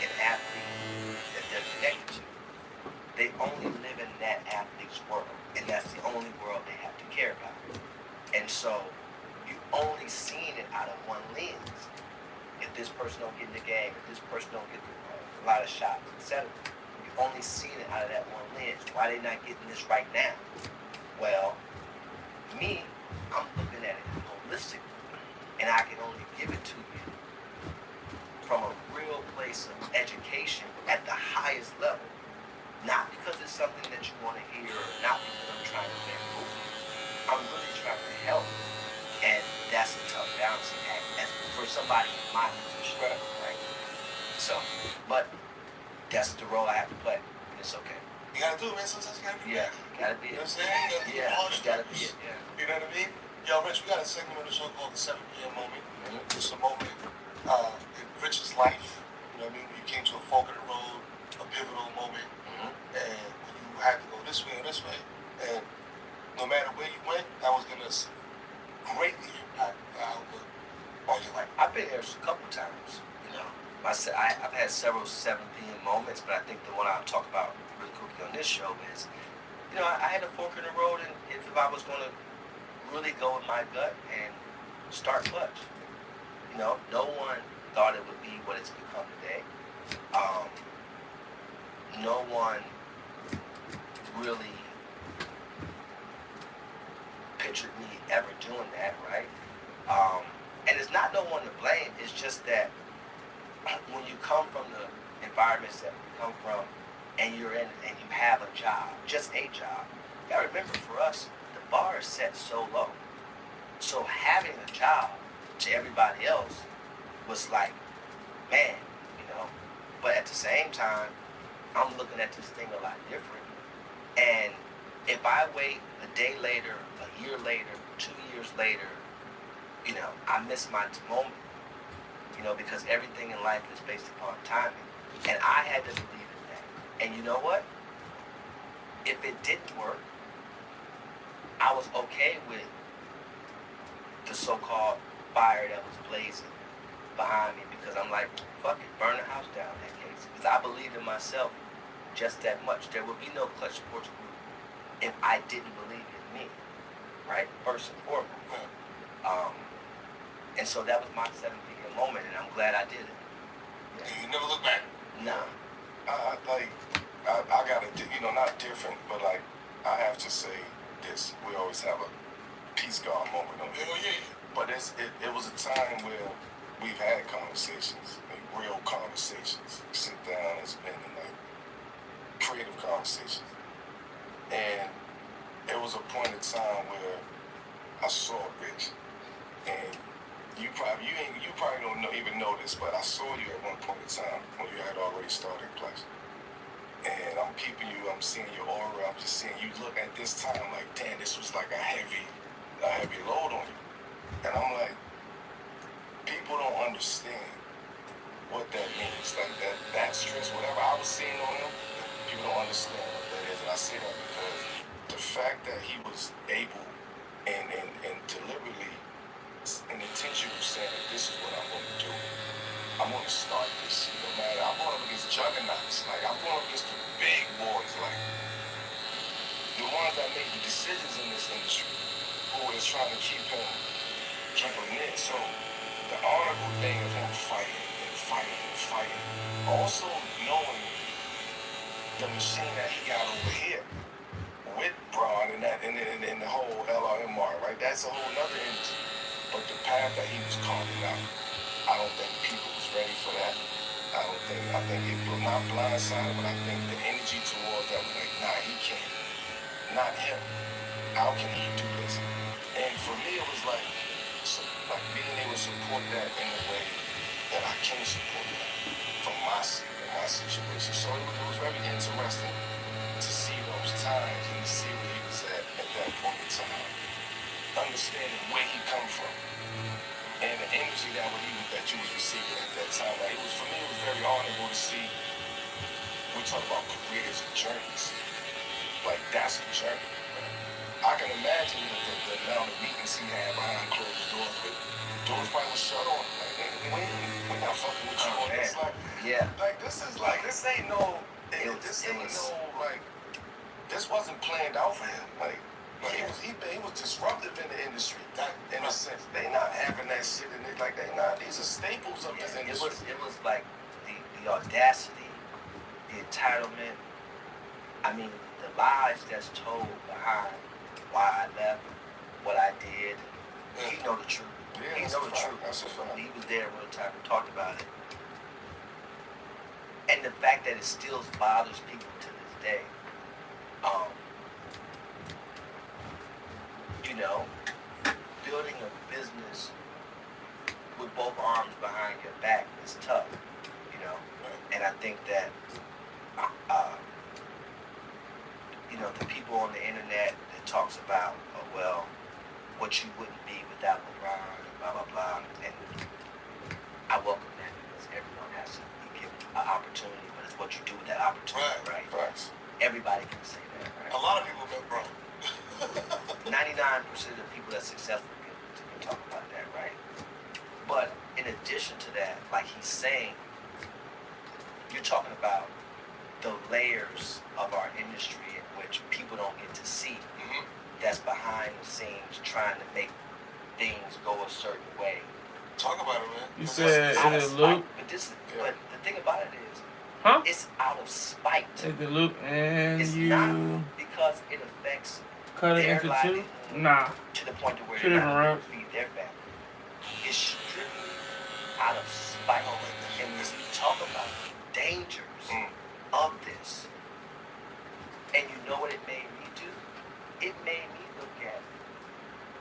an athlete that they're connected to. They only live in that athlete's world, and that's the only world they have to care about. And so you only seen it out of one lens. If this person don't get in the game, if this person don't get a lot of shots, etc., you only seen it out of that one lens. Why they not getting this right now? Well, me, I'm looking at it holistically, and I can only give it to you from a real place of education at the highest level. Not because it's something that you want to hear, or not because I'm trying to make moves. I'm really trying to help, and that's a tough balancing act as for somebody in my position, right? So, but that's the role I have to play, and it's okay. You gotta do it, man. Sometimes you gotta be Yeah, gotta be it. You know what I'm saying? Yeah, gotta be it, yeah. You know what I mean? Yo, Rich, we got a segment on the show called the 7 p.m. moment. It's a moment in Rich's life. You know what I mean? You came to a fork in the road, a pivotal moment, and you had to go this way or this way. And no matter where you went, that was going to greatly impact the outlook on your life. I've been here a couple times, I've had several 7 p.m. moments, but I think the one I'll talk about really quickly on this show is, I had a fork in the road, and if I was going to really go with my gut and start clutch, no one thought it would be what it's become today. No one really pictured me ever doing that, right? And it's not no one to blame. It's just that when you come from the environments that we come from, and you're in, and you have a job, just a job. You gotta remember, for us, the bar is set so low. So having a job to everybody else was like, man, But at the same time, I'm looking at this thing a lot different. And if I wait a day later, a year later, 2 years later, I miss my moment. Because everything in life is based upon timing. And I had to believe in that. And you know what? If it didn't work, I was okay with the so-called fire that was blazing behind me, because I'm like, fuck it, burn the house down in that case. Because I believed in myself just that much. There would be no Clutch Sports Group if I didn't believe in me, right? First and foremost. And so that was my 7 p.m. moment, and I'm glad I did it. And you never look back. Nah. I gotta, not different, but like, I have to say this. We always have a peace guard moment on it. But it was a time where we've had conversations, like real conversations. We sit down and spend the night, creative conversations. And it was a point in time where I saw Rich, and you probably don't even know this, but I saw you at one point in time when you had already started Place. And I'm peeping you, I'm seeing your aura, I'm just seeing you look at this time like, damn, this was like a heavy load on you. And I'm like, people don't understand what that means. Like that stress, whatever I was seeing on him, people don't understand what that is. And I say that because the fact that he was able and deliberately and intentional saying that this is what I'm going to do. I'm going to start this. No matter, I'm going up against juggernauts. Like, I'm going up against the big boys. Like, the ones that make the decisions in this industry, who is trying to keep him in. So, the honorable thing of him fighting. Also knowing the machine that he got over here with Braun and the whole LRMR, right? That's a whole nother industry. But the path that he was carving out, I don't think people was ready for that. I think it was not blindsided, but I think the energy towards that was like, nah, he can't. Not him. How can he do this? And for me, it was like being able to support that in a way that I can support that from my seat and my situation. So it was very interesting to see those times and to see where he was at that point in time. Understanding where he come from. And the energy that you was receiving at that time, like for me, it was very honorable to see. We talk about careers and journeys, like that's a journey. I can imagine the amount of meetings he had behind closed doors, but doors probably was shut on. Like, we're not fucking with you on this. Like, like this ain't no, this wasn't planned out for him. Like. He was disruptive in the industry, in a sense. They not having that shit in it. Like, these are staples of this industry. It was like the audacity, the entitlement. I mean, the lies that's told behind why I left, what I did. He know the truth. Yeah, he know the truth. That's a fact. He was there real time and talked about it. And the fact that it still bothers people to this day. Building a business with both arms behind your back is tough, and I think that, the people on the internet that talks about, what you wouldn't be without LeBron, and blah, blah, blah, and I welcome that because everyone has to be given an opportunity, but it's what you do with that opportunity, right? Right. Everybody can say that, right? A lot of people met Bro. 99% of the people that's successful can talk about that, right? But in addition to that, like he's saying, you're talking about the layers of our industry in which people don't get to see. That's behind the scenes trying to make things go a certain way. Talk about it, man. You said in the loop. But the thing about it is, it's out of spite. In the loop, and it's not because it affects cut it into two? Nah. To the point to where two different routes. Feed their family. It's strictly out of spite. And when we talk about the dangers of this, and you know what it made me do? It made me look at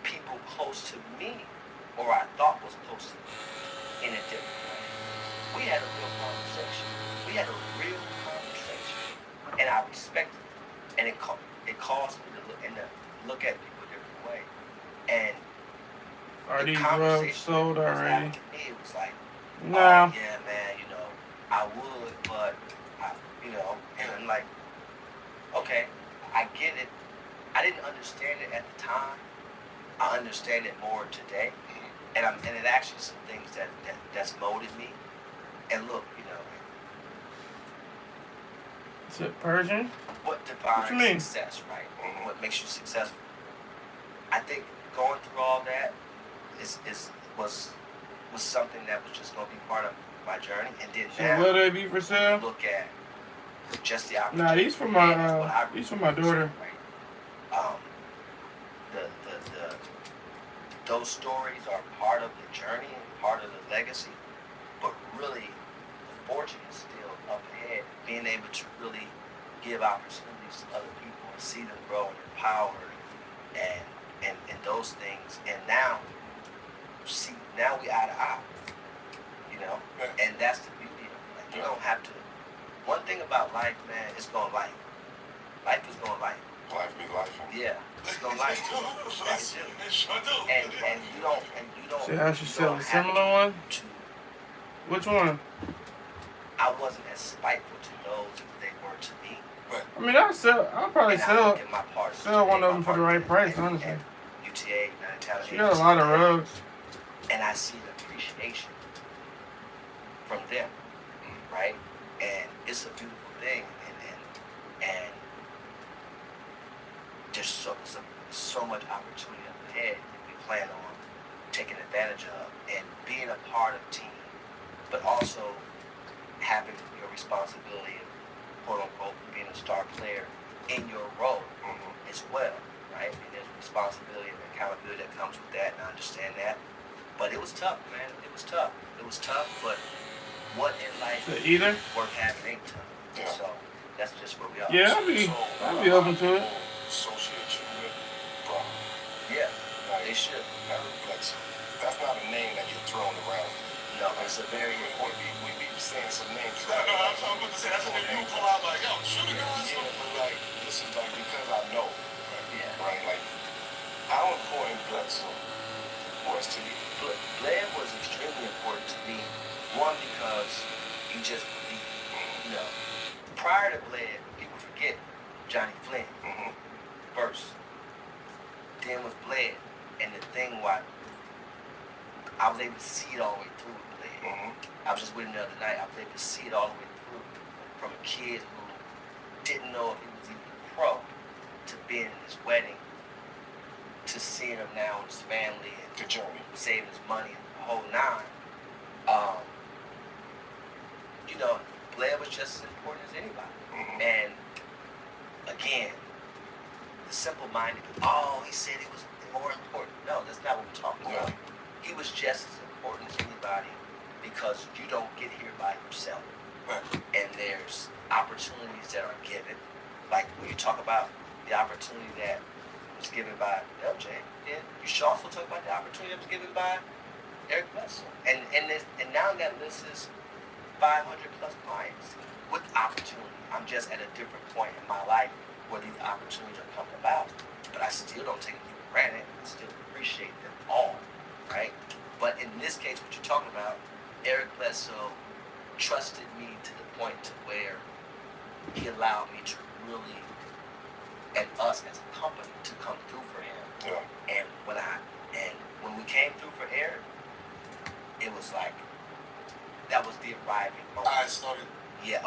people close to me, or I thought was close to me, in a different way. We had a real conversation. And I respected it. And it caused me to look at people a different way. And are the these drugs sold already? It was like, no. Yeah, man, I would, but, and I'm like, okay, I get it. I didn't understand it at the time. I understand it more today. And it actually some things that's molded me. And look, Is it Persian? What defines success, right? What makes you successful? I think going through all that was something that was just going to be part of my journey. And then So will they be for sale? Look at just the opportunity. Nah, he's from my daughter. Those stories are part of the journey and part of the legacy, but really the fortune is still up ahead. Being able to really give opportunities to other people and see them grow and empower and those things. And now we eye to eye, you know, and that's the beauty of it. Like, you don't have to. One thing about life, man, it's going life. Life is going life. Life be life. Yeah, it's going life. It sure do. And you don't. See how she sell a similar one? Which one? I wasn't as spiteful to those as they were to me. I mean, I'll probably sell one of them for the right price, honestly. UTA, United Talent She got a lot of rugs. And I see the appreciation from them, right? And it's a beautiful thing, and there's so much opportunity up ahead that we plan on taking advantage of and being a part of team, but also having your responsibility of quote unquote being a star player in your role as well, right? And there's responsibility and accountability that comes with that, and I understand that. But it was tough, man. It was tough, but what in life either worth having ain't tough. Yeah. So that's just where we are. Yeah, I'd be open to it. Associate you with Bryant. Yeah, they should. Eric Bledsoe. That's not a name that gets thrown around. No, it's a very important. We be saying some names. I'm about to say, that's a name you pull out like, yo, shoot it, guys. Yeah, but like, this is like, because I know, right? Like, how important Bledsoe was to you? Bled was extremely important to me. One, because he just believed. You know, prior to Bled, people forget Johnny Flynn first. Then was Bled, and the thing why I was able to see it all the way through with Bled. I was just with him the other night. I was able to see it all the way through, from a kid who didn't know if he was even a pro, to being in his wedding, to seeing him now with his family and the journey, saving his money and the whole nine. You know, Blair was just as important as anybody. And again, the simple-minded, he said he was more important. No, that's not what we're talking about. He was just as important as anybody because you don't get here by yourself. And there's opportunities that are given. Like when you talk about the opportunity that was given by LJ, yeah, you should also talk about the opportunity that was given by Eric Bledsoe. And now that list is 500 plus clients with opportunity. I'm just at a different point in my life where these opportunities are coming about. But I still don't take them for granted. I still appreciate them all, right? But in this case, what you're talking about, Eric Bledsoe trusted me to the point to where he allowed me to really, and us as a company, to come through for him. And when we came through for Eric, it was like, that was the arriving moment. I started. Yeah.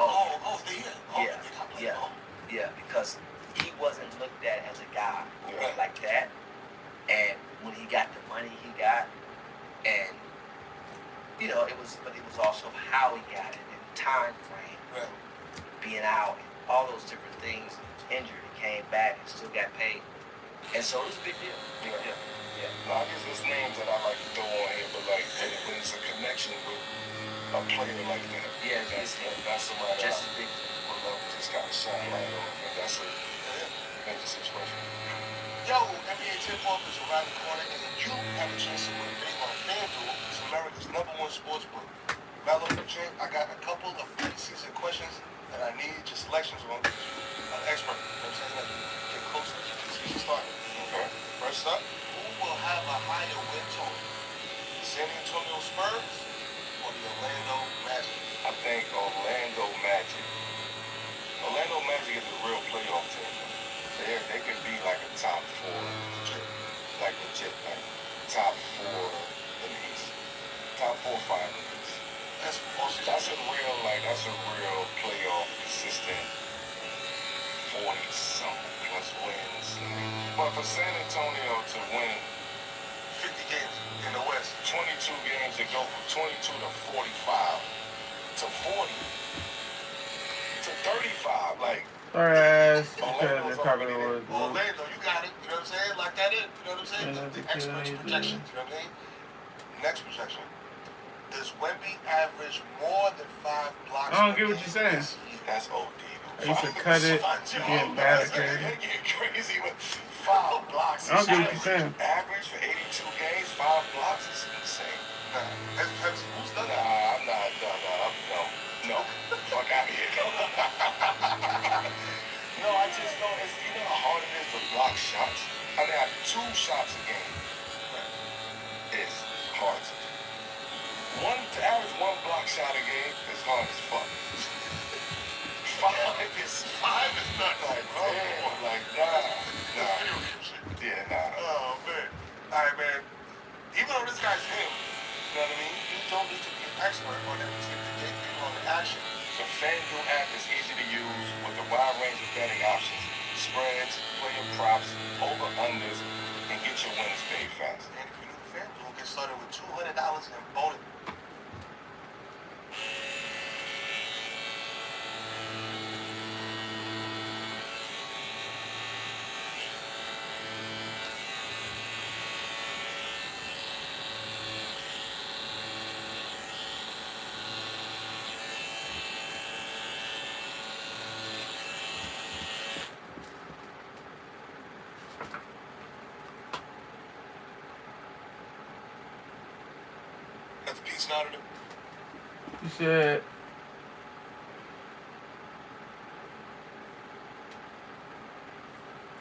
Yeah. Because he wasn't looked at as a guy like that. And when he got the money he got, and you know, it was also how he got it, and time frame, being out, and all those different things. He was injured, he came back, and still got paid. And so it was a big deal. Yeah. Now, I guess there's names that I like to throw on here, but like when it's a connection with a player like that, that's somebody just as big. Would love to just kind of shine light on, and that's a major situation. Yo, NBA tip-off is around the corner, and you have a chance to win big on FanDuel. It's America's #1 sports book. Mellow, Jim, I got a couple of preseason questions that I need your selections on. An expert, you know what I'm saying? Like, get closer to the season starting. Okay. First up, who will have a higher win total? The San Antonio Spurs or the Orlando Magic? I think Orlando Magic. Orlando Magic is a real playoff team. They can be like a top 4, like legit, like top 4 in the East, top 4 or 5 in the East. That's a real playoff consistent 40-something plus wins. But for San Antonio to win 50 games in the West, 22 games, to go from 22 to 45 to 40 to 35. Like, Ass. Orlando's already there. Orlando, you got it. You know what I'm saying? Lock that in. You know what I'm saying? The experts' projections. You know what I mean? Next projection. Does Wemby average more than 5 blocks? I don't get what you're saying. That's OD. I used to cut it, get bad crazy. Get crazy with 5 blocks. I don't get what you're saying. Average for 82 games, 5 blocks is insane. Nah, that's who's done that? Nah, I'm not. No. Fuck out of here. No, I just know it's, you know how hard it is to block shots. I mean, I have 2 shots a game. It's hard to do. To average 1 block shot a game is hard as fuck. 5 is nuts. Like, damn, like, nah. Yeah, nah. Oh, man. All right, man. Even though this guy's him, you know what I mean? You don't need to be an expert on everything to get in on the action. The FanDuel app is easy to use with a wide range of betting options. Spreads, player props, over-unders, and get your winners paid fast. And if you're new to FanDuel, get started with $200 in bonus. Got the piece out of it. You said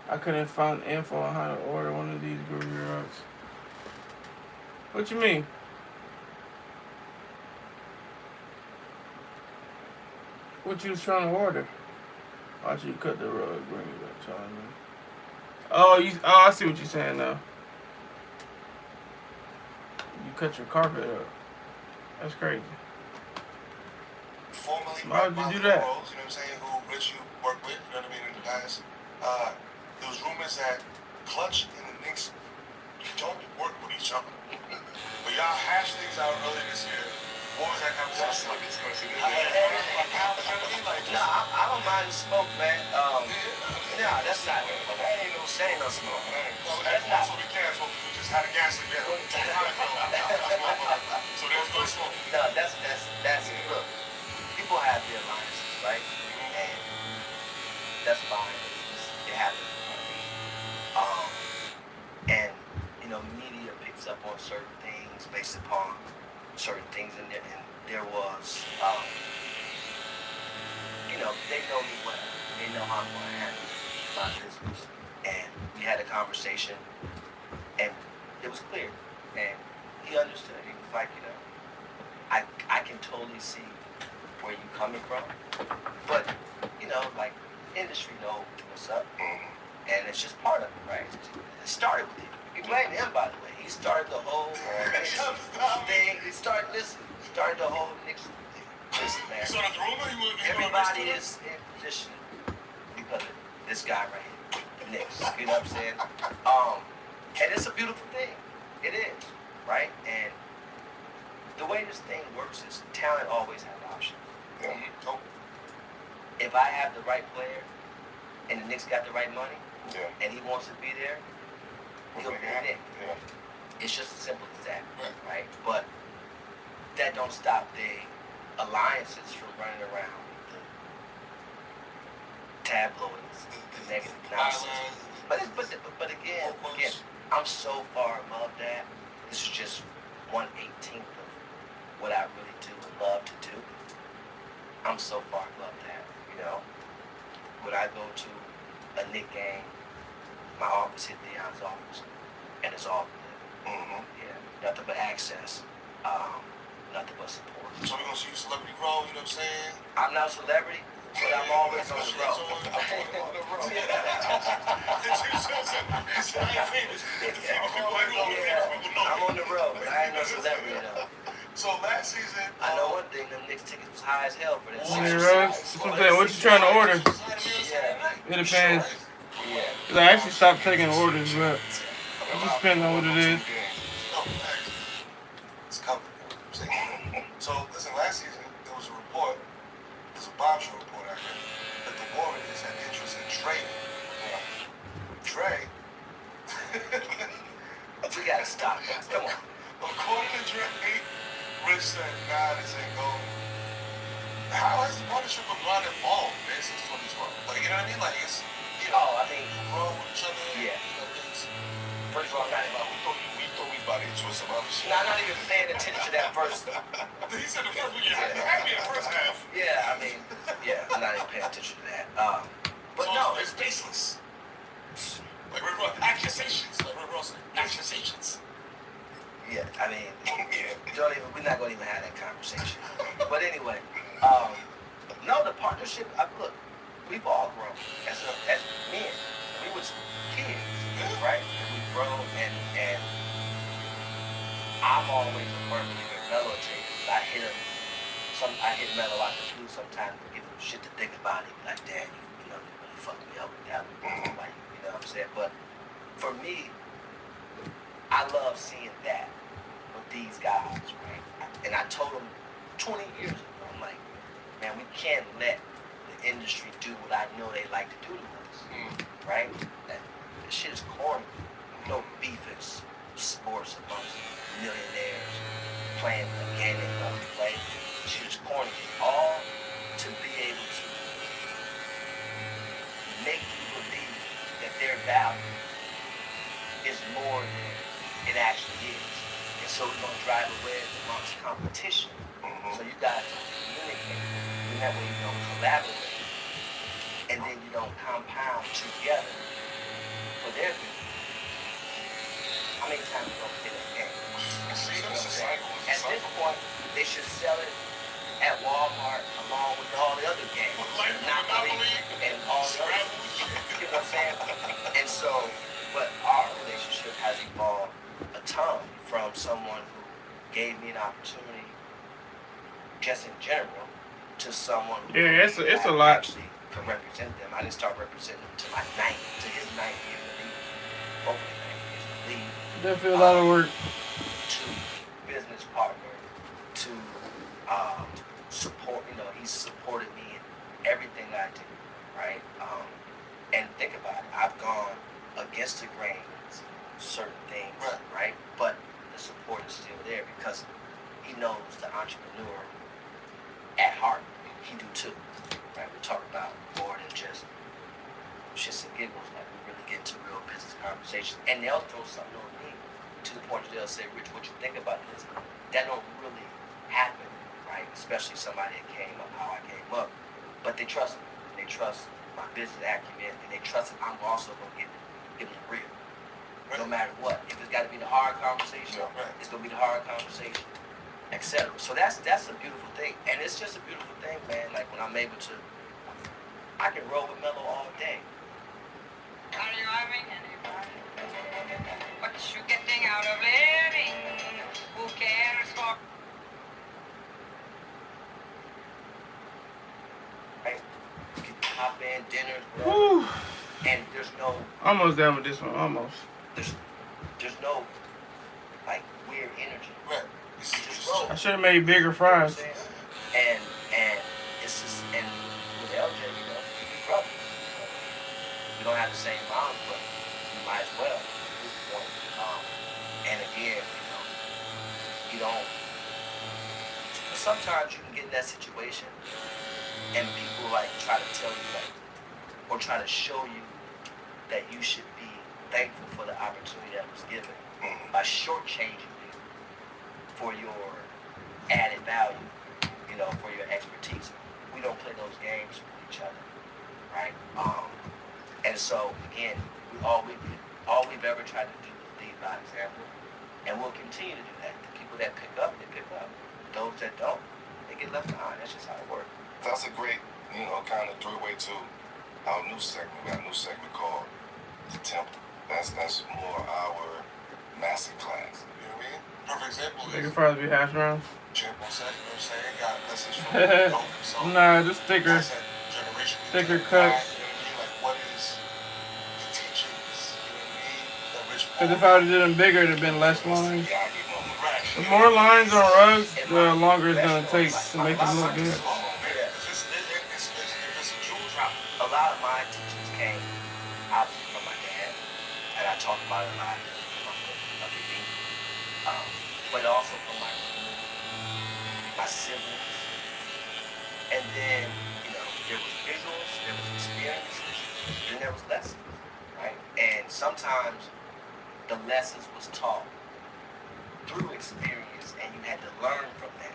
I couldn't find info on how to order one of these groovy rugs. What you mean? What you was trying to order? Watch you cut the rug, bring it back, telling me. Oh, I see what you're saying now. You cut your carpet up. That's crazy. Formerly Why would you do that? Rose, you know what I'm saying, who Rich you worked with, you know what I mean, in the past. There was rumors that Clutch and the Knicks don't work with each other. But y'all hashed things out earlier this year. What was that conversation? Like it's going to see this. I don't mind the smoke, man. Nah, that's not. That ain't no smoke. That's not what we canceled. We just had a gas leak there. So there's no smoke. No, that's look. People have their alliances, right? And that's fine. It happens. And you know, media picks up on certain things based upon certain things in there, and there was, you know, they know me well. They know how I'm going to handle my business. And we had a conversation, and it was clear. And he understood. He was like, you know, I can totally see where you're coming from, but, you know, like, industry know what's up. And it's just part of it, right? It started with him. You blame him, by the way. He started the whole thing. He started the whole Knicks. Listen, man. Everybody is in position because of this guy right here, Knicks. You know what I'm saying? And it's a beautiful thing. It is, right? And the way this thing works is talent always has options. So if I have the right player and the Knicks got the right money, and he wants to be there, he'll be there. It's just as simple as that, right? But that don't stop the alliances from running around the tabloids, the negative nonsense. But again, I'm so far above that. This is just 1/18 of what I really do and love to do. I'm so far above that, you know. When I go to a Knick game, my office hit Deion's office, and it's all good. Yeah, nothing but access, nothing but support. So we're going to see you celebrity role, you know what I'm saying? I'm not a celebrity, but I'm always on the road. I'm on the road, but I ain't no celebrity though. So last season, I know one thing, them Knicks tickets was high as hell for this. What you trying to order? Yeah. It depends. I actually stopped taking orders, but it just depends on what it is. It's coming. So listen, last season there was a report, there's a bombshell report out here stop that. Come on. According to Drake, Rich said, nah, this ain't gold. How has the partnership with Bryant evolved, man, since 2012? Like, you know what I mean? Like, it's, you know, I mean, grow with each other. Yeah. You know, things. First of all, we thought we was about to get into some other shit. I'm not even paying attention to that first. He said the first one, you had me in the first half. Yeah, I mean, yeah, I'm not even paying attention to that. But so no, it's baseless. Like Rick Ross, accusations. Like Rick Ross said, accusations. Yeah, I mean, we're not going to even have that conversation. But anyway, no, the partnership, look, we've all grown as men. We was kids, right? And we've grown, and I'm always a firm believer in Melo takes. I hit Melo out the blue sometimes to give him shit to think about. He'd be like, damn, you know, you really fucked me up with that one. Like, you know what I'm saying? But for me, I love seeing that with these guys, right? And I told them 20 years ago, I'm like, man, we can't let the industry do what I know they like to do to us, right? That shit is corny. No beef is sports amongst millionaires playing a game they love to play. Shit is corny. All to be able to make you believe that their value is more than it actually is. And so we're going to drive a wedge amongst competition. So you guys don't communicate. And that way you don't collaborate. And then you don't compound together for their good. How many times you don't play that game? At this point, they should sell it at Walmart along with all the other games. Monopoly and all the other. You know what I'm saying? And so, but our relationship has evolved a ton from someone who gave me an opportunity just in general to someone who it's a lot. actually can represent them. I didn't start representing them to his 9th year in the league. Both of the 9 years in the league. Definitely a lot of work. To business partner, to support, you know, he's supported me in everything I do, right? And think about it, I've gone against the grain in certain things, right? But the support is still there because he knows the entrepreneur at heart. He do too, right? We talk about more than just shits and giggles, like we really get into real business conversations. And they'll throw something on me to the point that they'll say, Rich, what you think about this? That don't really happen, right? Especially somebody that came up how I came up. But they trust me. They trust my business acumen, and they trust that I'm also going to give them real. No matter what. If it's got to be the hard conversation, it's going to be the hard conversation, etc. So that's a beautiful thing. And it's just a beautiful thing, man. Like when I'm able to, I can roll with Melo all day. Are you having any fun? What you getting out of living? Who cares for? Right? You can hop in, dinners, Whew. and there's no... Almost done with this one, almost. There's no, like, weird energy. Right. It's just roll. I should have made bigger fries. And it's just, and with LJ, you know, we brothers. We don't have the same bond, but we might as well at this point. And again, you don't. Sometimes you can get in that situation, and people like try to tell you like, or try to show you that you should be thankful for the opportunity that was given by shortchanging you for your added value, you know, for your expertise. We don't play those games with each other, right? And so again, all we've ever tried to do is lead by example, and we'll continue to do that. The people that pick up, they pick up. Those that don't, they get left behind. That's just how it works. That's a great, kind of doorway to our new segment. We got a new segment called The Temple. That's more our master class. You know what I mean? Perfect example They is can probably be hash browns. Chimp on set, you know what I'm saying? Got lessons from Dope himself. Nah, just thicker. Has that generation Thicker guy, cuts. you know what I mean? Like, what is the teachings, you know what I mean? That Rich Because if I would have did them bigger, it'd have been less lines. Yeah, I give him a rash. The more lines on rugs, the longer it's going to take to make them look good. If it's a jewel drop. A lot of my teachings came obviously from my dad, and I talk about it a lot in my book, Lucky Me. but also from my siblings. And then, there was visuals, there was experiences, then there was lessons, right? And sometimes the lessons was taught through experience, and you had to learn from that,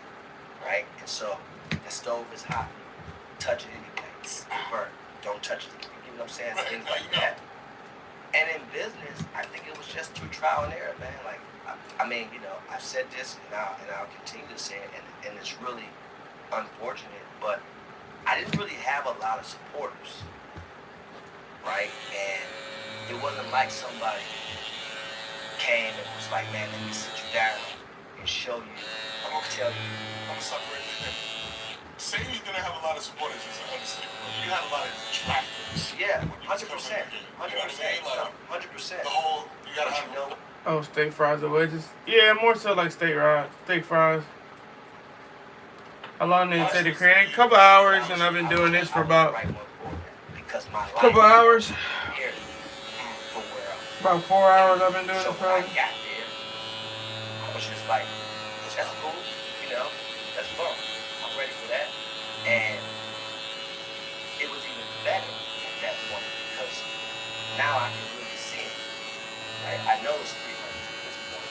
right? And so the stove is hot, touch it anyway, burn. Don't touch it. You know what I'm saying? Things like that. And in business, I think it was just through trial and error, man. Like, I mean, I've said this and I'll continue to say it, and it's really unfortunate, but I didn't really have a lot of supporters, right? And it wasn't like somebody came and was like, man, let me sit you down and show you, I'm gonna tell you. I'm sorry. Saying you didn't have a lot of supporters is an understatement. You had a lot of detractors. Yeah, 100%. 100%. The whole, you gotta have, Oh, steak fries and wedges? Yeah, more so like steak fries. How long did it take to create? A couple hours, and I've been doing this for about couple hours. About 4 hours I've been doing this probably. I was just like, that's cool, that's fun. I'm ready for that. And it was even better at that point because now I can really see it. Right? I know it's 300 at this point,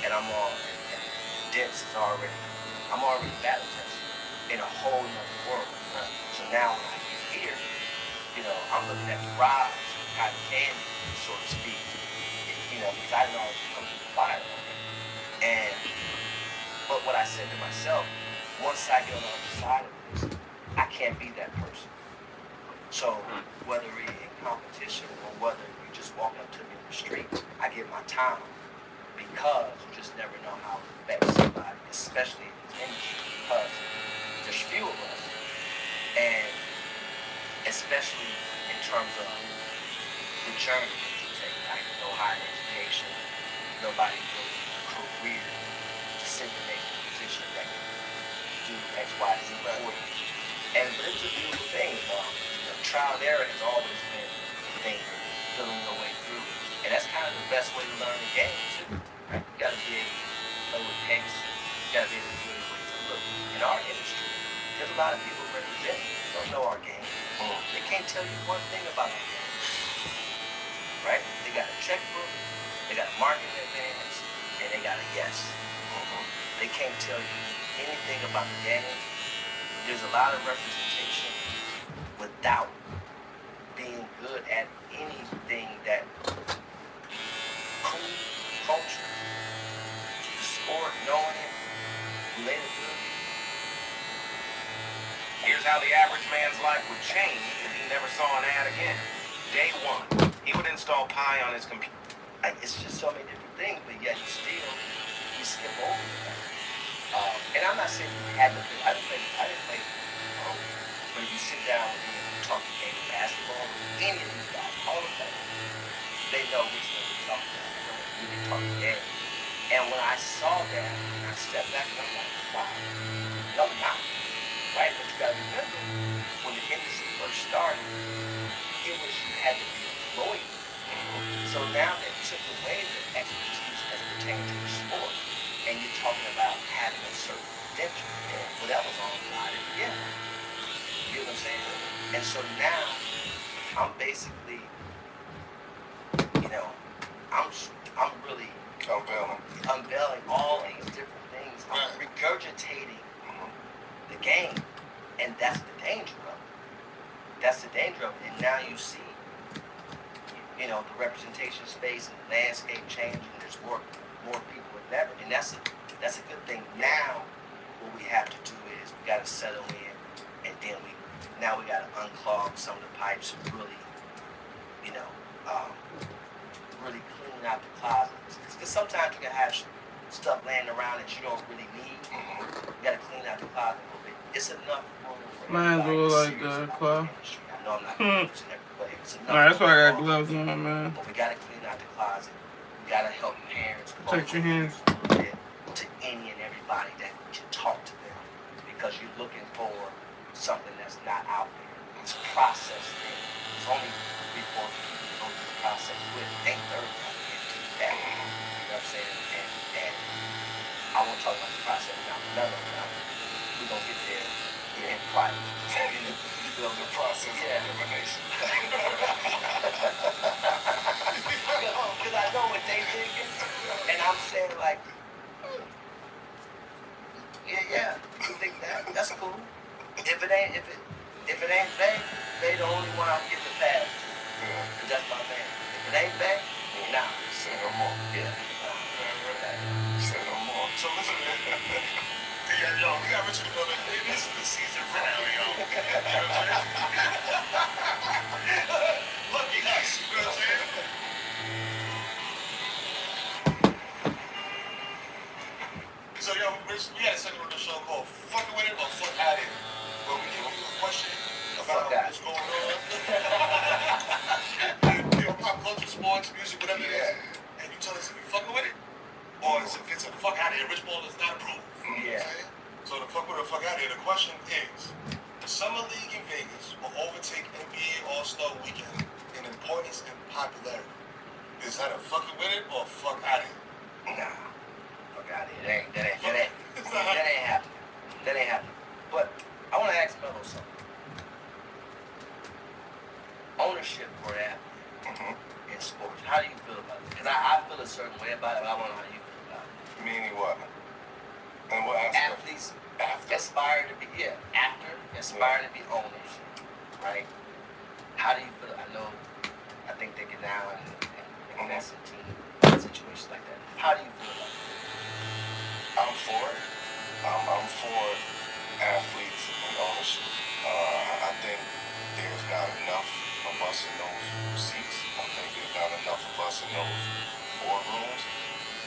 and I'm already battle tested in a whole nother world. Right? So now when I get here, I'm looking at the rise of cotton candy, so to speak, because I know it's come to the fire already. But what I said to myself, once I get on the other side of this, I can't be that person. So whether we're in competition or whether you just walk up to me in the street, I give my time because you just never know how it affects somebody, especially in this industry, because there's few of us, and especially in terms of the journey that you take, like no higher education, nobody building a career to sit and make a position that can do X, Y, Z for you. But it's a beautiful thing. Trial and error has always been the thing, feeling your way through. And that's kind of the best way to learn the game, too. Right? You got to be able to know the pace. You got to be able to do it ways to look. In our industry, there's a lot of people representing don't know our game. They can't tell you one thing about our game. Right? They got a checkbook, they got a marketing advance, and they got a yes. They can't tell you anything about the game. There's a lot of representation without being good at anything that cool, culture, the sport, knowing it, relatability. Here's how the average man's life would change if he never saw an ad again. Day one, he would install Pi on his computer. It's just so many different things, but yet you skip over that. And I'm not saying you had to play. I didn't play. But if you sit down with me and talk the game of basketball, any of these guys, all of them, they know which one we're talking about. We can talk the game. And when I saw that, I stepped back and I'm like, wow, no, not. Right? But you gotta remember, when the industry first started, it was you had to be a lawyer. So now they took away the expertise as it pertains to the sport, and you're talking about having a certain credential. Well, that was all about it. Yeah. You know what I'm saying? And so now, I'm basically, I'm really unveiling all these different things. I'm regurgitating the game, and that's the danger of it. That's the danger of it. And now you see, the representation space and the landscape changing. There's more people than ever, and that's a good thing. Now, what we have to do is we got to settle in, and then we got to unclog some of the pipes and really, really clean out the closets. Because sometimes you can have stuff laying around that you don't really need. You got to clean out the closet a little bit. It's enough room for everybody. Mine's like the claw. I know I'm not using everybody. It's enough. Alright, that's why I got gloves on, man. But we got to clean out the closet. We got to help parents. Protect your hands. To any and everybody that can talk to them. Because you're looking for something that's not out there. It's a process thing. It's only 3-4 people you go through the process with. Ain't 30 out there to do that. You know what I'm saying? And I won't talk about the process now. No. We're going to get there in private. You know, the process of elimination. Because I know what they thinking, and I'm saying like, yeah, you think that? That's cool. If it ain't they the only one I'm getting the pass to. Yeah. Cause that's my man. If it ain't Bay, nah. Say no more. Yeah. Say no more. So listen, yeah, yo, we got Richard Miller. This is the season finale, yo. You know what I'm saying? Lucky us, you know what I'm saying? So, yo, Rich, we had a segment on the show called Fucking With It or Fuck Out It, where we give you a question about what's going on. You know, pop culture, sports, music, whatever it is. And you tell us if you fucking with it, or if it's a fuck out of here. Rich Ball is not approved. You know what I'm saying? So the fuck with it or fuck out of here, the question is, the Summer League in Vegas will overtake NBA All-Star Weekend in importance and popularity. Is that a fucking with it or fuck out of here? Nah. Fuck out of here. That ain't happening. That ain't happening. But I want to ask Melo something. Ownership for that in sports. How do you feel about it? Because I feel a certain way about it, but I want to know how you feel about it. Meaning what? And what aspect? Athletes aspire to be aspire to be owners, right? How do you feel? I think they get down and invest in team situations like that. How do you feel about it? I'm for it. I'm for athletes and ownership. I think there's not enough of us in those seats. I think there's not enough of us in those boardrooms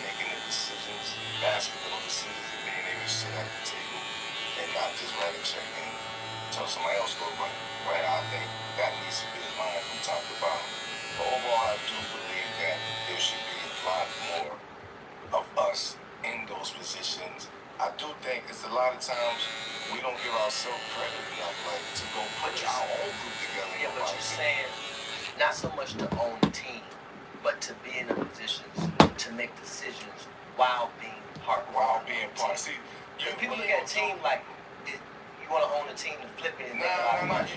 making the decisions, basketball decisions, and being able to sit at the table and not just write a check and tell somebody else to go run it. Right? I think that needs to be the line from top to bottom. But overall, I do believe that there should be a lot more of us in those positions. I do think it's a lot of times we don't give ourselves credit enough, like to go put our own group together. Yeah, but you're saying not so much to own the team, but to be in the positions to make decisions while being part. See, people look at a team like you want to own a team and flip it. No.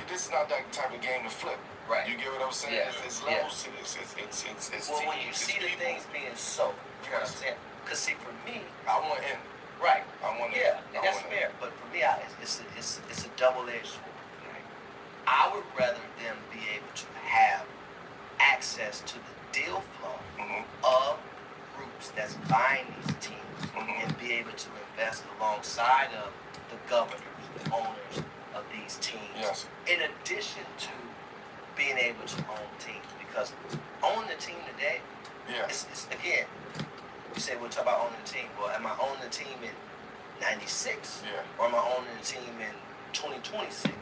This is not that type of game to flip. Right. You get what I'm saying? Yeah. It's levels to this. It's well, teams, when you see the things being so, you know what I'm saying? Because see, for me, I want in. Right. I want in. Yeah, and that's fair. But for me, it's a double-edged sword. Right? I would rather them be able to have access to the deal flow of groups that's buying these teams and be able to invest alongside of the governors, the owners of these teams. Yes. In addition to being able to own teams, because owning the team today, it's again, you say we'll talk about owning the team. Well, am I owning the team in 96? Yeah. Or am I owning the team in 2026? Yeah.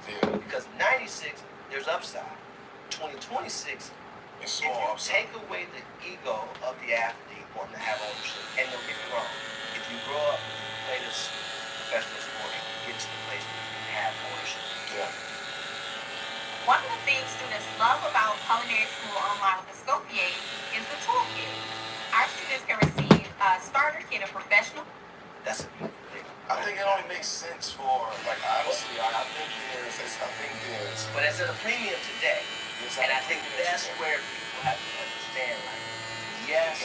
Because 96, there's upside. 2026, it's small if you upside. take away the ego of the athlete wanting to have ownership, and don't get me wrong, if you grow up and play this professional sport, you can get to the place where you can have ownership. Yeah. One of the things students love about culinary school online with the Scopier is the toolkit. Our students can receive a starter kit of professional. That's a beautiful thing. I think it only makes sense for, like, honestly, I think there's. But it's at a premium today. And I think that's where people have to understand, like, yes,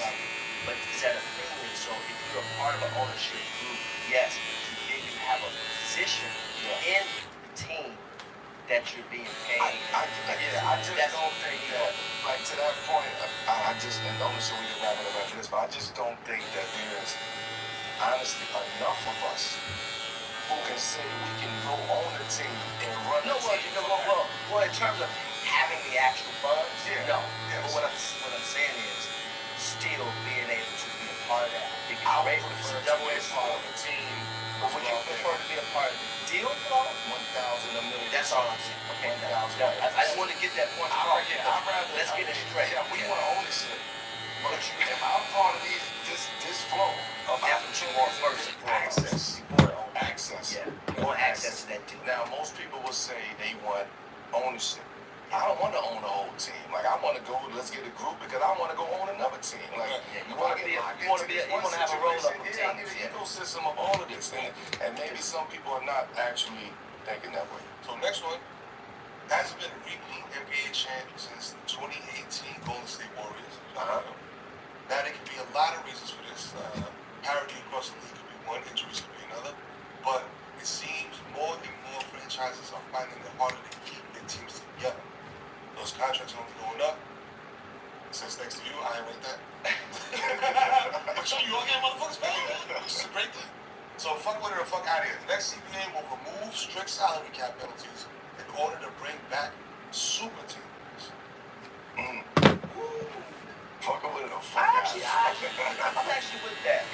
but it's at a premium. So if you're a part of an ownership group, yes, but you have a position in the team that you're being paid. I just don't think that, like, to that point, I just, and ownership, we can wrap it up after this, but I just don't think that there's, honestly, enough of us who can say we can go own the team and run the team. Well, in terms of having the actual funds, no. Yes. But what I'm saying is still being able to be a part of that. Because I would prefer to be a part of a team. Would you prefer to be a part of the deal flow? 1,000 a million. That's all I'm saying. Okay, I just want to get that point across. Let's get it straight. Yeah, we want ownership. But if I'm part of this flow of that's what you want first and foremost. Access. Yeah. You want access to that deal. Now, most people will say they want ownership. I don't want to own the whole team. Like, I want to go, let's get a group because I want to go own another team. Like, you want to have a roll-up of I teams. need an ecosystem of all of this, and maybe some people are not actually thinking that way. So next one, has been repeat NBA champ since the 2018 Golden State Warriors. Now there can be a lot of reasons for this. Parity across the league could be one, injuries could be another. But it seems more and more franchises are finding it harder to keep their teams together. Those contracts only going up. Since next to you, I ain't rate that. But you all get motherfuckers paid, which is a great thing. So fuck with it or fuck out of here. The next CBA will remove strict salary cap penalties in order to bring back super teams. Fuck with it or fuck I'm out. actually with that.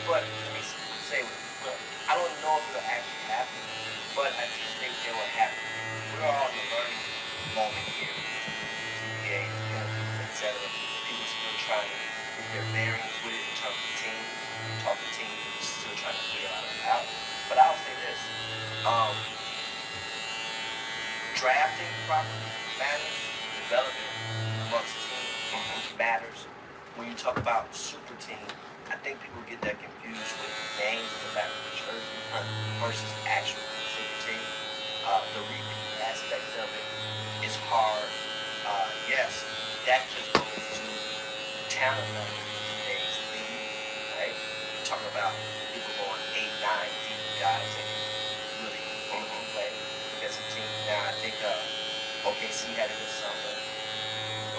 But let me say, I don't know if it'll actually happen, but I just think it will happen. We're all in the learning moment here. CBA, etc. People still trying to get their bearings with it in terms of teams. Talking teams and still trying to figure it out. But I'll say this. Drafting properly matters. Development amongst teams matters. When you talk about super team, I think people get that confused with names in the back of the jersey versus actual super team. The repeat aspect of it is hard. Yes, that just goes to talent level in today's league, right? You talk about people going 8, 9 deep guys that can really play against a team. Now I think OKC had it this summer.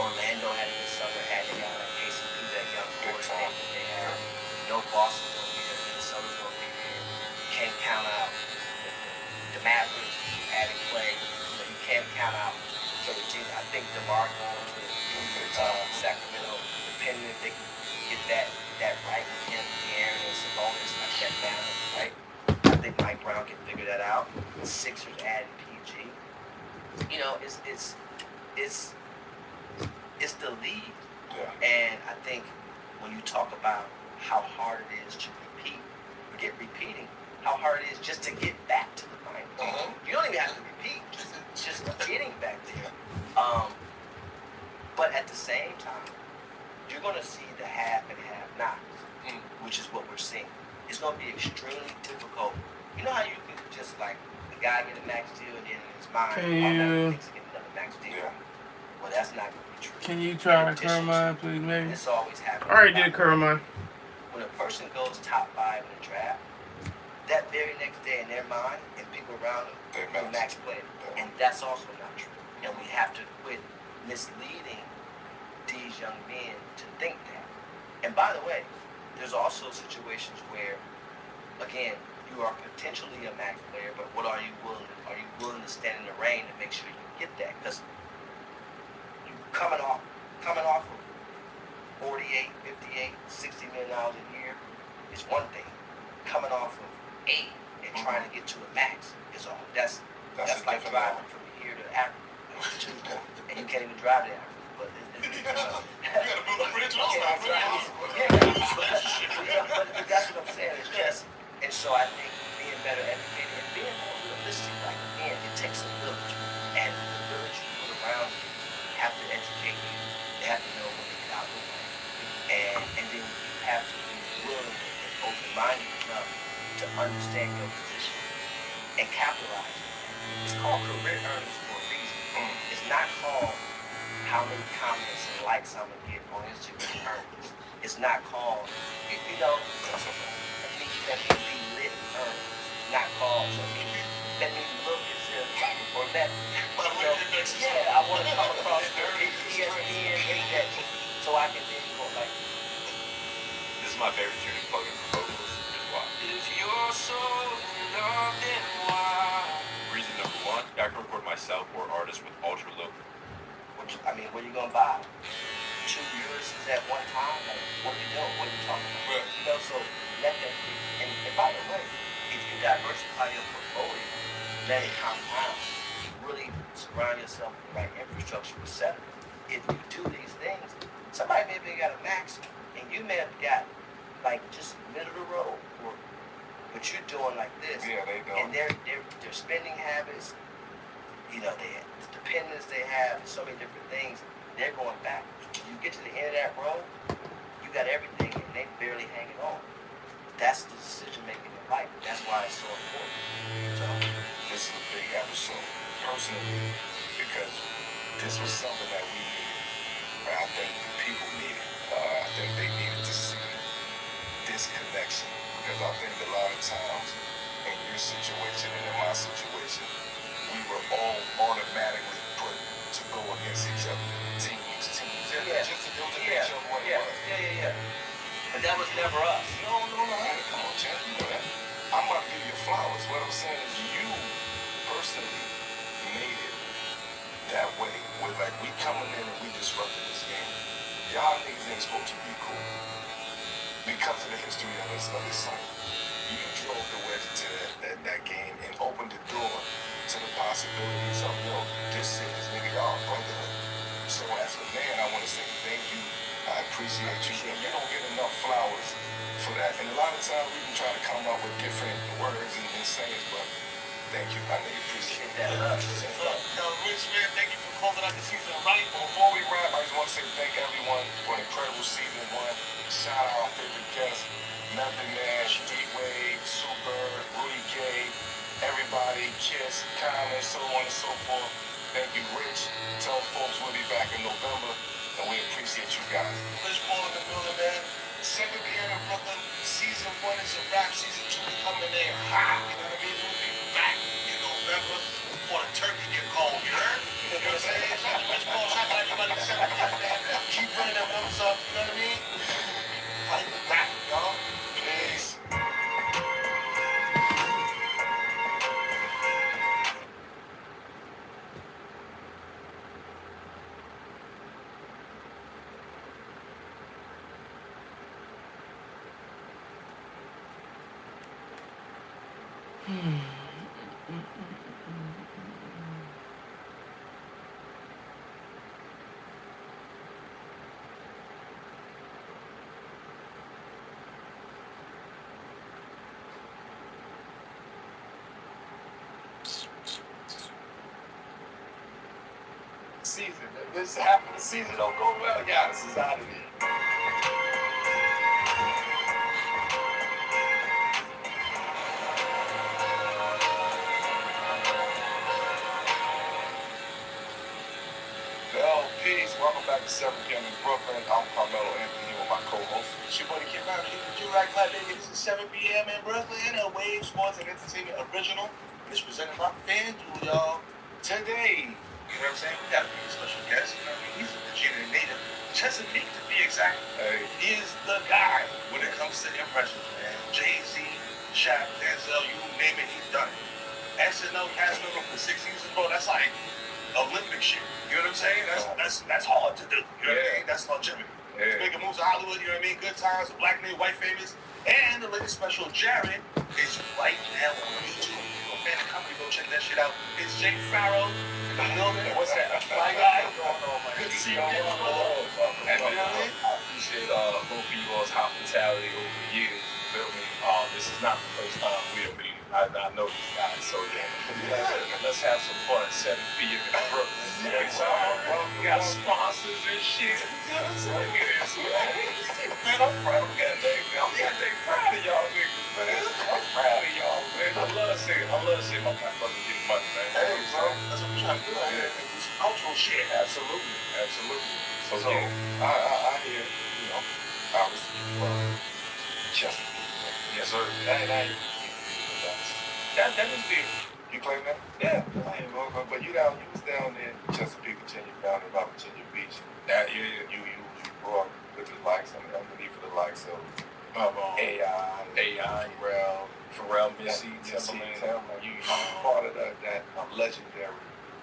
Orlando had it this summer. Had a guy like KCP, that young boy that they had. No Boston's gonna be there. Minnesota's gonna be here. Can't count out the Mavericks, adding play. You can't count out certain teams. I think DeMar going to Sacramento, depending if they can get that right with him, De'Aaron and Sabonis, like that balance, right? I think Mike Brown can figure that out. The Sixers adding PG. You know, it's the league. Yeah. And I think when you talk about how hard it is to repeat, forget repeating, how hard it is just to get back to the final. You don't even have to repeat, just getting back there. But at the same time, you're going to see the have and have-nots, which is what we're seeing. It's going to be extremely difficult. You know how you can just like, the guy get a max deal and then in his mind, thinks he get another max deal. Yeah. Well, that's not going to be true. Can you try to curl mine, please, maybe? This always happens. I already did curl mine. When a person goes top 5 in the draft, that very next day in their mind and people around them, they're max player. And that's also not true. And we have to quit misleading these young men to think that. And by the way, there's also situations where, again, you are potentially a max player, but what are you willing? Are you willing to stand in the rain and make sure you get that? Because you coming off of 48, 58, $60 million a year is one thing. Coming off of 8 and trying to get to a max is all. That's like driving from here to Africa, and you can't even drive to Africa. But you gotta build a bridge on that. But that's what I'm saying. It's just, and so I think being better educated and being more realistic, like again, it takes a village, and the village you put around you have to educate you. They have to know when to get out of the way, and then you have to be willing and open-minded enough to understand your position and capitalize on it. It's called career earnings for a reason. It's not called how many comments and likes I'm gonna get on Instagram earnings. It's not called, you know, let me be lit earnings. Not called let me look as if, or let, I want to come across ESPN, so I can then go like. This is my favorite tune to plug in for vocals. Here's why. If you're so in love, then why? Reason number 1, I can record myself or artists with ultra low. I mean, what are you gonna buy? 2 lyricists at one time? Like, what are you doing? What are you talking about? Right. You know, so let that be. And by the way, if you diversify your portfolio, let it compound. Really surround yourself with the right infrastructure, etc. If you do these things, somebody maybe got a max, and you may have got like just middle of the road, but you're doing like this. Yeah, they don't. And their spending habits, you know, the dependence they have, so many different things, they're going back. You get to the end of that road, personally, because this was something that we needed. Right? I think the people needed. I think they needed to see this connection, because I think a lot of times in your situation and in my situation, we were all automatically put to go against each other. Teams. Yeah. Just to do the nature of what it was. Yeah. But that was never us. No. Come on, Chad. You know that. I'm about to give you flowers. What I'm saying is you personally made it that way. With like we coming in and we disrupted this game. Y'all niggas ain't supposed to be cool because of the history of this site. You drove the wedge into that game and opened the door to the possibilities of, this is nigga, y'all brotherhood. So as a man, I want to say thank you. I appreciate you. And you don't get enough flowers for that. And a lot of times we can try to come up with different words and sayings, but thank you. I really appreciate that. Rich, man, thank you for closing out the season right. Before we wrap, I just want to say thank everyone for an incredible season one. Shout out our favorite guests, Method Man, Streetway, Super, Rudy K, everybody, Kiss, Common, so on and so forth. Thank you, Rich. Tell folks we'll be back in November, and we appreciate you guys. Rich Paul in the building, man. 7 p.m. in Brooklyn. Season 1 is a wrap. Season 2 we coming in hot. You know what I mean? We'll be back in November before the turkey get cold. You heard? You know what I'm saying? Rich Paul, shout out everybody in 7 p.m. man. Keep running them numbers up. You know what I mean? Fight back, y'all. Peace. Season. This half of the season don't go well. Yeah, this is out of here. Well, peace. Welcome back to 7 p.m. in Brooklyn. I'm Carmelo Anthony with my co-host. It's your buddy Kim Brown. You right, Clap Baby. This is 7 p.m. in Brooklyn, a Wave Sports and Entertainment original. It's presented by FanDuel, y'all. Today, you know what I'm saying? We got a pretty special guest. You know what I mean? He's a Virginia native. Chesapeake, to be exact. Hey. He is the guy when it comes to impressions, man. Jay-Z, Shaq, Denzel, you name it, he's done it. SNL cast member for 6 seasons, bro. That's like Olympic shit. You know what I'm saying? That's hard to do. You know what I mean? That's longevity. He's making moves to Hollywood, you know what I mean? Good times, Black Name, White Famous. And the latest special, Jared, is right now on YouTube. If you're a fan of comedy, go check that shit out. It's Jay Pharoah in the building. What's that? My guy. Good to see you again, brother. You know what I mean? I appreciate both of you all's hospitality over the years. You feel me? This is not the first time we have been. I know these guys, so let's have some fun. 7 p.m. in Brooklyn. We got sponsors and shit. You know what I'm saying? Man, I'm proud of y'all niggas, man. I'm proud of y'all, man. I love seeing my black brother get money, man. Hey, bro, that's what we're trying to do out here. Do some cultural shit. Absolutely. So I hear, obviously from Chesapeake. Yes, sir. That was big. You claim that? Yeah. But you was down in Chesapeake, Virginia, down in about Virginia Beach. You grew up with the likes and underneath of the likes of AI, Pharrell, Missy, Timberland. You part of that legendary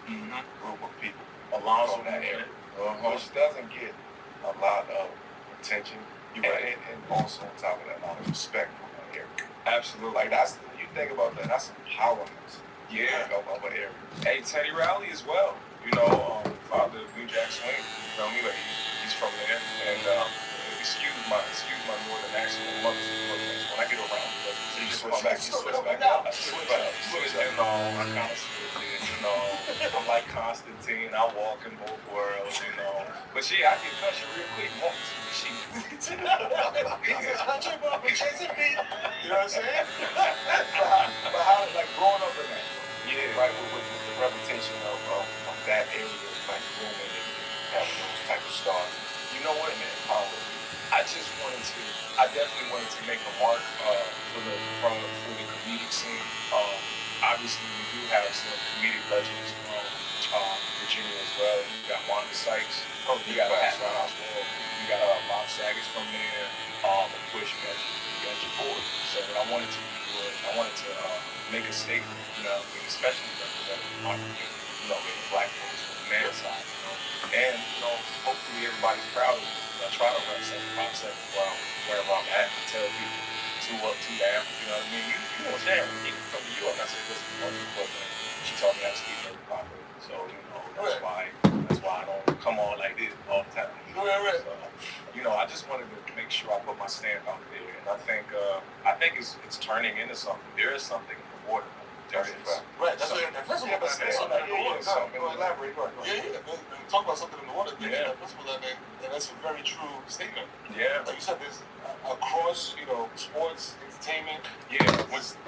group of people Alonzo from that area, which doesn't get a lot of attention. And also on top of that, a lot of respect from that area. Absolutely. Like you think about that, that's empowerment. Yeah. Of an area. Hey, Teddy Riley as well. You know, father of New Jack Swing. You know me, like he's from there. And excuse my northern accent. Mother's when I get around, you switch back. I switch back. And I kind of switch it. You know, I'm like Constantine. I walk in both worlds. You know, but I can cut you real quick. He's a country boy from Chesapeake. You know what I'm saying? But how, like growing up in that, right, with the reputation of I definitely wanted to make a mark for the comedic scene. Obviously, we do have some comedic legends from Virginia as well. You got Wanda Sykes. You got Pat Oswalt. You got Bob Saget from there. Of course, you got your boy. So what I wanted to do was I wanted to make a statement, especially representing my community, being black folks from the man side, and hopefully everybody's proud of me. I try to represent the concept wherever I'm at and tell people two up, two down. You know what I mean? You know, Sharon, even from New York, I said, listen, she taught me how to speak very properly. So, that's why I don't come on like this all the time. So, I just wanted to make sure I put my stamp out there. And I think it's turning into something. There is something in the water. There is. Right. That's what something in the water. Go elaborate. Yeah. Talk about something in the water. Yeah. And that's a very true statement. Yeah. Like you said, there's across, sports, entertainment. Yeah.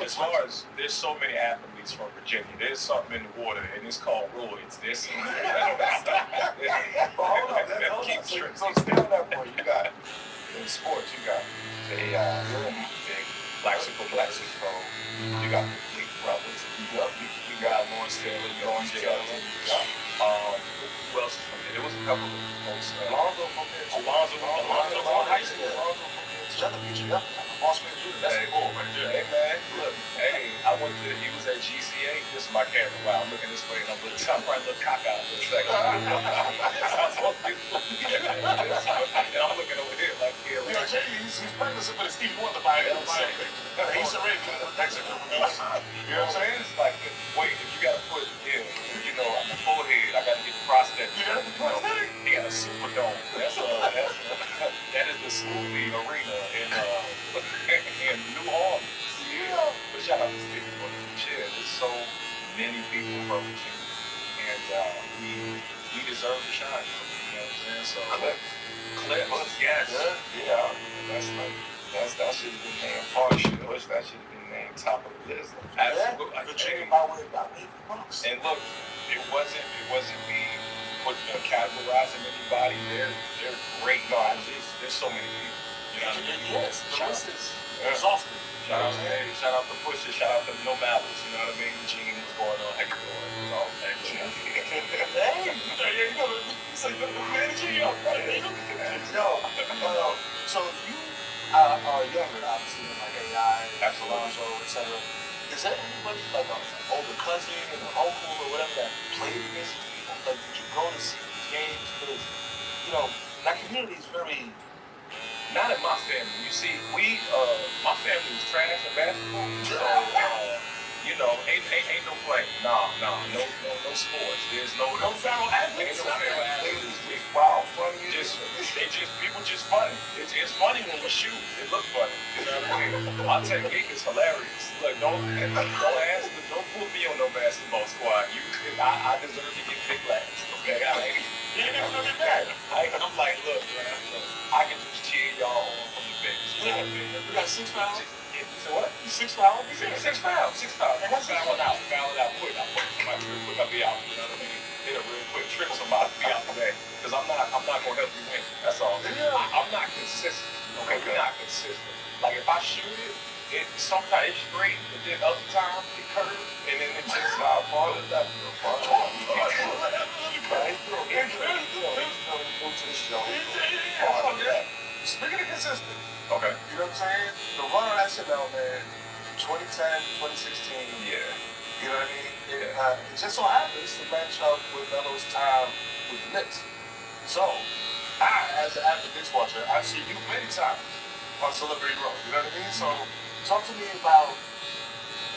As far as there's so many athletes from Virginia, there's something in the water, and it's called roids. There's some. Hold on. So stay on that point. You got in sports. You got Black Mexico. You got the Big Brothers. You got Lawrence Taylor. Who else is from there? There was a couple of folks. Alonzo from there. Alonzo from high school. Shout out to you. Boss man Jr. That's cool right there. Hey man, look. Hey, he was at GCA. This is my camera. Wow, I'm looking this way and I'm probably look cockeyed for a second. And I'm looking over here like, he's practicing for the Stevie Wonder by himself. He's already doing the Mexican producer. You know what I'm saying? It's like, wait, if you gotta put, on the forehead, I gotta get the prosthetic. You got the prosthetic? He got a Superdome. That is the smoothie arena in New Orleans. Yeah. But shout out to Stevie Wonder. There's so many people from Virginia, and we deserve to shine. You know what I'm saying? So Clips, yes. Yeah. That should have been named Partials. That should have been named top of the list. Absolutely. Virginia by way about $80. And look, it wasn't me categorizing anybody. They're great. No, there's so many people. You know what I mean? Yes. The list is exhausting. Shout out to Pusha, shout out to No Malice, you know what I mean? Gene, what's going on? How you doing? It's all excellent. So you are younger, obviously, like AI, Alonzo, etc. Is there anybody like an older cousin, an uncle, or whatever that played against these people? Like, did you go to see these games? Because, that community is very. Not in my family. You see, my family was trash at basketball, so ain't no play. No sports. There's no feral athletes. Ain't no feral athletes. Wow, funny. People just funny. It's funny when we shoot. It look funny. You know what I mean? Our technique is hilarious. Look, don't put me on no basketball squad. I deserve to get big laughs. Okay, I'm like, look, man, I can just cheer y'all on from the bench. You got 6 fouls? So what? 6 fouls? 6 fouls. And that's foul it out quick. I'm putting somebody real quick. I'll be out. You know what I mean? Hit a real quick trick somebody, be out the way. Because I'm not gonna help you win. That's all. I'm not consistent. Okay, we're not consistent. Like if I shoot it sometimes it's straight, but then other times it curves, and then it just part of that. Speaking of consistent, okay. You know what I'm saying? The run on SNL, man, 2010, 2016. Yeah. You know what I mean? It just so happens to match up with Melo's time with the Knicks. So, as an avid Knicks watcher, I've seen you many times on Celebrity Row. You know what I mean? So, talk to me about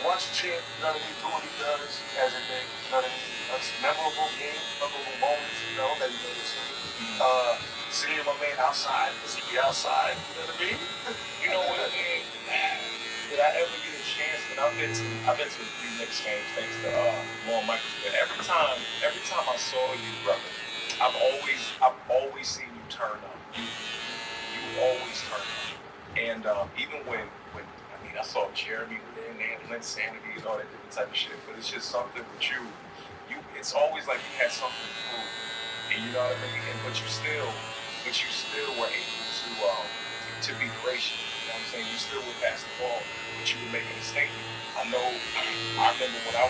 watching Chip, you know what I mean, do what he does as a Knick, you know what I mean? That's memorable games, memorable moments, that you know this seeing my man outside, because he be outside, you know what I mean? You know what I mean? Did I ever get a chance? And I've been to a few Knicks games thanks to Lauren Michaels. But every time I saw you, brother, I've always seen you turn up. You always turn up. And even when I saw Jeremy within there, Lynn Sanity and all that different type of shit. But it's just something with you. It's always like you had something to prove. And you know what I mean? But you still were able to to be gracious. You know what I'm saying? You still would pass the ball, but you were making a statement. I remember when I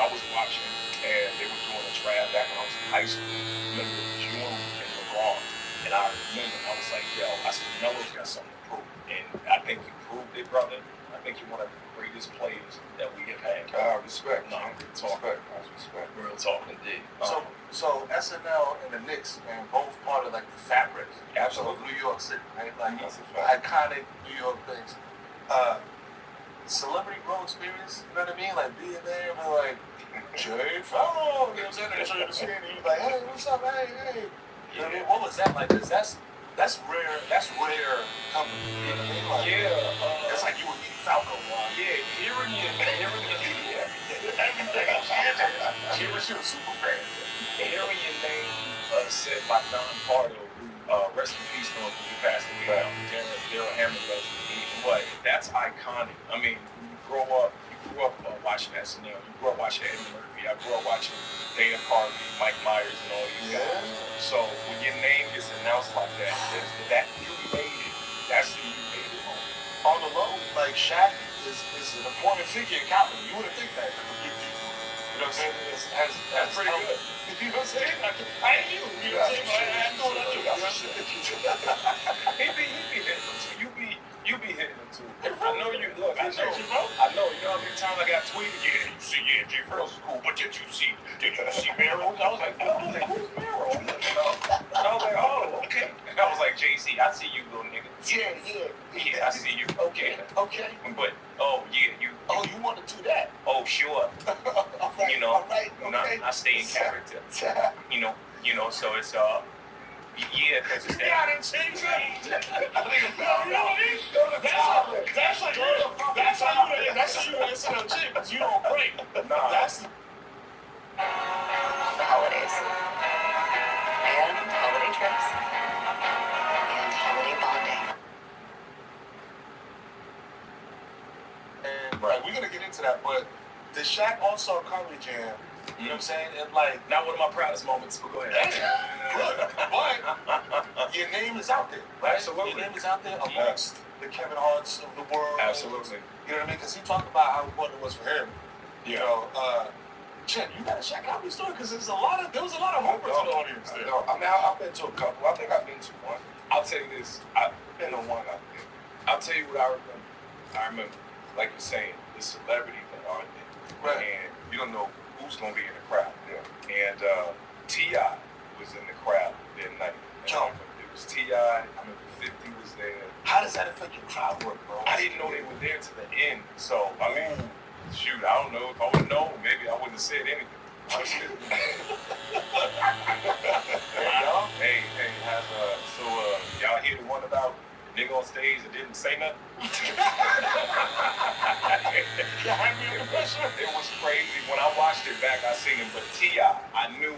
was watching and they were doing a draft back when I was in high school. I remember it was you and LeBron. And I remember I was like, yo, I said, Melo's got something to prove. And I think you proved it, brother. I think you're one of the greatest players that we have had. Respect. No, real talk. Respect. Real talk indeed. So SNL and the Knicks, man, both part of like the fabric. Absolutely. Of New York City, right? Like That's a fact. iconic New York things. Celebrity bro experience, you know what I mean? Like being there and like Jay Pharoah, you know what I'm saying? They show you the scene and you're like, hey, what's up? Hey. You know what I mean? What was that like? Cause that's rare. That's rare company. You know what I mean? Like, it's like you would eat Falco. Yeah, hearing you, She was a super fan. hearing your name said by Don Pardo, who rest in peace, no, who passed away now. Daryl Hammond does. But that's iconic. I mean, you grew up watching SNL. You grew up watching Eddie Murphy. I grew up watching Dana Carvey, Mike Myers, and all these guys. So when your name gets announced like that you made it. That's who you made it On the low, like Shaq is an important figure in comedy. You wouldn't think that. You know what I'm saying? That's pretty good. You know what I'm saying? I ain't you. You know what I'm saying? I know what I do. He be hitting them too. You be hitting them too. I know you. Look, I know. You know how many times I got tweeted? Yeah, Jay Pharoah's cool, but did you see Mero? I was like, who's Mero? And I was like, oh, okay. And I was like, JC, I see you, little nigga. Yeah, I see you. Okay. But you want to do that? Oh, sure. Right, you know, right, okay. I stay in character. You know, so it's yeah, because it's got it, change it. That's how you SNL chick, because you don't break. That's the holidays and holiday trips and holiday bonding. And right, we're gonna get into that, but the Shaq All-Star Comedy Jam, you know what I'm saying? It's like not one of my proudest moments, but go ahead. Good, but your name is out there, right? Absolutely. Your name is out there amongst the Kevin Harts of the world. Absolutely. You know what I mean? Because he talked about how important it was for him. You know, Chet, you got a Shaq comedy story because there was a lot of hoopers in the audience there. No, I mean, I've been to a couple. I think I've been to one. I'll tell you this. I've been on one. I'll tell you what I remember. I remember, like you're saying, the celebrities that are there. Right. And you don't know who's going to be in the crowd. Yeah. And T.I. was in the crowd that night. It was T.I. I remember 50 was there. How does that affect your crowd work, bro? I didn't know they were there to the end. So, I mean, shoot, I don't know. If I would have known, maybe I wouldn't have said anything. Hey, so y'all hear the one about nigga on stage that didn't say nothing? It was crazy. When I watched it back, I seen him, but T.I., I knew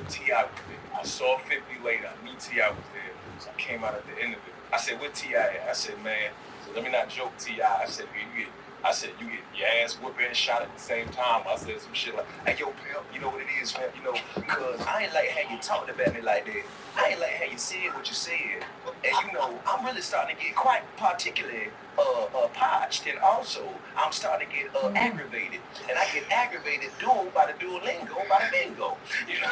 T.I. was there. I saw 50 later, I knew T.I. was there. So I came out at the end of it. I said, where T.I. at? I said, man, let me not joke T.I. I said, you get your ass whooped and shot at the same time. I said some shit like, hey, yo, pal, you know what it is, man? You know, because I ain't like how you talked about me like that. I ain't like how you said what you said. And, you know, I'm really starting to get quite particularly parched. And also, I'm starting to get aggravated. And I get aggravated by the Duolingo, by the bingo. You know?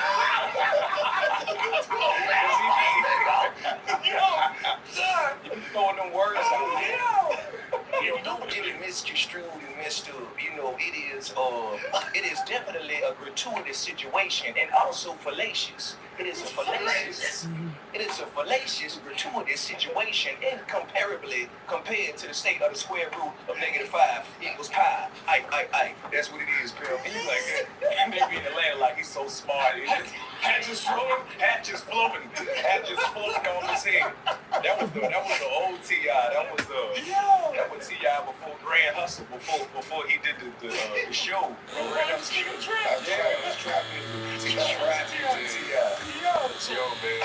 You throwing them words out. You don't get it misconstrued and messed up. You know, it is definitely a gratuitous situation and also fallacious. It is a fallacious, gratuitous situation incomparably compared to the state of the square root of -5 equals pi. I. That's what it is, pal. And you like that. You may be in the land like he's so smart. Hat just floating on his head. That was the old T.I. That was T.I. before Grand Hustle, before he did the show. Yo, man.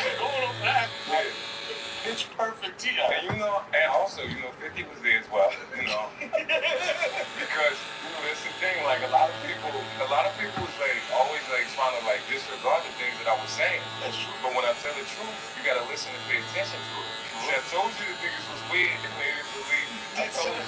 Pitch perfect T.I. And you know, and also, 50 was there as well, because, it's the thing, like, a lot of people was like, always like trying to like disregard the things that I was saying. That's true. But when I tell the truth, you gotta listen and pay attention to it. See, I told you the niggas was weird and they didn't believe me. I told you.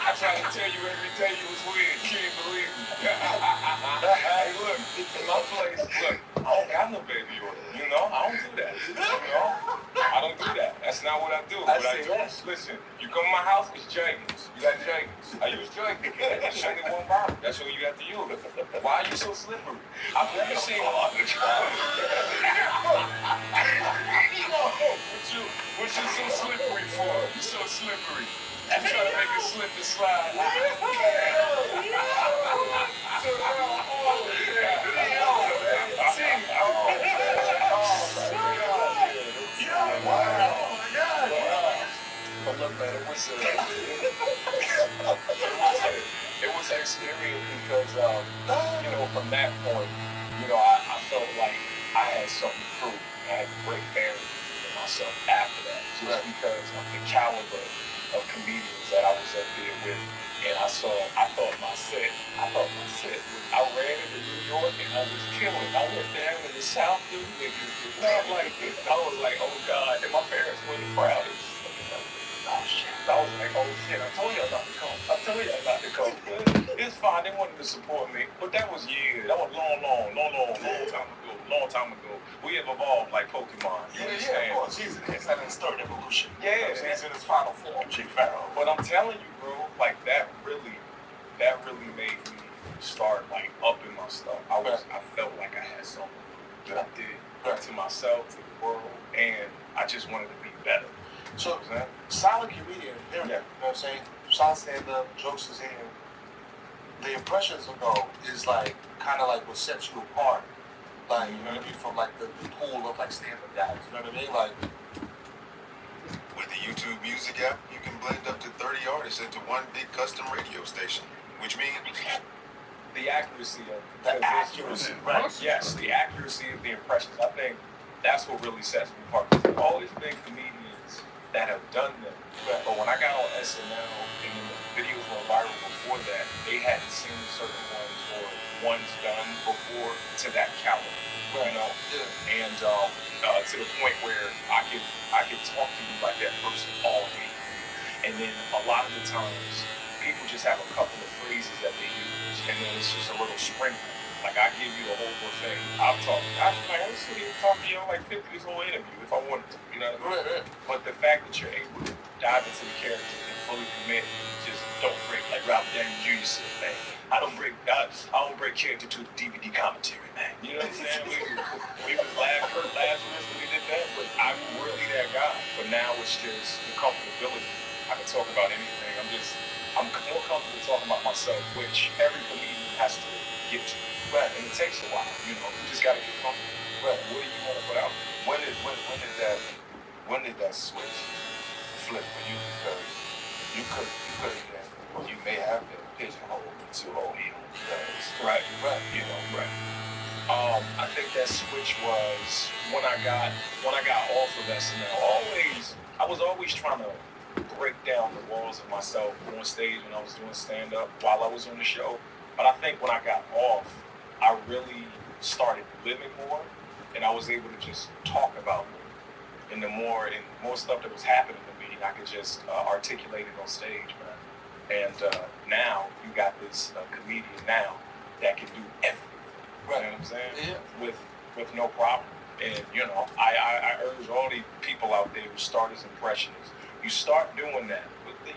I tried to tell you every day you was weird. You can't believe me. Hey, look, in my place, look, I don't got no baby order. You know, I don't do that. You know, I don't do that. That's not what I do. What I do is, listen, you come to my house, it's Jenkins. You got Jenkins. I use Jenkins. That's only one bottle. That's what you got to use. Why are you so slippery? I've never seen a lot of What you so slippery for? You so slippery. You trying to make it slip and slide. But look, man, it was an experience because, you know, from that point, you know, I felt like I had something to prove. I had to break barriers in myself after that, just because of the caliber of comedians that I was up there with. And I thought my set. I ran into New York and I was killing. I went down in the South, dude, niggas. I was like, oh God, and my parents were the proudest. Oh shit. I was like, oh shit, I told y'all not to come. It's fine, they wanted to support me. But that was years. That was long time ago. We have evolved like Pokemon. Yeah, of course. He's at his third evolution. Yeah. He's in his final form, Chief Pharoah. But I'm telling you, bro, like that really made me start like upping my stuff. I felt like I had something that I did to myself, to the world, and I just wanted to be better. So, solid comedian, period. You know what I'm saying? Solid stand-up, jokes is here. The impressions of though is like kind of like what sets you apart. Like, you know what I mean? From like the pool of like stand-up guys. You know what I mean? Like, with the YouTube Music app, you can blend up to 30 artists into one big custom radio station, which means the accuracy of right? Yes, the accuracy of the impressions. I think that's what really sets me apart. There's always been comedians that have done them, but when I got on SNL and the videos were viral before that, they hadn't seen certain ones or ones done before to that caliber, you know. And to the point where I could talk to you like that person all day, and then a lot of the times people just have a couple of phrases that they use, and then it's just a little sprinkle. Like, I give you the whole buffet. I'm talking. I'm sit here and talk to you like 50 this whole interview if I wanted to. You know what I mean? But the fact that you're able to dive into the character and fully commit, just don't break. Like Robert Downey Jr. said, man, I don't break character to the DVD commentary, man. You know what I'm saying? we was Kurt Lazarus when we did that, but I'm really that guy. But now it's just the comfortability. I can talk about anything. I'm more comfortable talking about myself, which every comedian has to get to. Right, and it takes a while, you know. You just gotta get comfortable. Right. What do you want to put out? When did that switch flip for you? Because you could have been, or you may have been pigeonholed into he only does. Right. You know. Right. I think that switch was when I got off of SNL. I was always trying to break down the walls of myself on stage when I was doing stand up while I was on the show. But I think when I got off, I really started living more, and I was able to just talk about more. And more stuff that was happening to me, I could just articulate it on stage, man. And now you got this comedian now that can do everything. Right. You know what I'm saying? Yeah. With no problem. And you know, I urge all the people out there who start as impressionists, you start doing that.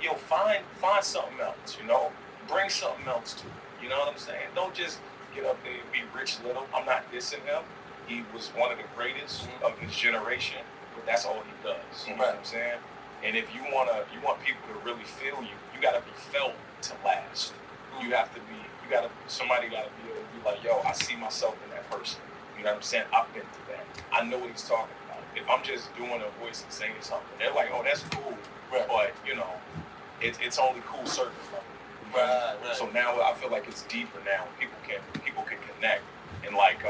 You'll find something else. You know, bring something else to it. You know what I'm saying? Don't just get up there and be Rich Little. I'm not dissing him. He was one of the greatest of his generation, but that's all he does. You know what I'm saying? And if you want people to really feel you, you gotta be felt to last. Somebody gotta be able to be like, yo, I see myself in that person. You know what I'm saying? I've been through that. I know what he's talking about. If I'm just doing a voice and saying something, they're like, oh, that's cool. Right. But you know, it's only cool certain stuff. Right. So now I feel like it's deeper now. People can connect. And like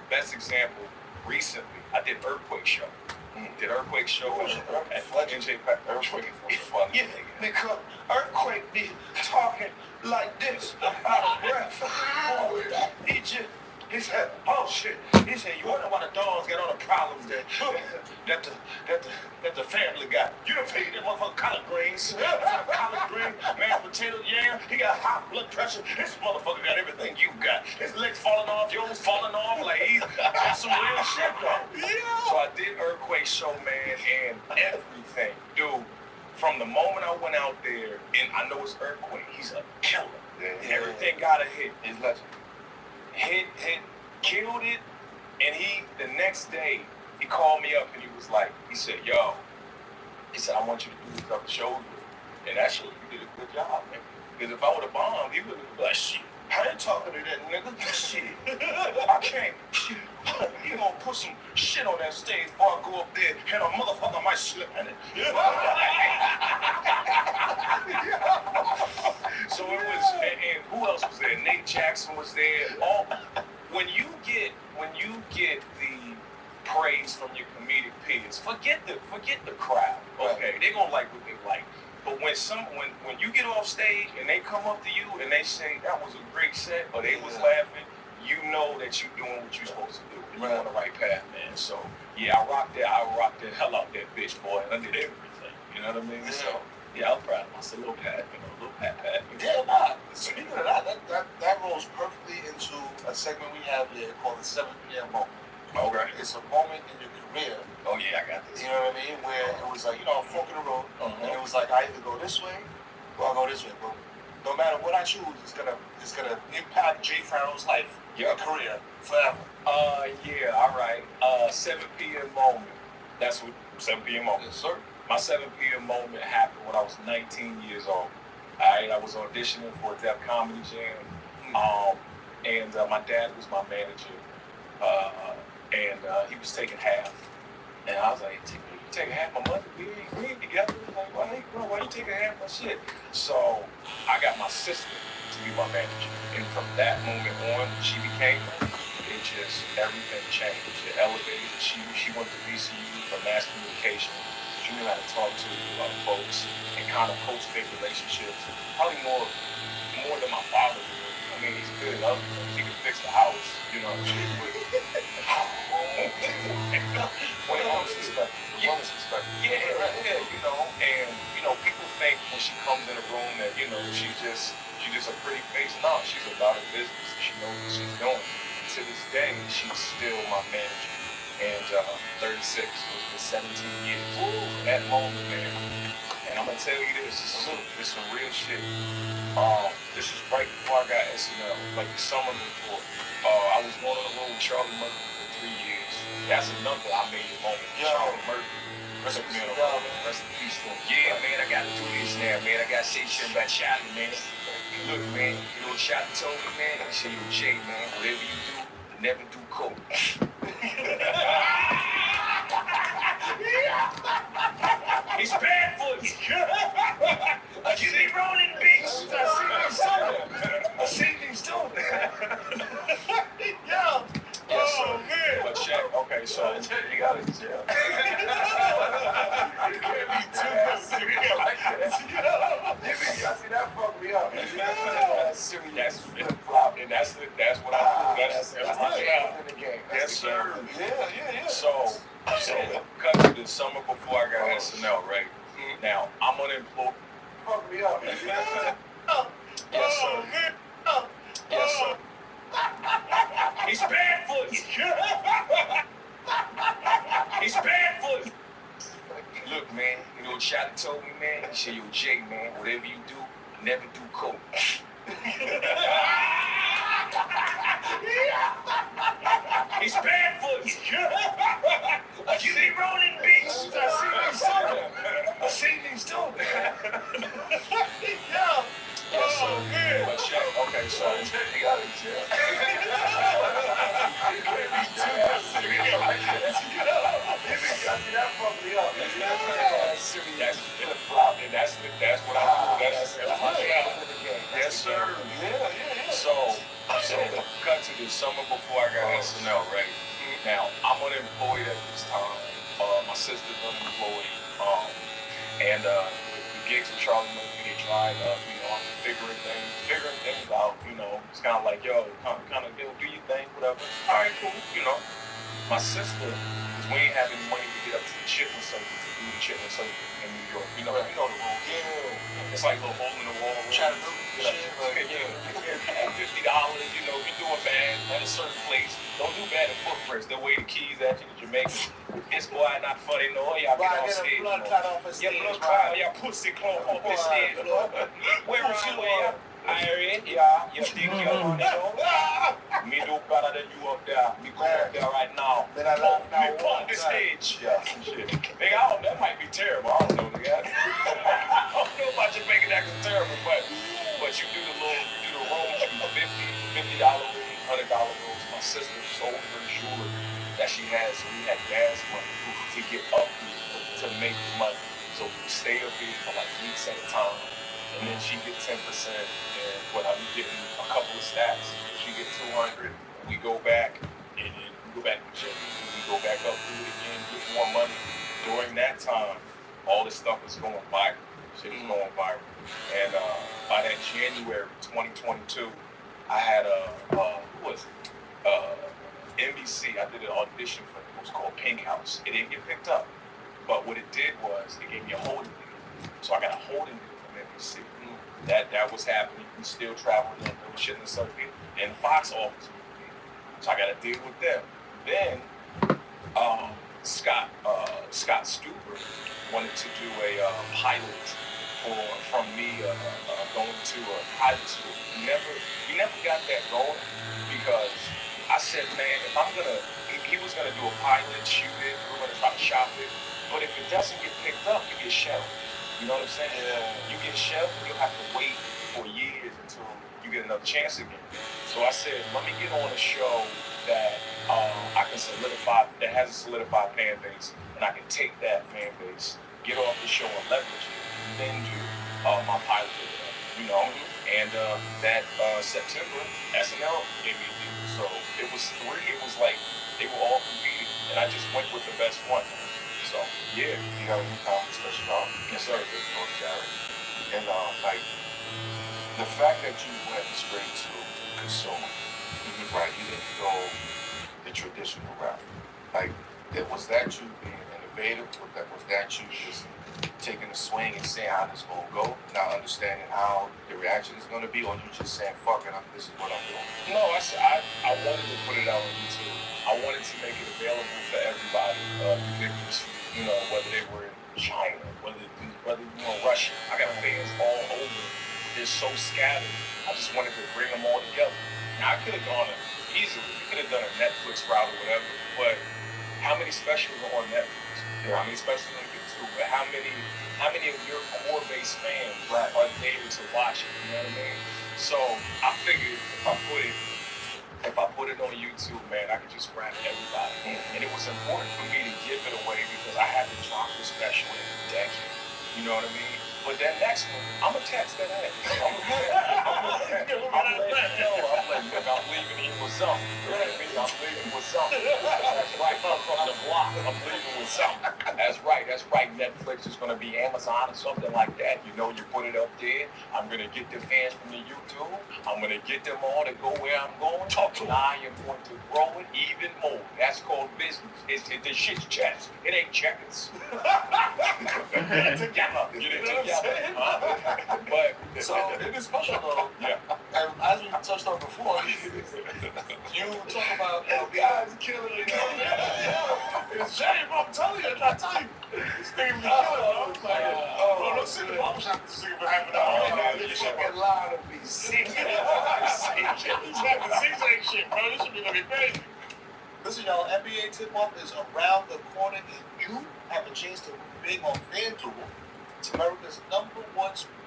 best example, recently I did Earthquake Show. Did Earthquake Show at NJ Earthquake was funny. Yeah, because Earthquake be talking like this, out of breath. He said, oh shit. He said, you wonder why the dogs got all the problems that the family got. You done feed them motherfucking collard greens. Collard greens, mashed potato, yam. He got high blood pressure. This motherfucker got everything you got. His legs falling off, yours falling off. Like he's got some real shit though. Yeah. So I did Earthquake Show, man, and everything. Dude, from the moment I went out there, and I know it's Earthquake, he's a killer. Yeah. Everything got a hit. He's legend. Hit, killed it, and the next day, he called me up and he said, yo, he said, I want you to do this other show. And actually, you did a good job, man. Because if I would have bombed, he would have been like, shit, I ain't talking to that nigga. Shit, I can't. Shit, you gonna put some shit on that stage before I go up there and a motherfucker might slip in it. So it was, and who else was there? Nate Jackson was there. When you get the praise from your comedic peers, forget the crowd. Okay, they gonna like what they like. But when you get off stage and they come up to you and they say that was a great set, or they was laughing, you know that you're doing what you're supposed to do. And you're on the right path, man. So yeah, I rocked the hell out that bitch, boy. I did everything. You know what I mean? So yeah, I'm proud of myself. Little pat. Yeah, nah. Speaking of that rolls perfectly into a segment we have here called the 7 p.m. moment. Okay. It's a moment in your career. Oh yeah, I got this. You know what I mean? Where it was like, a fork in the road, and it was like I either go this way or I go this way. But no matter what I choose, it's gonna impact Jay Pharoah's life, your career, forever. Yeah, all right. 7 p.m. moment. That's what 7 p.m. moment. Yes, sir. My 7 p.m. moment happened when I was 19 years old. I was auditioning for a Def Comedy Jam, and my dad was my manager, and he was taking half, and I was like, "You taking half my money? We ain't together. Like, why you taking half my shit?" So I got my sister to be my manager, and from that moment on, she became. Everything changed. It elevated. She went to VCU for mass communication. She knew how to talk to folks and kind of cultivate relationships. Probably more than my father did. I mean, he's good at other things. He can fix the house, you know. When it comes to stuff. Yeah, you know. And, people think when she comes in a room that, she's just a pretty face. No, she's about her business. She knows what she's doing. To this day, she's still my manager. And 36 was the 17 years. That moment, man. And I'm gonna tell you this is some real shit. This is right before I got SNL, like the summer before. I was going on the road with Charlie Murphy for 3 years. That's another I made a moment. Charlie Murphy. Rest in peace to him. Yeah, man, I gotta do this now, man. I gotta say shit about Charlie, man. Look, man, you know what Charlie told me, man? He said, yo, Jay, man, whatever you do, never do coke. He's bad for you. You be rolling beats. I see these doing Yo. Yes, sir. Man. But check. Okay, so you got it. You can't be too serious like that. I see that fuck me up. That's flip-flop, and that's what I do. That's in the game. Yes, sir. Yeah. So cut to the summer before I got SNL, right? Now I'm unemployed. Fuck me up. Yes, sir. Yes, sir. He's bad for you. He's bad for you. Look, man, you know what Charlie told me, man? He said, yo, Jay, man, whatever you do, never do coke. He's bad for you. You be rolling beats. I see these too. Yeah. Yes, sir. But check. Okay, so you got it, Jeff. You can't be too serious like that. That fucked me up. That's flip-flop, and that's what I do. That's what I do. Yes, sir. Yeah. So cut to the summer before I got SNL, right? Now I'm unemployed at this time. My sister's unemployed. And the gigs with Charlie Murphy, they tried, I'm figuring things out, It's kind of like, yo, kind of do your thing, whatever. All right, cool, you know. My sister, because we ain't having money to get up to the chitlin circuit to do the chitlin circuit in New York. You know the rules. Yeah. It's like a little hole in the wall. Chattanooga shit. Yeah. $50, you know, if you're doing bad at a certain place, don't do bad at footprints. They'll wave the keys at you to Jamaican. This boy not funny, no. Y'all get on stage. Blood clot off his stage. Blood clot, y'all pussy clot off his stage. Where around where? Irie, yeah, you think you're on the show? Me do better than you up there. Me go up there right now. Then I laugh now. Me pump the stage. Yeah, some shit. Nigga, that might be terrible. I don't know, nigga. I don't know about Jamaican accent terrible, but you do the rolls, you do $50 rooms, $100 rooms. My sister sold her jewelry that she has, so we had gas money to get up here to make money. So we stay up here for like weeks at a time. And then she gets 10%, and I'm getting a couple of stacks. She gets 200. We go back, and then we go back to check. We go back up, do it again, get more money. During that time, all this stuff is going viral. Shit is going viral. And by that January 2022, I had NBC. I did an audition for it. It was called Pink House. It didn't get picked up, but what it did was it gave me a holding deal. So I got a holding deal. NBC. That was happening. We still traveling and doing shit in the circuit. And Fox office. So I got to deal with them. Then Scott Stuber wanted to do a pilot from me going to a pilot school. We never got that going because I said, man, if he was gonna do a pilot, shoot it, we were gonna try to shop it. But if it doesn't get picked up, you get shelved. You know what I'm saying? Yeah. You get shelved, you'll have to wait for years until you get another chance again. So I said, let me get on a show that I can solidify, that has a solidified fan base, and I can take that fan base, get off the show and leverage it, then do my pilot, you know? And that September, SNL gave me a deal. So it was like they were all competing, and I just went with the best one. So, yeah. You got a new comedy special out? Yes, sir. North Jared. And like the fact that you went straight to consumer, right? You didn't go the traditional route. Like, was that you being innovative? Was that you just taking a swing and saying how this is gonna go, not understanding how the reaction is gonna be, or you just saying, "Fuck it, this is what I'm doing"? No, I wanted to put it out on YouTube. I wanted to make it available for everybody, ubiquitous. You know, whether they were in China, whether Russia. I got fans all over. They're so scattered. I just wanted to bring them all together. Now I could have gone easily. You could have done a Netflix route or whatever. But how many specials are on Netflix? You know, how many specials on YouTube? But how many of your core-based fans are there to watch it? You know what I mean? So I figured if I put it on YouTube, man, I could just grab everybody. And it was important for me to give it away because I had to drop the special in a decade. You know what I mean? But that next one, I'm going to text that ass. I'm leaving here with something. You know what I mean? I'm leaving with something. That's right. From the block, I'm leaving with something. That's right. Netflix is going to be Amazon or something like that. You know, you put it up there. I'm going to get the fans from the YouTube. I'm going to get them all to go where I'm going. Talk to them. I am going to grow it even more. That's called business. The shit's chess. It ain't checkers. Get it together. But so in this special though, yeah. And as we touched on before, you talk about the guys killing it. It's shame, I'm telling you, I tell you. This nigga be killing it. Bro, don't sit in the barbershop with this nigga for half an hour. You fucking lie to me. He's having zigzag shit, bro. This should be looking crazy. Listen, y'all, NBA tip-off is around the corner, and you have a chance to win big on FanDuel. It's America's #1 sport.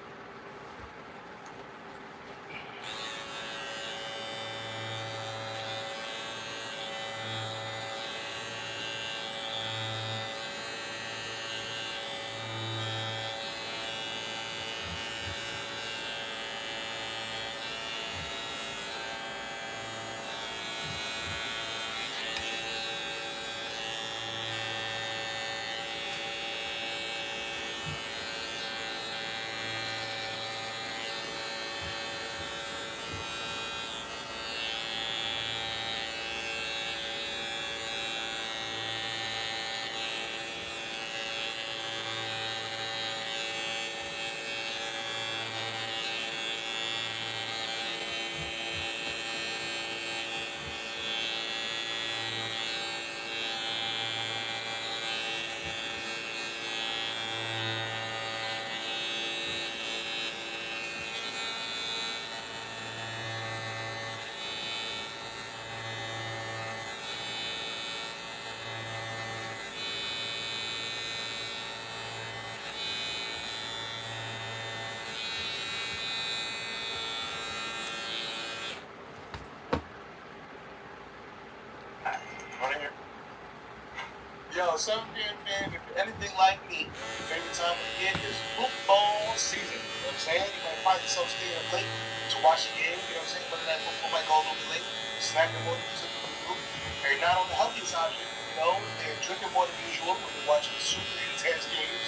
a 7 p.m. fan, if you're anything like me, your favorite time of the year is football season. You know what I'm saying? You might find yourself staying up late to watch the game. You know what I'm saying? But that football might go a little bit late. Snacking more than you typically do. And you're not on the healthiest option. You know, they're drinking more than usual when you're watching super intense games.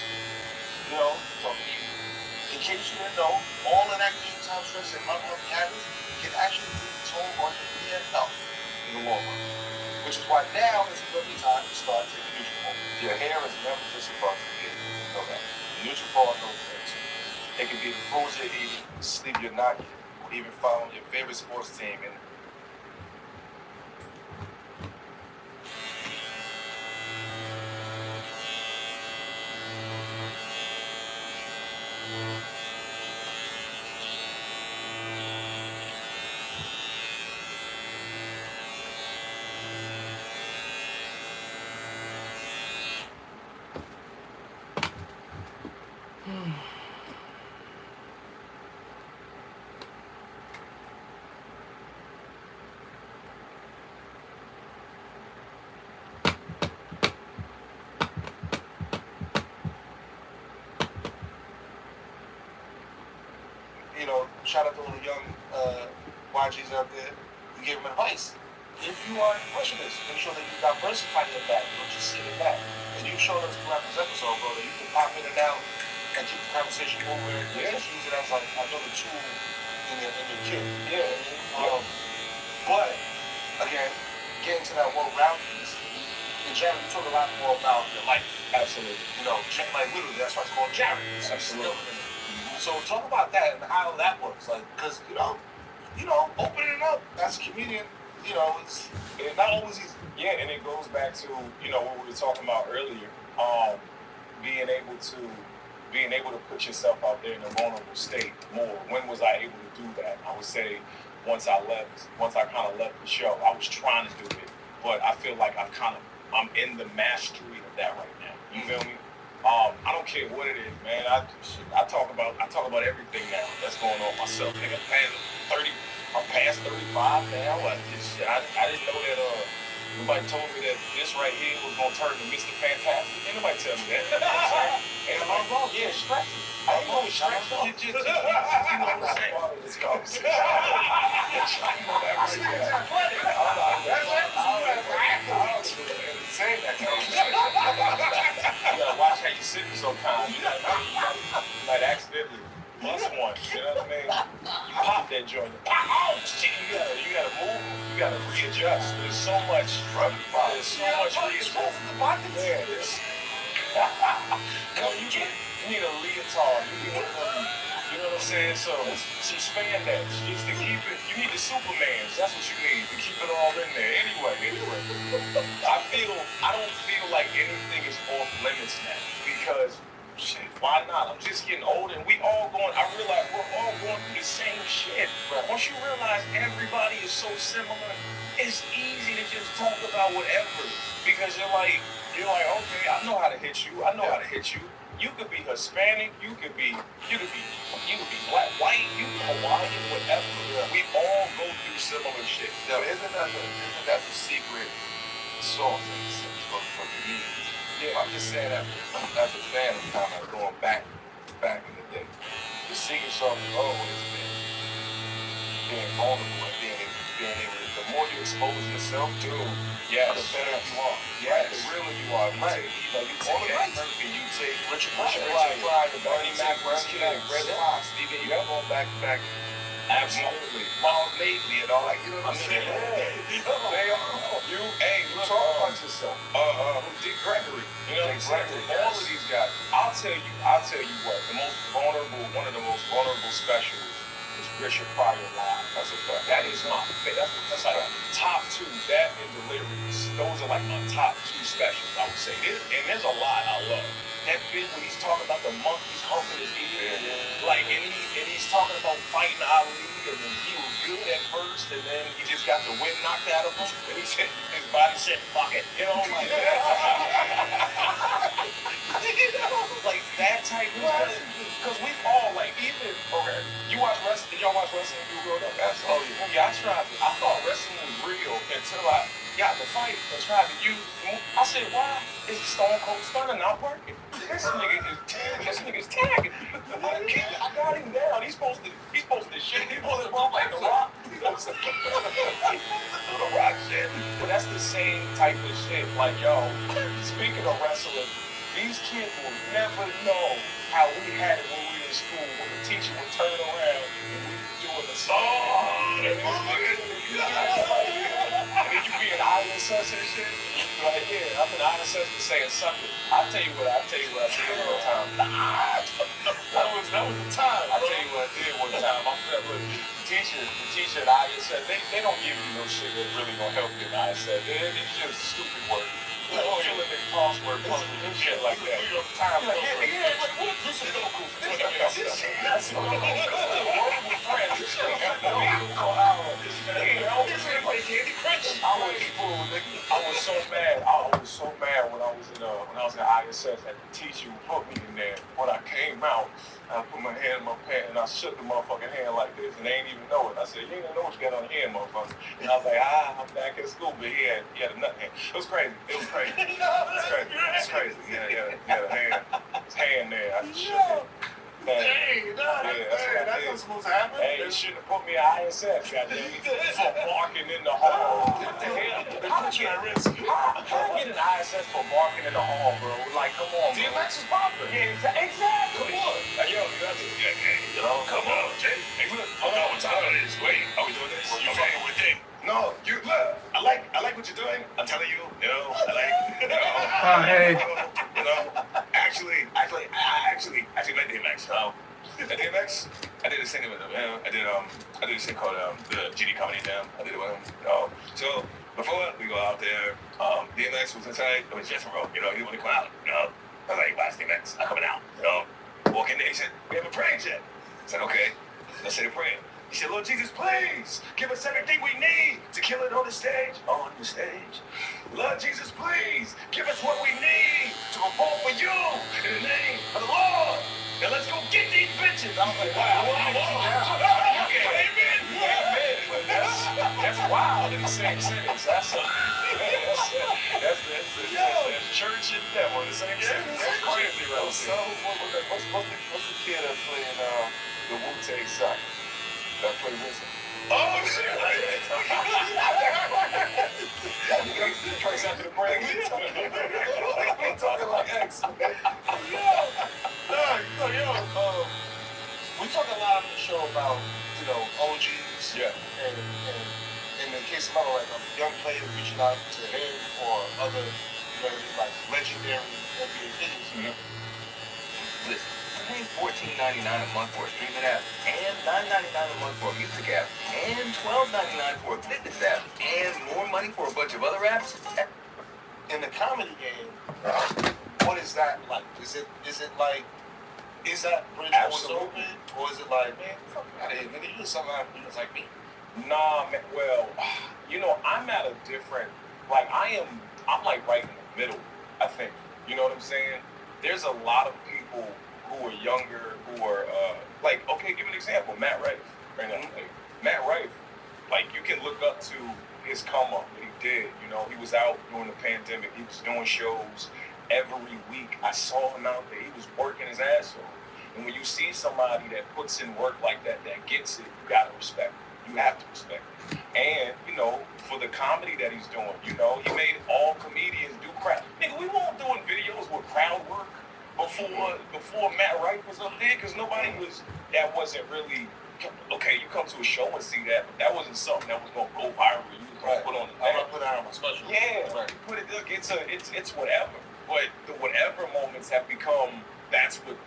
You know, talking to you. In case you didn't know, all of that game time stress and unhealthy habits can actually take a toll on your health in the long run. Which is why now is a lovely time to start taking Nutrafol. Your hair is never just about to get. You know that. Nutrafol knows that too. It can be the foods you're eating, the sleep you're not getting, or even following your favorite sports team. And you know, shout out to all the young YGs out there. You give them advice. If you are a impressionist, make sure that you diversify your bag. Don't just sit in that. And you showed us throughout this episode, bro, that you can pop in and out and keep the conversation moving. Yeah. Just use it as like another tool in your kit. Yeah. But again, getting to that well-roundedness, in Jared, you talk a lot more about your life. Absolutely. You know, like literally, that's why it's called Jared. Absolutely. So talk about that and how that works, like, because you know, opening up as a comedian, you know, it's not always easy. Yeah, and it goes back to, you know, what we were talking about earlier, being able to put yourself out there in a vulnerable state more. When was I able to do that? I would say once I kind of left the show. I was trying to do it, but I feel like I'm in the mastery of that right now. You feel me? I don't care what it is, man. I talk about everything now that's going on myself. Nigga, I'm past 35 now. I didn't know that nobody told me that this right here was gonna turn to Mr. Fantastic. Ain't nobody tell me that. Ain't nobody wrong. Yeah, stretch it. I didn't know it stretched. You know what I'm saying? This conversation. Saying that kind of shit. You gotta watch how you sitting sometimes. You might accidentally bust one. You know what I mean? You pop that joint. Oh shit! You gotta move. You gotta readjust. There's so much. There's so much readjust. Yeah, you need a leotard. You know what I'm saying? So some spandex just to keep it. You need the Supermans. That's what you need to keep it all in there. Anyway. I don't feel like anything is off limits now because shit. Why not? I'm just getting older, and I realize we're all going through the same shit. Right. Once you realize everybody is so similar, it's easy to just talk about whatever because you're like, okay, I know how to hit you. You could be Hispanic, you could be black, white, you Hawaiian, whatever. Yeah. We all go through similar shit. Yo, isn't that the secret sauce for comedians? Yeah. I'm just saying that as a fan of kind of going back in the day. The secret sauce has always been being vulnerable and being able to, the more you expose yourself to, the better you are. Yes. The realer you are. You take Eddie Murphy, you take Richard Pryor, Bernie Mac, Red Fox, Stephen, you go back. Absolutely. Miles Lately and all that. You know what I'm saying? You talk about yourself. Dick Gregory. You know what I'm saying? All of these guys. I'll tell you what, one of the most vulnerable specials is Richard Pryor Live. That's a fact. That is my favorite. That's like top two. That and Delirious. Those are like my top two specials, I would say. And there's a lot I love. That bit when he's talking about the monkeys humping his ear, like, and he's talking about fighting Ali, and then he was good at first, and then he just got the wind knocked out of him, and he said, his body said, fuck it, you know, like that. Like that type of stuff. Because we all, like, even, okay, you watch wrestling, did y'all watch wrestling when you were growing up? Absolutely. Yeah, I thought wrestling was real until got the fight and tried to use. I said, why is Stone Cold Stunner not working? This nigga's tagging. I got him down. He's supposed to shit. He supposed to bump like the Rock. The Rock shit. But that's the same type of shit. Like, yo, speaking of wrestling, these kids will never know how we had it when we were in school, when the teacher would turn around and we were doing the song. And then you be in ISS and shit. Like, yeah, I'm in ISS for saying something. I'll tell you what I did one time. That was the time. I'll tell you what I did one time. I felt like the teacher at ISS, they don't give you no shit that's really gonna help you in ISS. It's just stupid work. You don't feel like crossword puzzles and shit like that. Time like, yeah, like, what is this Sudoku for 20 minutes? That's what I'm going to work with friends. This shit ain't for me for hours. I was so mad. I was so mad when I was in ISS and the teacher put me in there. When I came out, I put my hand in my pants and I shook the motherfucking hand like this and they ain't even know it. I said, you ain't gonna know what you got on your hand, motherfucker. And I was like, I'm back at school, but he had a nut hand. It was crazy. It's crazy. Yeah, a hand. His hand there. I just shook it. That's not supposed to happen. Hey, you shouldn't have put me at ISS, goddamn. For barking in the hall. What the hell? How did you get an ISS for barking in the hall, bro? Like, come on, bro. DMX is popping. Yeah, exactly. Like, yo, come on, Jay. Hey, look, hold on, what time it is? Wait, are we doing this? You fucking with Dave? No, you look. I like what you're doing. I'm telling you, I like. Hey. Actually, I met DMX. At DMX, I did this thing with him. I did this thing called the GD Comedy Jam. I did it with him. So before we go out there, DMX was inside. It was just a rope. He wanted to come out. I was like, watch DMX. I'm coming out. Walk in there. He said, we have a praying jet. I said, okay. Let's say the prayer. He said, Lord Jesus, please give us everything we need to kill it on the stage. On the stage. Lord Jesus, please give us what we need to perform for you in the name of the Lord. Now let's go get these bitches. I was like, wow. Amen. But that's wild in the same sentence. That's church and devil in the same sentence. That's crazy, right? So what's the kid that's playing the Wu-Tang song? That play RZA. Oh shit! Trace after the break. We talking like X. We talk a lot on the show about OGs. Yeah. And in the case of like a young player reaching out to him or other like legendary NBA figures. Listen. Pay $14.99 a month for a streaming app, and $9.99 a month for a music app, and $12.99 for a fitness app, and more money for a bunch of other apps. In the comedy game, what is that like? Is it like, is that bridge open, or is it like, man, fuck out of here, nigga, you something that's like me? Nah, man, well, I'm at a different, I'm like right in the middle, I think. You know what I'm saying? There's a lot of people who are younger, who are, okay, give an example, Matt Rife, right now. Matt Rife, you can look up to his come up, what he did, he was out during the pandemic, he was doing shows every week. I saw him out there, he was working his ass off. And when you see somebody that puts in work like that gets it, you gotta respect it. You have to respect it. And, for the comedy that he's doing, he made all comedians do crowd. Nigga, we weren't doing videos with crowd work before Matt Rife was up there, because that wasn't really, okay, you come to a show and see that, but that wasn't something that was going to go viral. You was going to put on the I'm going to put that on my special. Yeah, right. You put it, it's whatever. But the whatever moments have become, that's what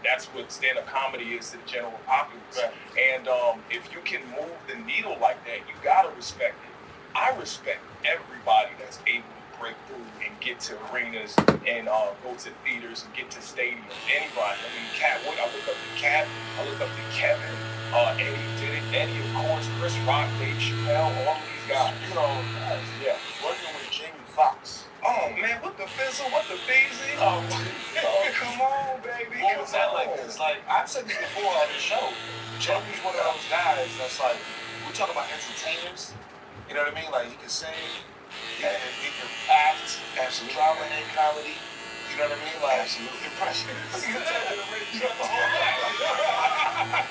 stand-up comedy is to the general populace. Right. And if you can move the needle like that, you got to respect it. I respect everybody that's able to break through and get to arenas and go to theaters and get to stadiums. Anybody. I mean, Cat Wood, I look up to Cat, I look up to Kevin, Eddie did it, Eddie, of course, Chris Rock, Dave Chappelle, all of these guys. Yeah. Working with Jamie Foxx. Oh man, what the fizzle, what the beezy? Oh, come on, baby. What was that like? It's like, I've said this before on the show. Jamie's one of those guys that's like, we talk about entertainers. You know what I mean? Like, he can sing, And he can act, have some drama and comedy. You know what I mean? Like, absolutely. Impression.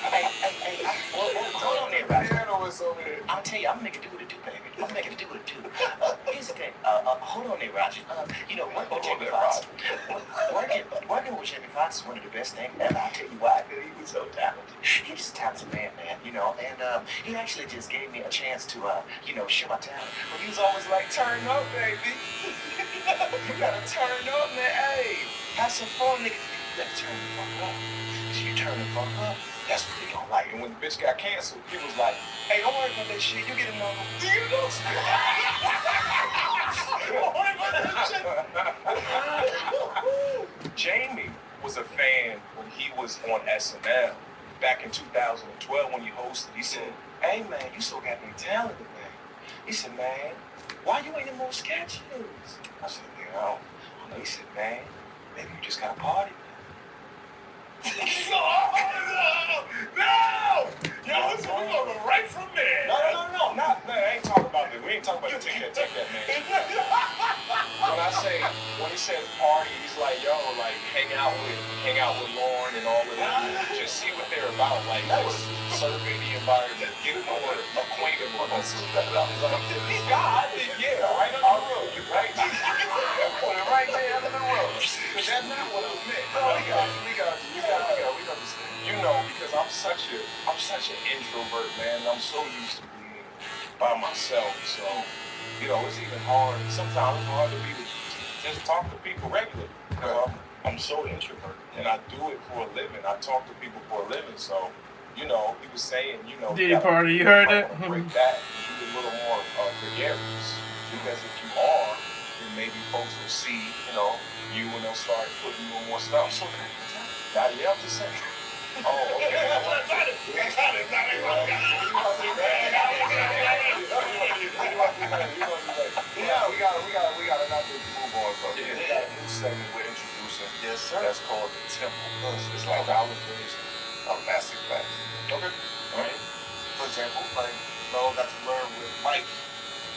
Hey, hold on there, Roger. Piano is over there. I'll tell you, I'm gonna make it do what it do, baby. I'm gonna make it do what it do. Here's the thing. Hold on there, Roger. You know, working with Jamie Foxx. Working with Jamie Foxx is one of the best things ever. I'll tell you why. Because he was so talented. He's just a talented man, you know. And he actually just gave me a chance to, show my talent. But he was always like, turn up, baby. You gotta turn up, man. Hey, have some fun, nigga. You gotta turn the fuck up. So you turn the fuck up. That's what they don't like. And when the bitch got canceled, he was like, hey, don't worry about that shit. You get a number. Do you know? Jamie was a fan when he was on SNL back in 2012 when he hosted. He said, hey, man, you so goddamn talented, man. He said, man, why you ain't in more sketches? I said, I don't know. He said, man, maybe you just got a party. No! Yo, listen, we're gonna go right from there. No, not, man, I ain't talking about that. We ain't talking about take that, man. When he says party, he's like, yo, like, hang out with Lauren and all of them. Just see what they're about. Like, just survey the environment, get more acquainted with us. God, yeah, right under the roof. Right? Put it right there under the roof. But that's not what I meant. We got understand. You know, because I'm such an introvert, man. I'm so used to being by myself. So, you know, it's even hard. Sometimes it's hard to just talk to people regularly. You know, I'm so introverted, and I do it for a living. I talk to people for a living. So, you know, he was saying, you know, Diddy Party, you heard that? Break that and be a little more gregarious. Because if you are, then maybe folks will see, you know, you and they'll start putting you on more stuff. So, now, yeah, I'm just saying. Oh, okay. We got another move on from here. We got a new segment we're introducing. Yes, sir. That's called the Temple. It's like our version of Master Class. Okay. All right. For example, like, got to learn with Mike.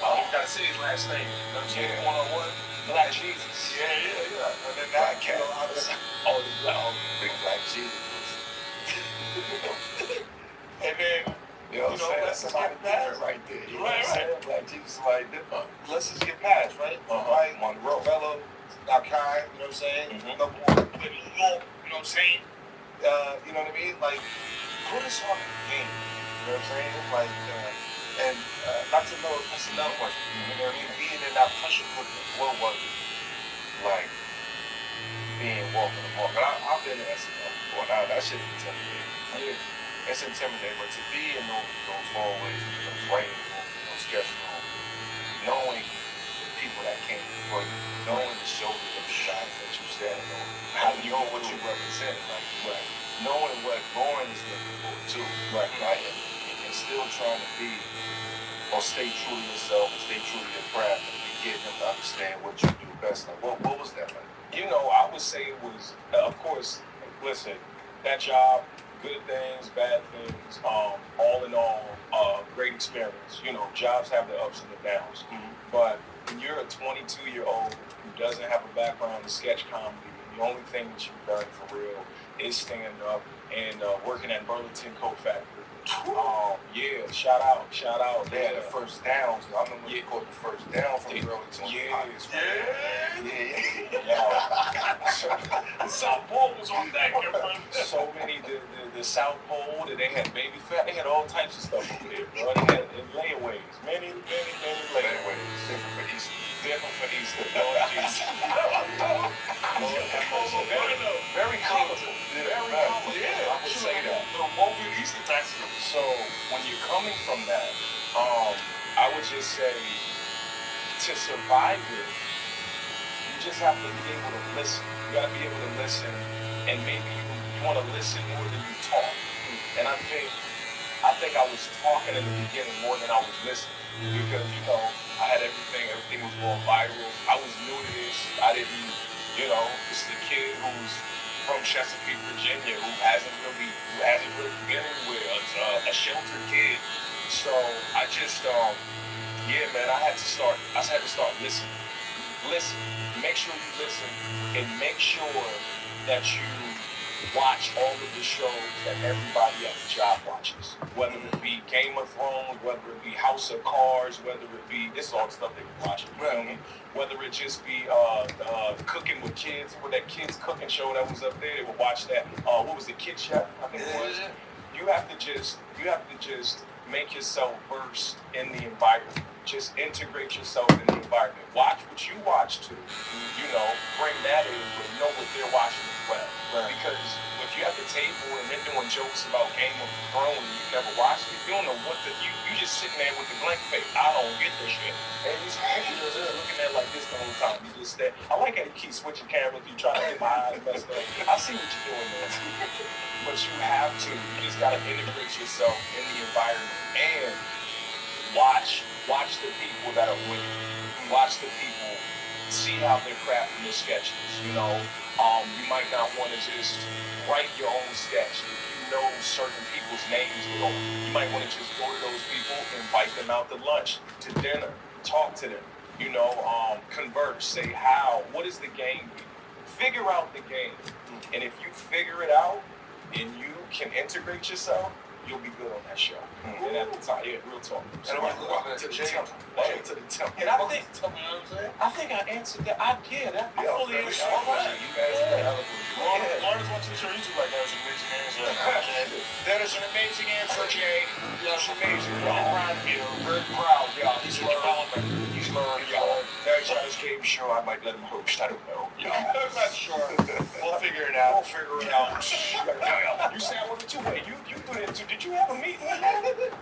You gotta say his last name. You know what I'm saying? One-on-one. Black Jesus. Yeah. And then that cat. Big Black Jesus. And then, that's somebody different right there. You know what I'm saying? Black Jesus, somebody different. Let's just get past, right? Right? Monroe. Fellow, our kind, you know what I'm saying? Number one, in New York, you know what I'm saying? You know what I mean? Like, put us on the game. You know what I'm saying? Like, and not to know, that's another question. You know what I mean? Being in that pressure cooker, what was it? Like, being walking the park. I've been in SNL before. Now, that shit intimidating. Yeah. It's intimidating, but to be in those hallways, those writing rooms, those sketch rooms, knowing the people that came before you, knowing the shoulders of the shots that you standing on, how you know what you represent, like, knowing what Lauren is looking for too, right? And still trying to be or stay true to yourself and stay true to your craft and get them to understand what you do best. Like, what was that like? You know, I would say it was, of course, listen, that job, good things, bad things, all in all, great experience. You know, jobs have their ups and their downs. But when you're a 22-year-old who doesn't have a background in sketch comedy, the only thing that you've done for real is stand up and working at Burlington Coat Factory. Yeah, shout out. They had the first downs. I remember you caught the first down from Burlington. The South Pole was on deck. So many, the South Pole, they had baby fat, they had all types of stuff over there, bro. They had layaways, many layaways. Different for Easter, Lord Jesus. Very colorful. I would say that. Woven Easter taxes. So when you're coming from that, I would just say to survive it, you just have to be able to listen. You gotta be able to listen, and maybe you want to listen more than you talk. And I think I was talking in the beginning more than I was listening because I had everything was going viral. I was new to this. I didn't, this is a kid who's from Chesapeake, Virginia, who hasn't really been anywhere, a sheltered kid. So I just yeah, man, I had to start listening. Listen. Make sure you listen and make sure that you watch all of the shows that everybody at the job watches. Whether it be Game of Thrones, whether it be House of Cards, whether it be, this is all the stuff they be watching, you feel me? Whether it just be Cooking with Kids, with that kids cooking show that was up there, they would watch that. What was it, Kid Chef? I think it was. You have to just make yourself versed in the environment. Just integrate yourself in the environment. Watch what you watch too. You know, bring that in, but know what they're watching as well. Right. Because if you at the table and they're doing jokes about Game of Thrones and you never watched it, you don't know what you just sitting there with the blank face. I don't get this shit. And he's looking at it like this the whole time. You just there. I like how you keep switching cameras. You trying to get my eyes messed up. I see what you're doing, man. But you have to. You just gotta integrate yourself in the environment and watch the people that are with you. Watch the people. See how they're crafting their sketches. You know, you might not want to just write your own sketch. If you know certain people's names, you might want to just go to those people, invite them out to lunch, to dinner, talk to them. You know, converse. Say what is the game? Figure out the game, and if you figure it out and you can integrate yourself, you'll be good on that show. And at the time, yeah, real talk. So welcome to the temple. Welcome to the temple. And I think I answered that. I fully answered the question. You guys Lawrence went to the show YouTube like that was an amazing answer. That is an amazing answer, Jay. That's amazing. Very proud. Yeah, he's development. He's learning. Yeah. Next time this game show, I might let him host. I don't know. Yeah. I'm not sure. We'll figure it out. You say I wanted to wait. You do that too. Did you have a meeting with him?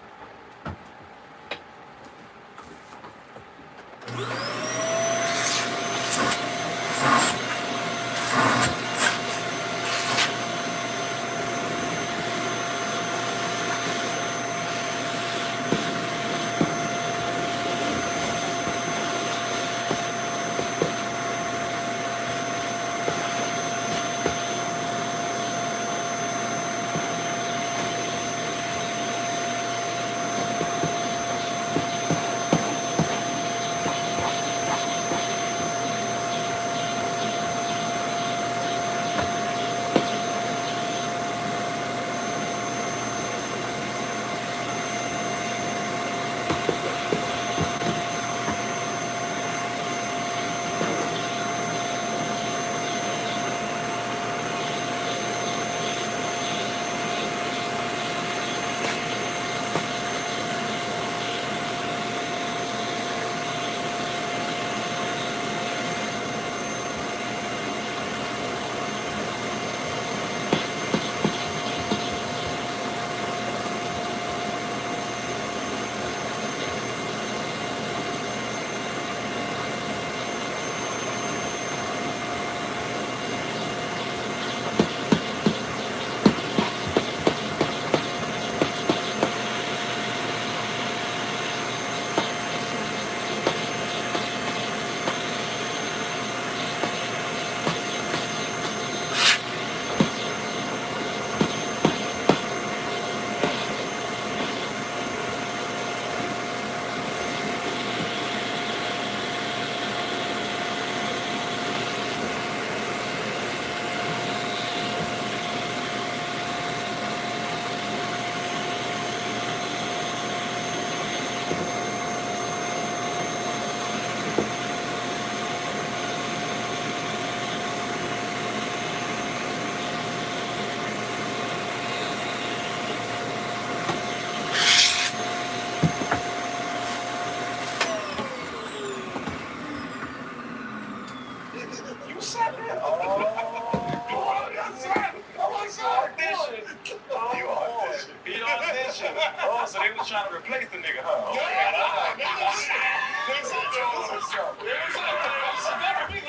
So they was trying to replace the nigga, huh?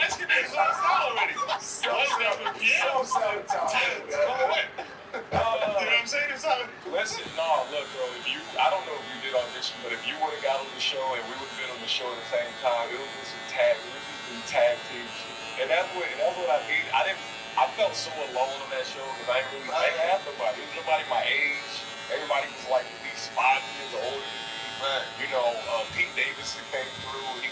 Let's get this style already. You know what I'm saying? Listen, look, bro. I don't know if you did audition, but if you would have got on the show and we would have been on the show at the same time, it would be some tag team shit. And that's what I need. I felt so alone on that show because I didn't have nobody. It was nobody my age. Everybody was like at least 5 years older than me. You know, Pete Davidson came through. He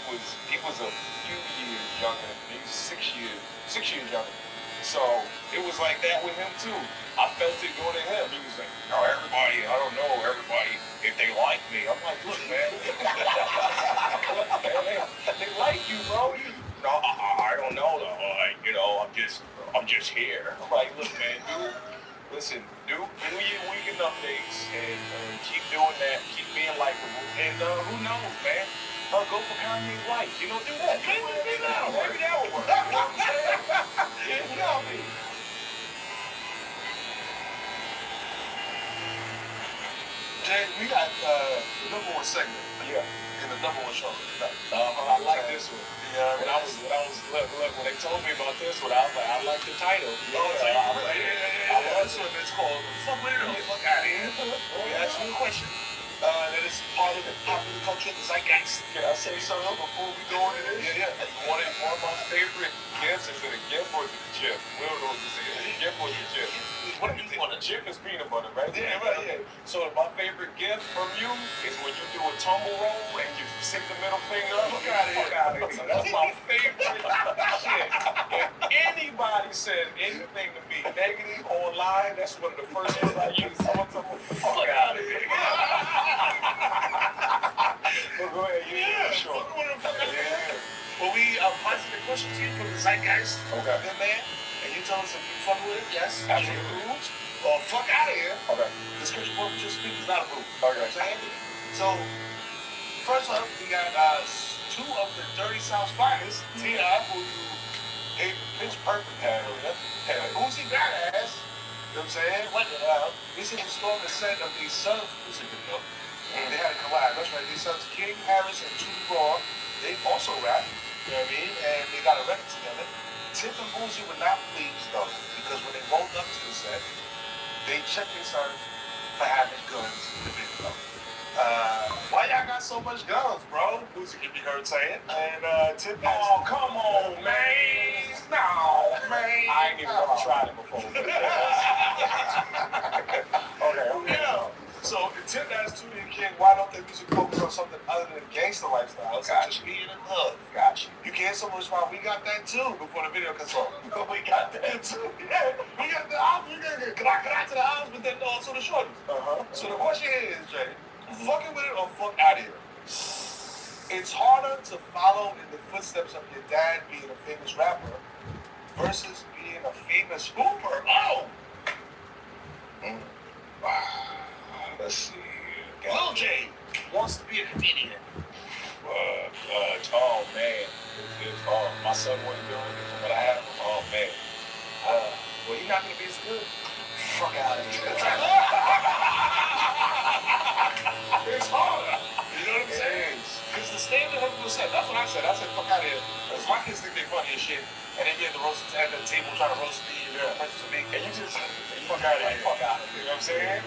was a few years younger than me. He was 6 years younger. So it was like that with him too. I felt it going to him. He was like, "No, everybody. I don't know everybody if they like me." I'm like, "Look, man, look, man, they like you, bro. No, I don't know though. Like, you know, I'm just here." I'm like, "Look, man, listen, do your weekend updates and keep doing that. Keep being likable. And who knows, man? Go for Kanye's wife. You know, do that. Maybe that would work. You know what I'm saying? You know me." Jay, we got the number one segment. Yeah. And the number one show tonight. I like this one. Yeah, when they told me about this one, I was like, I like the title. I love this one. It's called "Fuck With It or Fuck Out of Here." We ask you a question. That is part of the popular culture, the zeitgeist. Can I say something before we go into this? Yeah. One of my favorite gifts. Is it a gift or is it a chip? We don't know what this is. Is it a gift or is it a chip? What do you think? A chip is peanut butter, right? Yeah, right. Yeah. So my favorite gift from you is when you do a tumble roll and you stick the middle finger up. Fuck out of here. That's my favorite shit. If anybody says anything to me negative online, that's one of the first ones I use. Fuck out of here. But go ahead, sure. Well, we posed the question to you from the zeitgeist. Okay. Good man. And you tell us if you fuck with it, yes. Absolutely. Or fuck out of here. Okay. This Christian Pope just speak is not a move. Okay. You know what I'm saying? So, first up, we got two of the Dirty South's finest. T.I., who you gave pitch perfect earlier. And Boosie Badass. You know what I'm saying? Recently stormed the set of the Sons music video. They had a collab. That's right. These Sons, King Harris and Tudy Raw, they also rap. You know what I mean? And they got a record together. Tip and Boosie were not pleased though, because when they rolled up to the set, they checked their sons for having guns in the video. Why y'all got so much guns, bro? Boosie can be heard saying. And Tip asked, "Oh, come on, man. No, man. I ain't even never tried it before." Okay. Yeah. So Tip asked Tudy and King, why don't their music focus on something other than gangster lifestyle, such as being in love? Got you. You can't so much why we got that too before the video comes on. We got that too. Yeah, we got the album. We got to the album, but then also the shorties. So the question here is, Jay, fucking with it or fuck out of here? It's harder to follow in the footsteps of your dad being a famous rapper versus being a famous hooper. Oh! Wow. Let's see. Lil J wants to be a comedian. Oh man, my son wasn't doing it from what I have. Oh man. Well, you're not gonna be as good. Fuck out of here. It's harder. You know what I'm saying? Because the standard 100%. That's what I said. I said fuck out of here. Because my kids think they funny as shit, and they get the roast at the table trying to roast me and punches me, and you just fuck out of here. Fuck out of here. You know what I'm saying?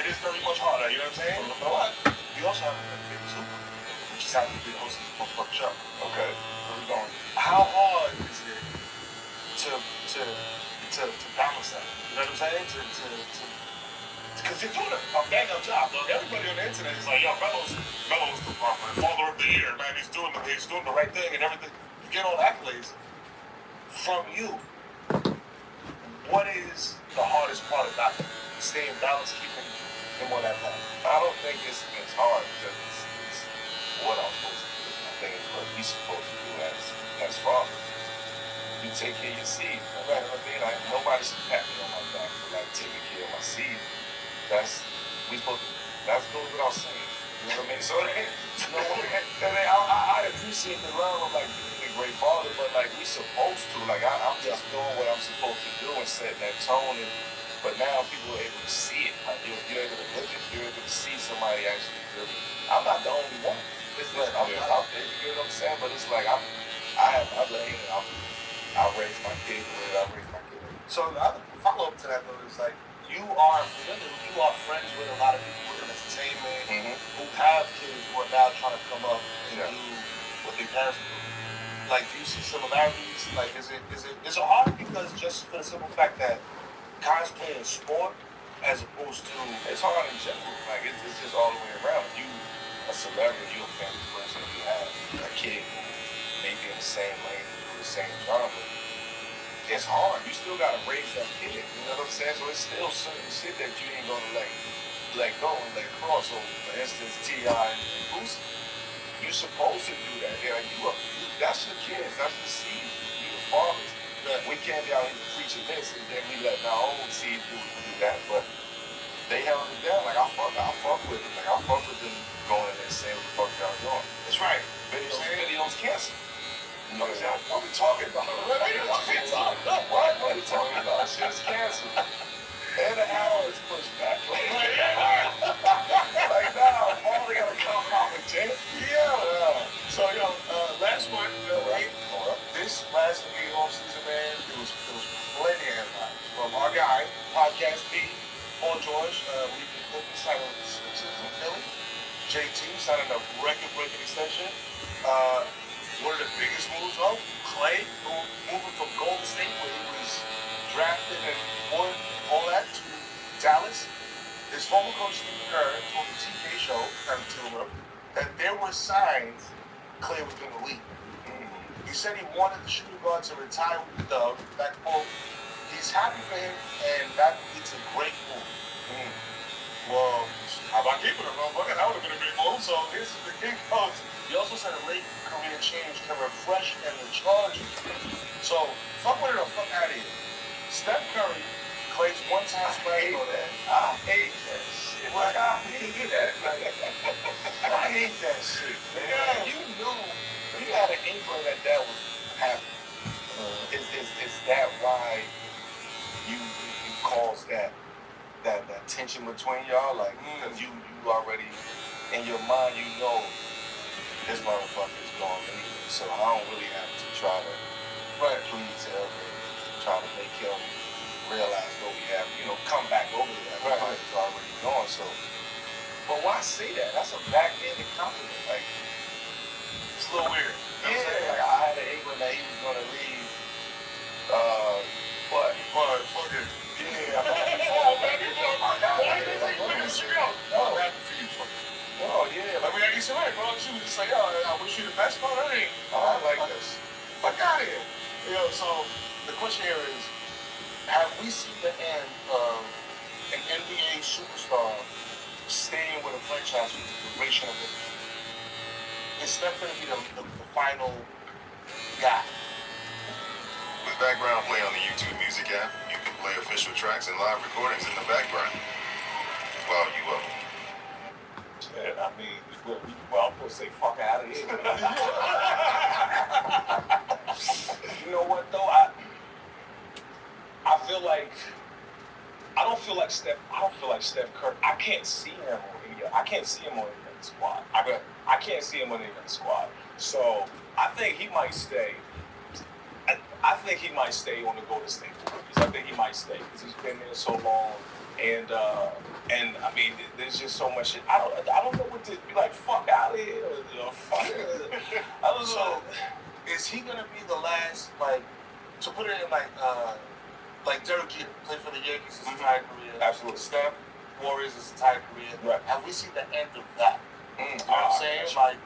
It is very much harder. You know what I'm saying? But you also have a famous hooper, which is how you be the host of the motherfucking show. Okay. Where we going? How hard is it to balance that? You know what I'm saying? Because you're doing a bang up job, look. Everybody on the internet is like, yo, Melo's the father of the year, man. He's doing the right thing and everything. You get all accolades from you. What is the hardest part about staying balanced, keeping him on that path? I don't think it's hard because it's what I'm supposed to do. I think it's what he's supposed to do as father. You take care of your seed. You know what I mean? Like, nobody should pat me on my back for like taking care of my seed. That goes without saying. You know what I mean? So I appreciate the love of like being a great father, but like we supposed to. Like I'm just doing what I'm supposed to do and setting that tone. But now people are able to see it. Like you're able to live it. You're able to see somebody actually live it. I'm not the only one. I'm out there. You know what I'm saying? But it's like I raised my kid with it. I raised my kid with it. So the other follow-up to that though is like you are friends with a lot of people in entertainment who have kids who are now trying to come up and do what their parents do. Like, do you see similarities? Like, is it hard because just for the simple fact that guys play a sport as opposed to it's hard in general. Like it's just all the way around. a celebrity, you're a famous person, you have a kid who may be in the same lane, do the same genre, it's hard. You still gotta raise that kid. You know what I'm saying? So it's still certain shit that you ain't gonna let go and let cross. So for instance, T.I. and Boosie, you supposed to do that. Yeah, that's the kids, that's the seed. You the fathers. We can't be out here preaching this and then we let our own seed do that. But they held it down. Like I fuck with them. Like I fuck with them going in there saying what the fuck y'all doing. That's right. Videos canceled. You know what I'm saying? What we talking about? What we talking about? Shit's canceled. And the hour is pushed back. Like now, all they gotta come out with Jay. Yeah. So last month, this last week off season, man, there was plenty of headlines from our guy, Podcast B, Paul George. We signed with the Sixers in Philly. JT signing a record-breaking extension. One of the biggest moves, Clay, moving from Golden State, where he was drafted and won all that, to Dallas. His former coach, Steve Kerr, told the TK show, that there were signs Clay was going to leave. He said he wanted the shooting guard to retire with the Dub. That quote, he's happy for him, and that it's a great move. Well, how about keeping him, motherfucker? That would have been a big move. So this is the big coach. He also said a late career change can refresh and recharge you. So, fuck with it or fuck out of here. Steph Curry, Clay's one-time splash on that. I hate that shit. Like, I hate that. I hate that shit, man. Yeah, you knew, you had an inkling that was happening. Is that why you caused that tension between y'all? Like, because you already, in your mind, you know, this motherfucker is going to leave. So I don't really have to try to please him and try to make him realize what we have, come back over that. Right. It's already gone. So, but why say that? That's a backhanded compliment. Like, it's a little weird. You know what I'm saying? Like, I had an inkling that he was going to leave. But fuck it. Yeah, I'm happy for you. Oh, yeah. Like, we got to get some right, bro. She was just like, I wish you the best, bro. That ain't. I like this. Fuck out of here. So the question here is, have we seen the end of an NBA superstar staying with a franchise for the duration of it? Is Steph going to be the final guy? With background play on the YouTube Music app, you can play official tracks and live recordings in the background while you up. Yeah, I mean, well, I'm going to say fuck out of here. You know what, though? I feel like, I don't feel like Steph Curry. I can't see him on any other squad. I can't see him on any other squad. So I think he might stay. I think he might stay on the Golden State Warriors. I think he might stay because he's been there so long, and I mean, there's just so much shit. I don't know what to be like. Fuck out of here. Fuck. I don't know. So, is he gonna be the last, like, to put it in like Derek Jeter played for the Yankees his entire career? Absolutely. Steph, Warriors his entire career. Right. Have we seen the end of that? You know what I'm saying? Like,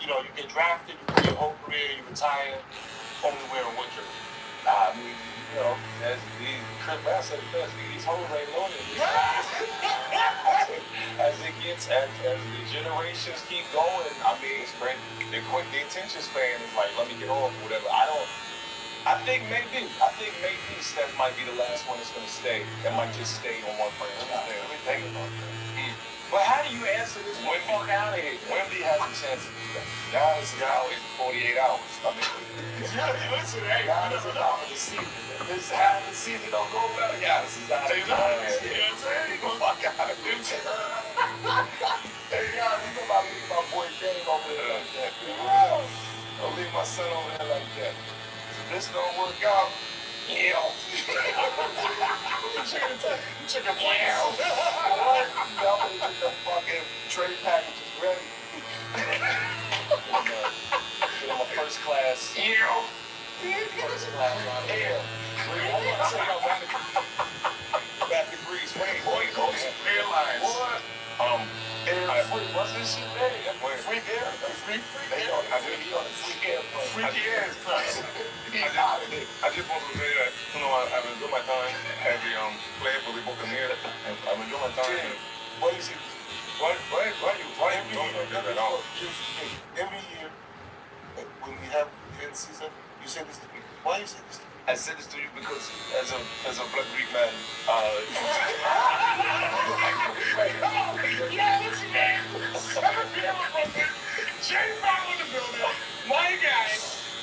you get drafted, you play your whole career, you retire, only wearing one jersey. I mean, as Chris Bass said it best, these hoes ain't loaded. As the generations keep going, I mean, it's great. The attention span is like, let me get off, whatever. I think maybe Steph might be the last one that's going to stay. That might just stay on one franchise. Let me think about that. But how do you answer this? Fuck out of here. Wemby has a chance to do that. Giannis is out in 48 hours. I mean, listen, hey, Giannis is out for the season. This half the season don't go well. Giannis is out. You know what I'm saying? Fuck out of here. Hey, Giannis, you know about leaving my boy Dame over there like that. Don't leave my son over there like that. If this don't work out, yeah. You took a flash. Y'all better get the fucking trade packages ready. I'm a first class. First class out of here. I want to say y'all back to Greece. Wait, boy, go some airlines. What? What's this shit, man? Free air? Free air? I just want to say that, I've enjoyed my time as a player for the Buccaneers. I've enjoyed my time. Why you say this? Why you don't know that at all? Every year, when we have end season, you say this to me. Why you say this to me? I said this to you because as a Black Greek man, Jay Pharoah in the building. My guy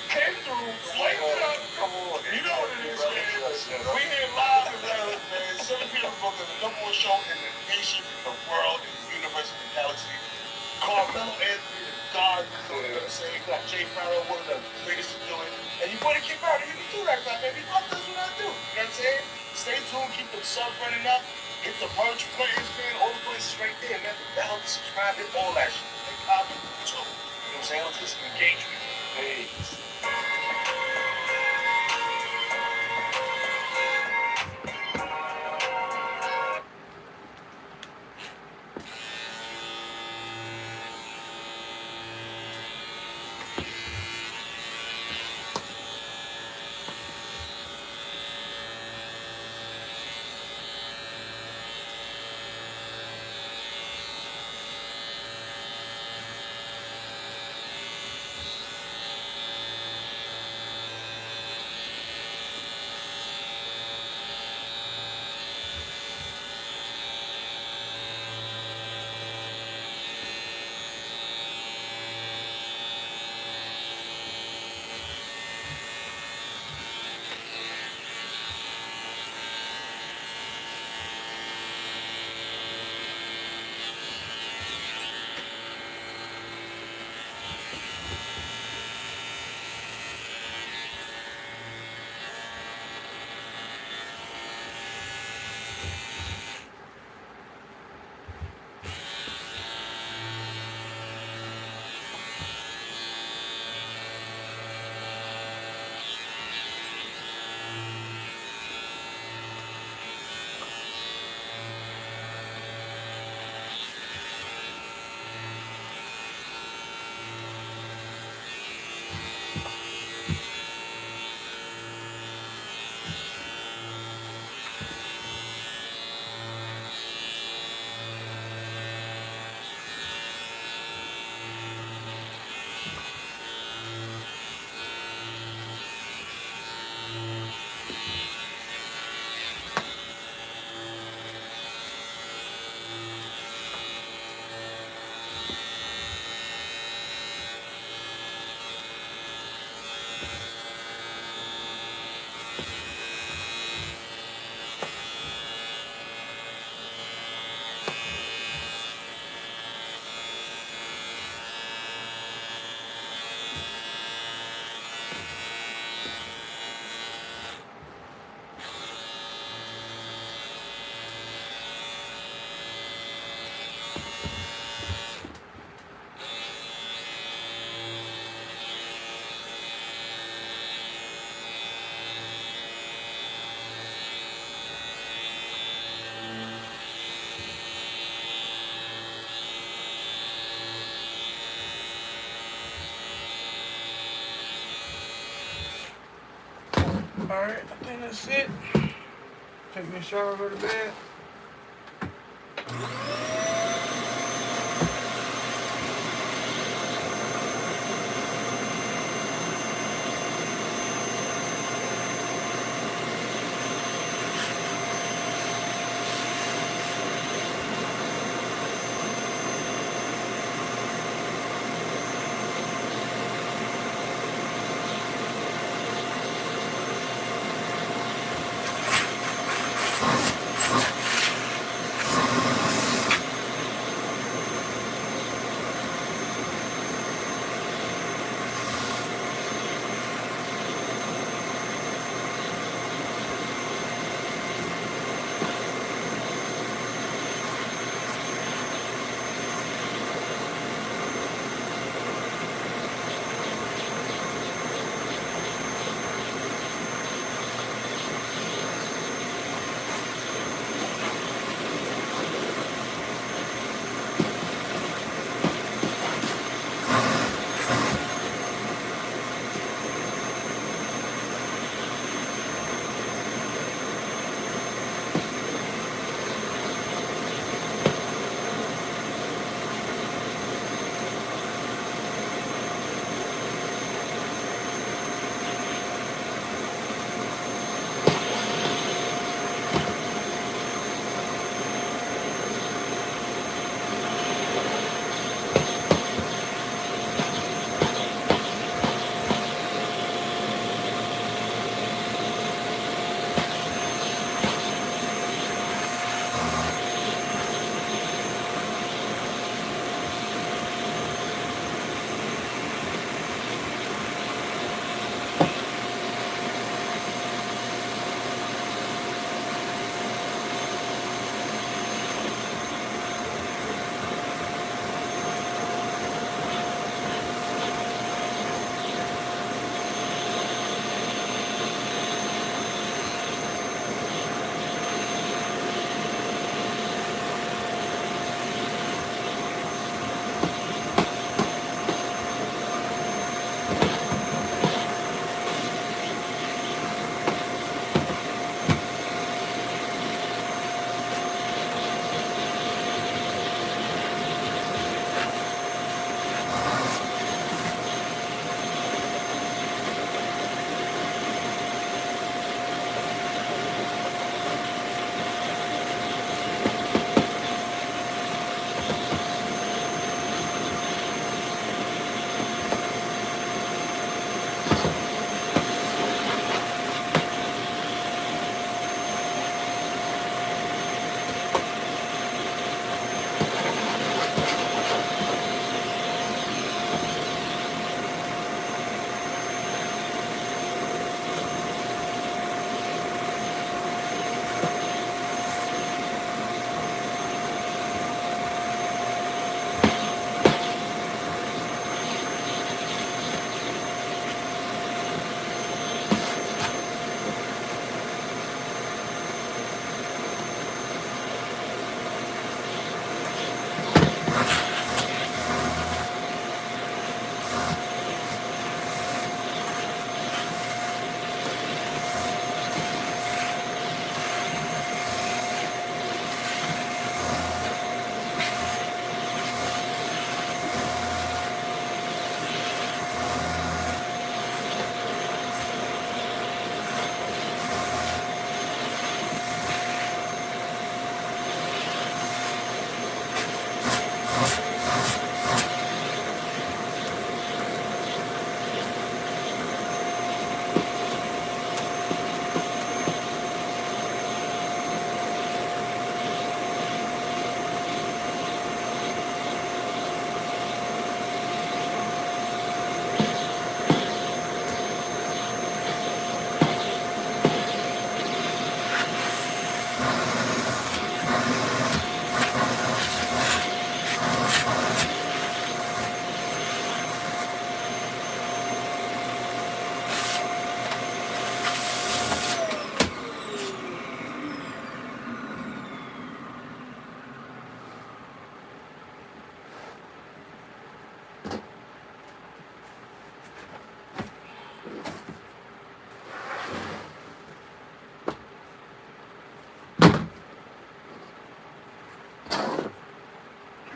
came through, flamed it up. Come on. You know what it is, man. We here live in Dallas, man. 7 p.m. book the number one show in the nation, in the world, in the universe, in the galaxy. Carmelo Anthony, the God, you know what I'm saying? You got Jay Pharoah, one of the greatest to do it. And you better keep out. You can do that, baby. What does what I do? You know what I'm saying? Stay tuned, keep the sub running up. Get the merch players, man. All the places right there, man. The bell, the subscribe, it, all that shit. They copy, too. You know what I'm saying? Let's get some engagement. Peace. Alright, I think that's it. Take me a shower, go to bed.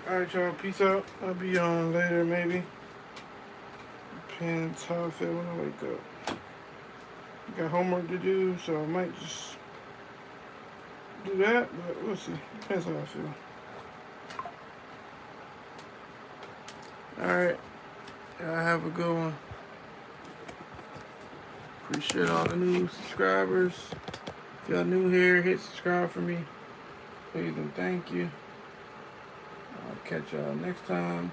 Alright, y'all. Peace out. I'll be on later, maybe. Depends how I feel when I wake up. Got homework to do, so I might just do that, but we'll see. Depends how I feel. Alright. Y'all have a good one. Appreciate all the new subscribers. If y'all new here, hit subscribe for me. Please and thank you. I'll catch y'all next time.